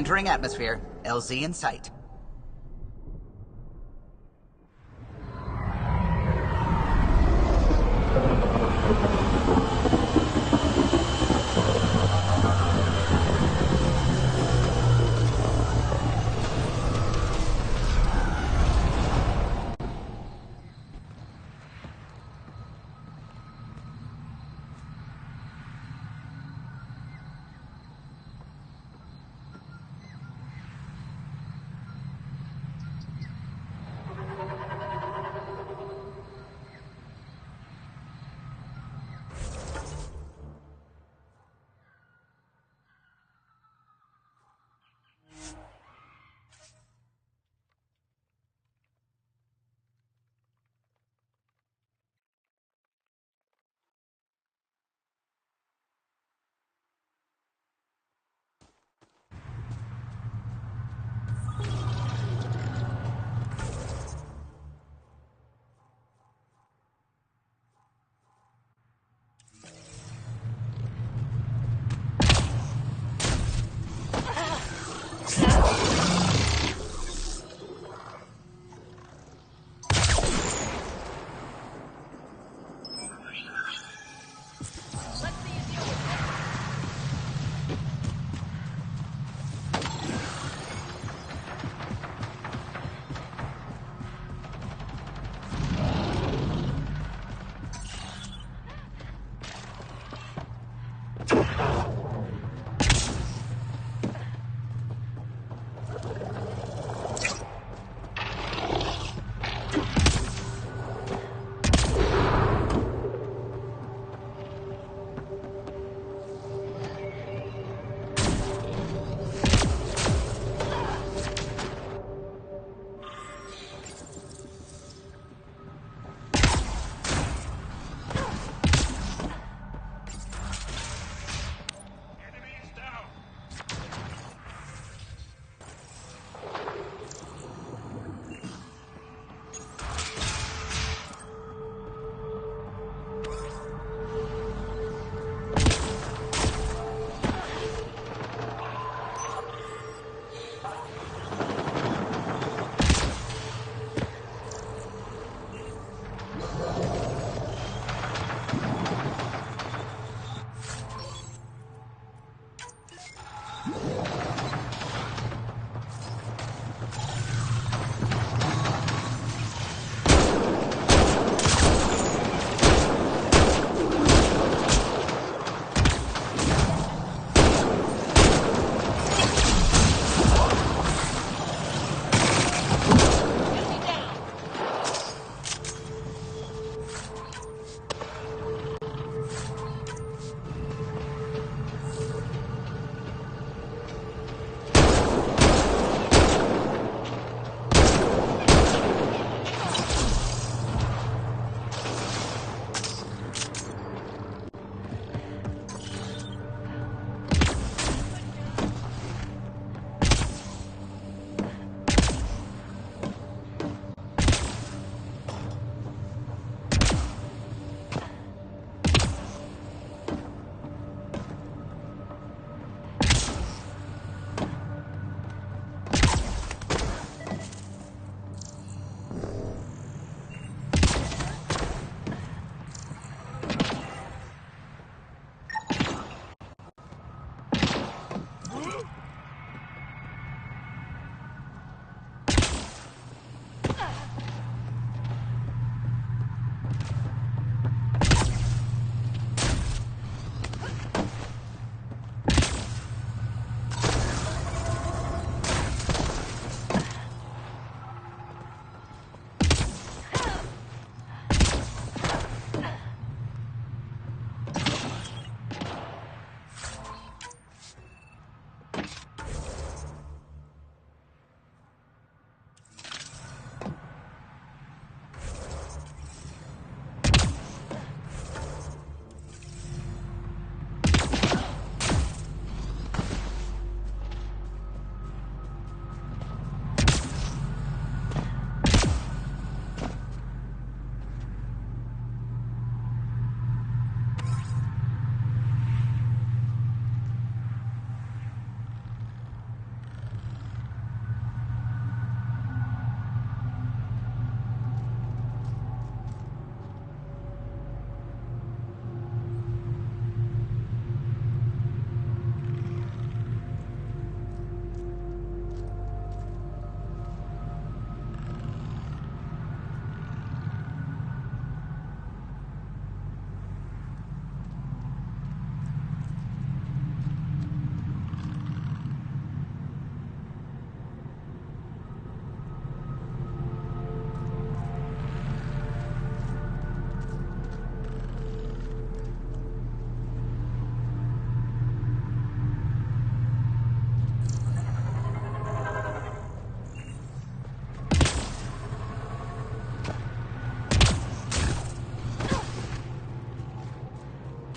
Entering atmosphere. LZ in sight.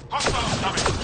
Hostiles coming!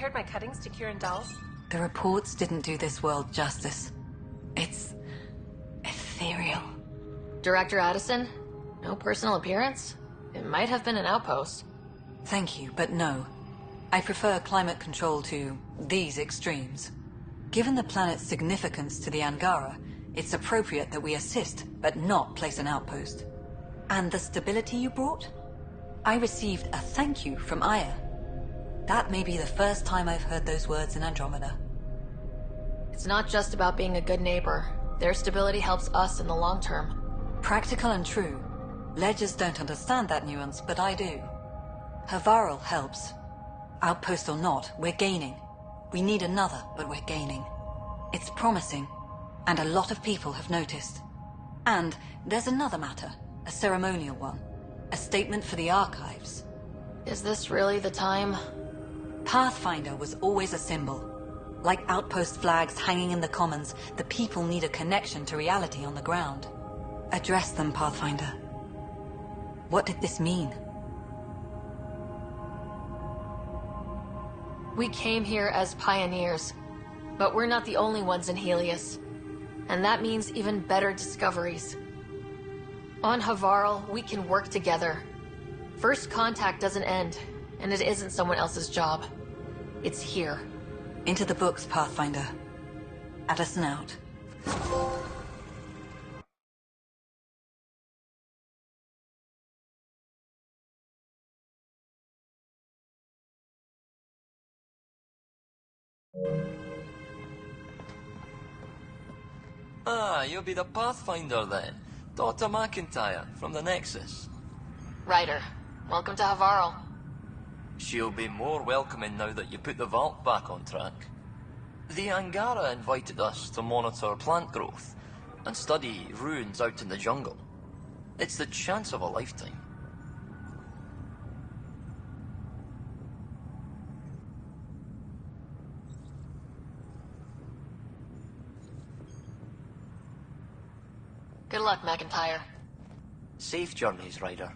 Compared my cuttings to Kirindal's. The reports didn't do this world justice. It's ethereal. Director Addison? No personal appearance? It might have been an outpost. Thank you, but no. I prefer climate control to these extremes. Given the planet's significance to the Angara, it's appropriate that we assist, but not place an outpost. And the stability you brought? I received a thank you from Aya. That may be the first time I've heard those words in Andromeda. It's not just about being a good neighbor. Their stability helps us in the long term. Practical and true. Ledgers don't understand that nuance, but I do. Havarl helps. Outpost or not, we're gaining. We need another, but we're gaining. It's promising, and a lot of people have noticed. And there's another matter, a ceremonial one. A statement for the archives. Is this really the time? Pathfinder was always a symbol. Like outpost flags hanging in the commons, the people need a connection to reality on the ground. Address them, Pathfinder. What did this mean? We came here as pioneers, but we're not the only ones in Helios. And that means even better discoveries. On Havarl, we can work together. First contact doesn't end, and it isn't someone else's job. It's here. Into the books, Pathfinder. Addison out. Ah, you'll be the Pathfinder then. Dr. McIntyre, from the Nexus. Ryder, welcome to Havarl. She'll be more welcoming now that you put the vault back on track. The Angara invited us to monitor plant growth and study ruins out in the jungle. It's the chance of a lifetime. Good luck, McIntyre. Safe journeys, Ryder.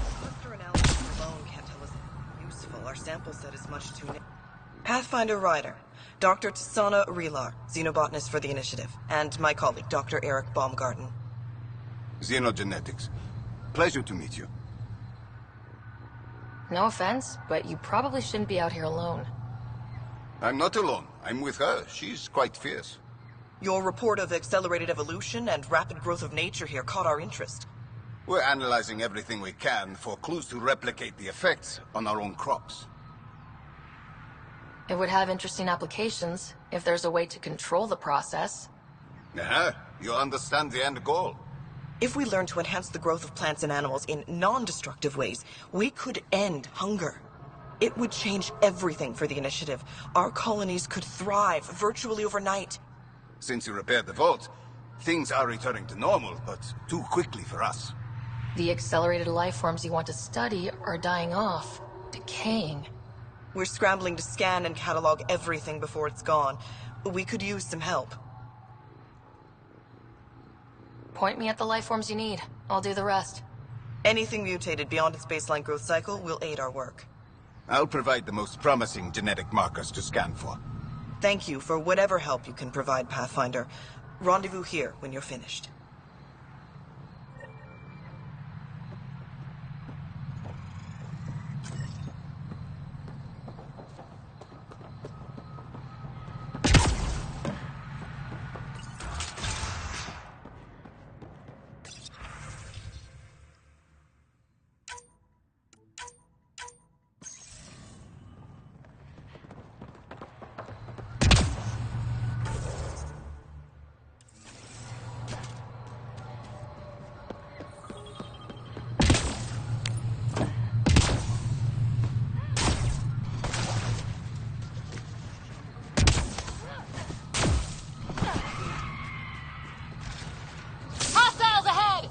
Cluster analysis alone can't tell us useful. Our sample set is much too... Pathfinder Ryder, Dr. Tsana Relar, xenobotanist for the Initiative, and my colleague, Dr. Eric Baumgarten. Xenogenetics. Pleasure to meet you. No offense, but you probably shouldn't be out here alone. I'm not alone. I'm with her. She's quite fierce. Your report of accelerated evolution and rapid growth of nature here caught our interest. We're analyzing everything we can for clues to replicate the effects on our own crops. It would have interesting applications if there's a way to control the process. You understand the end goal. If we learn to enhance the growth of plants and animals in non-destructive ways, we could end hunger. It would change everything for the Initiative. Our colonies could thrive virtually overnight. Since you repaired the vault, things are returning to normal, but too quickly for us. The accelerated life forms you want to study are dying off, decaying. We're scrambling to scan and catalog everything before it's gone. We could use some help. Point me at the life forms you need. I'll do the rest. Anything mutated beyond its baseline growth cycle will aid our work. I'll provide the most promising genetic markers to scan for. Thank you for whatever help you can provide, Pathfinder. Rendezvous here when you're finished. Hostiles ahead!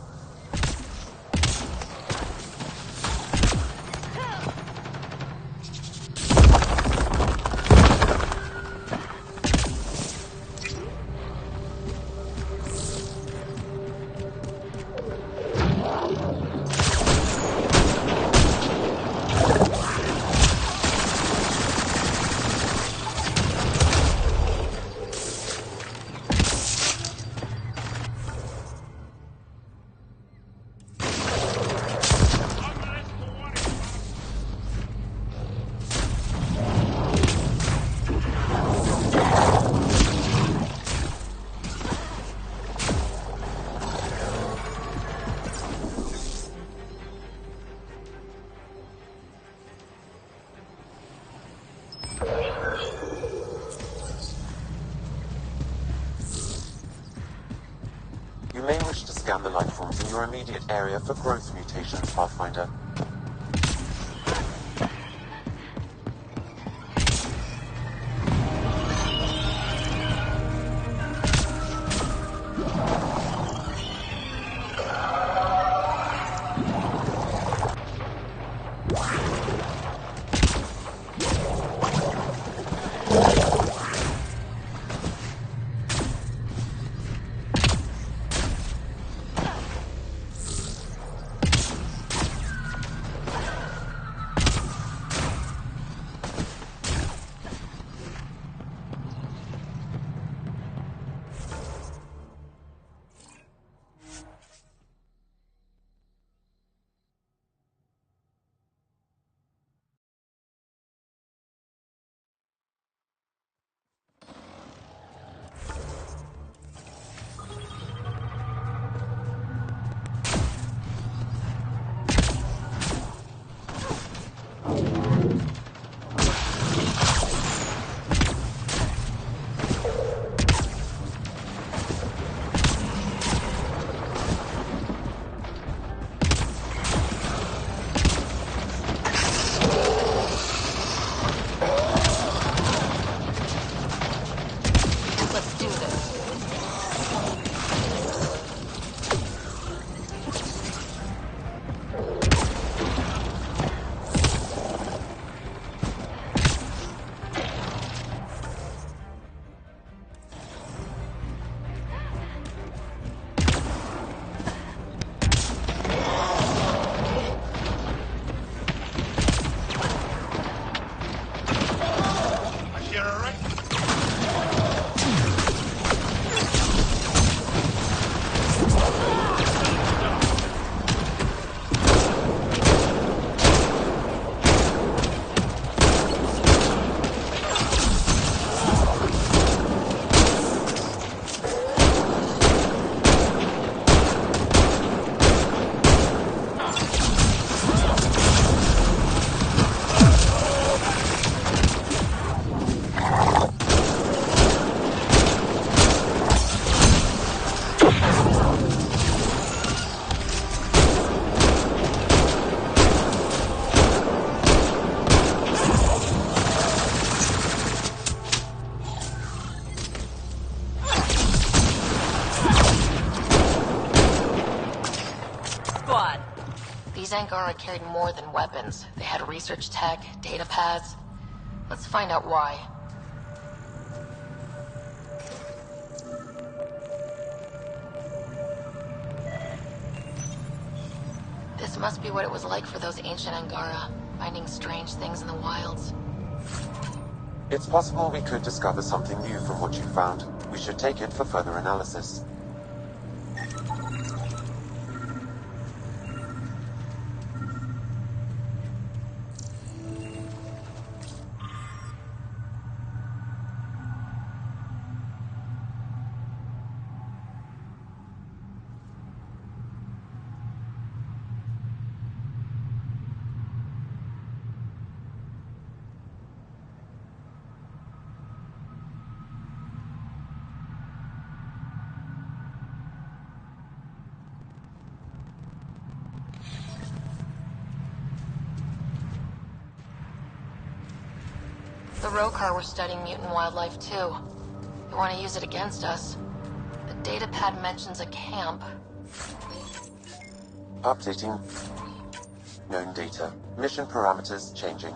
You may wish to scan the life forms in your immediate area for growth mutations, Pathfinder. Let's do this. These Angara carried more than weapons. They had research tech, data pads. Let's find out why. This must be what it was like for those ancient Angara, finding strange things in the wilds. It's possible we could discover something new from what you found. We should take it for further analysis. The Rokar were studying mutant wildlife too. They want to use it against us. The datapad mentions a camp. Updating known data. Mission parameters changing.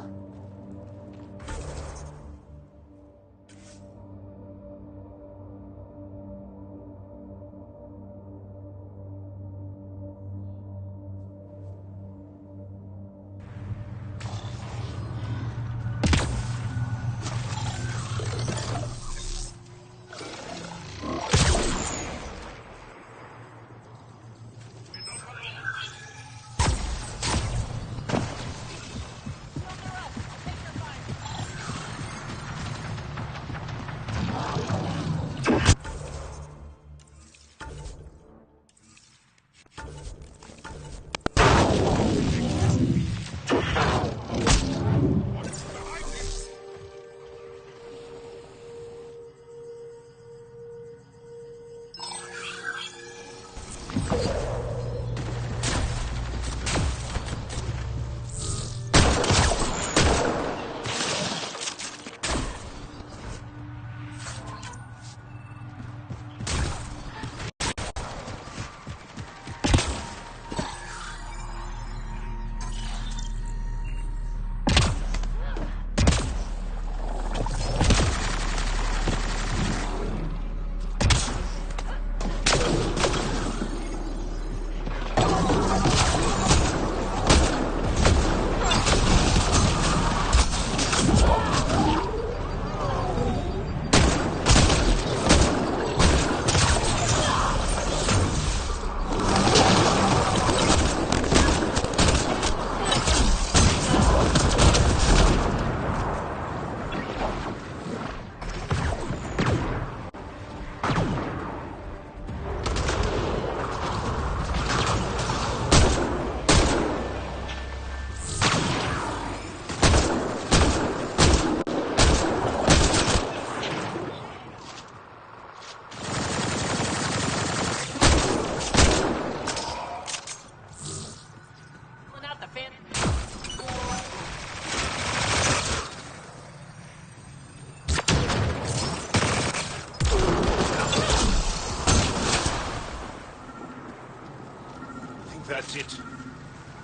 That's it.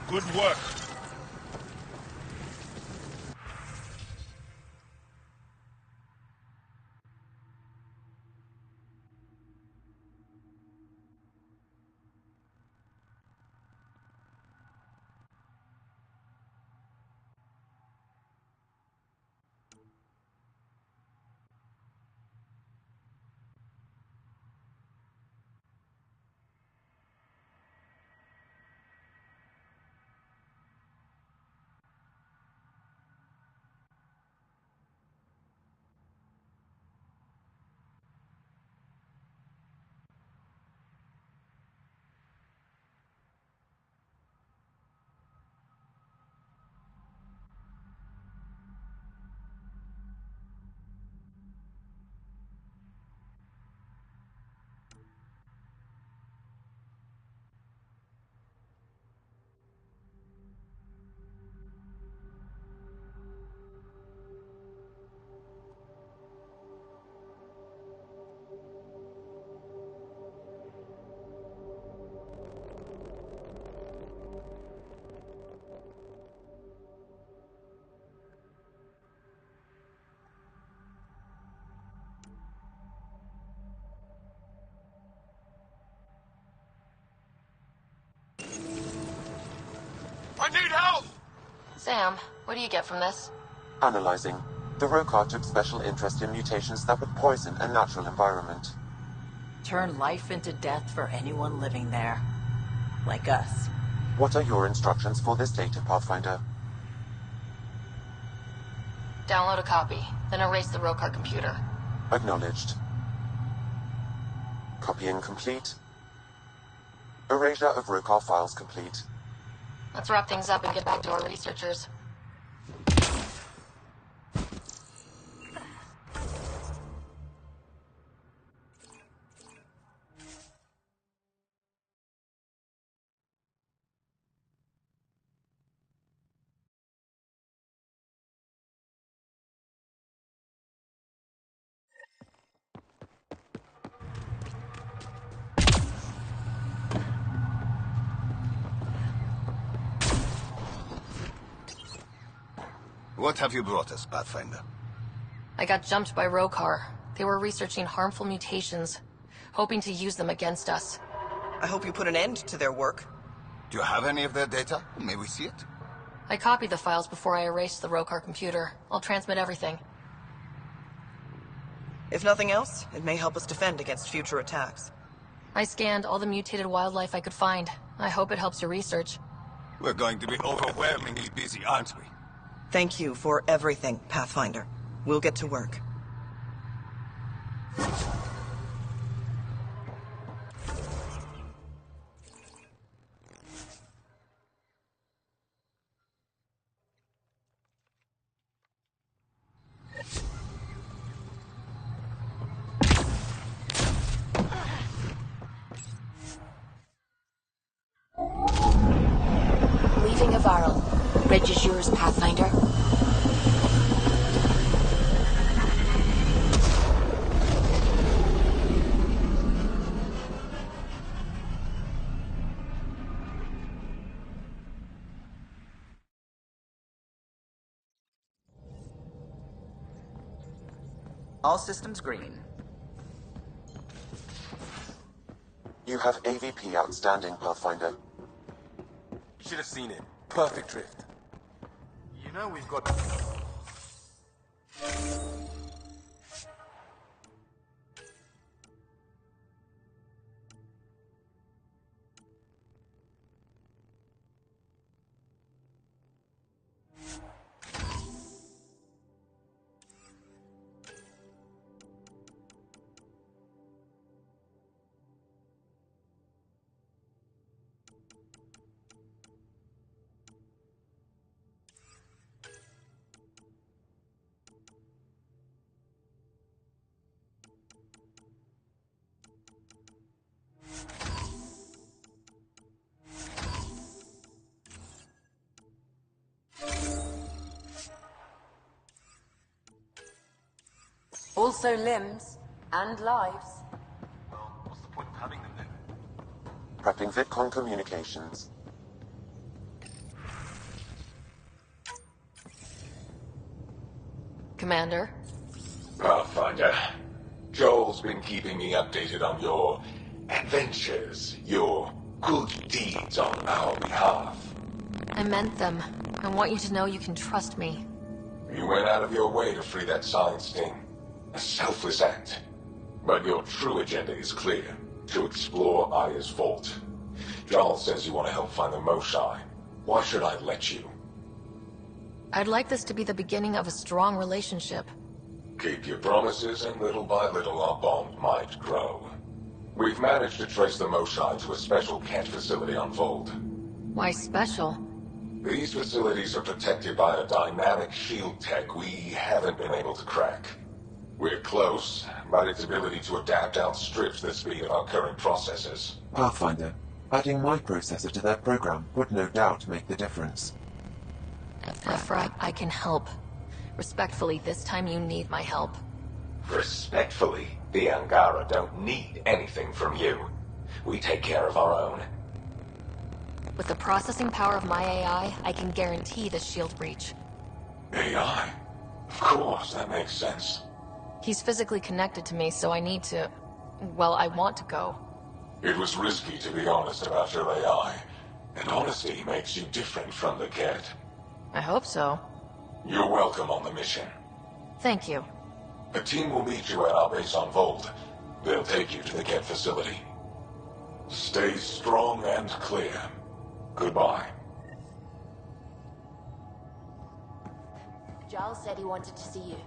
Good work. I need help! Sam, what do you get from this? Analyzing. The Rokar took special interest in mutations that would poison a natural environment. Turn life into death for anyone living there. Like us. What are your instructions for this data, Pathfinder? Download a copy, then erase the Rokar computer. Acknowledged. Copying complete. Erasure of Rokar files complete. Let's wrap things up and get back to our researchers. What have you brought us, Pathfinder? I got jumped by Rokar. They were researching harmful mutations, hoping to use them against us. I hope you put an end to their work. Do you have any of their data? May we see it? I copied the files before I erased the Rokar computer. I'll transmit everything. If nothing else, it may help us defend against future attacks. I scanned all the mutated wildlife I could find. I hope it helps your research. We're going to be overwhelmingly busy, aren't we? Thank you for everything, Pathfinder. We'll get to work. Leaving Havarl. Bridge is yours, Pathfinder. All systems green. You have AVP outstanding, Pathfinder. You should have seen it. Perfect drift. You know we've got... Also limbs and lives. Well, what's the point of having them then? Prepping VidCon communications. Commander. Pathfinder, Joel's been keeping me updated on your adventures, your good deeds on our behalf. I meant them. I want you to know you can trust me. You went out of your way to free that science thing. A selfless act. But your true agenda is clear. To explore Aya's vault. Joel says you want to help find the Moshae. Why should I let you? I'd like this to be the beginning of a strong relationship. Keep your promises, and little by little our bond might grow. We've managed to trace the Moshae to a special catch facility on Vold. Why special? These facilities are protected by a dynamic shield tech we haven't been able to crack. We're close, but its ability to adapt outstrips the speed of our current processors. Pathfinder, adding my processor to their program would no doubt make the difference. Ephra, I can help. Respectfully, this time you need my help. Respectfully, the Angara don't need anything from you. We take care of our own. With the processing power of my AI, I can guarantee the shield breach. AI? Of course, that makes sense. He's physically connected to me, so I need to... well, I want to go. It was risky to be honest about your AI, and honesty makes you different from the cat. I hope so. You're welcome on the mission. Thank you. A team will meet you at our base on Vold. They'll take you to the Ket facility. Stay strong and clear. Goodbye. Giles said he wanted to see you.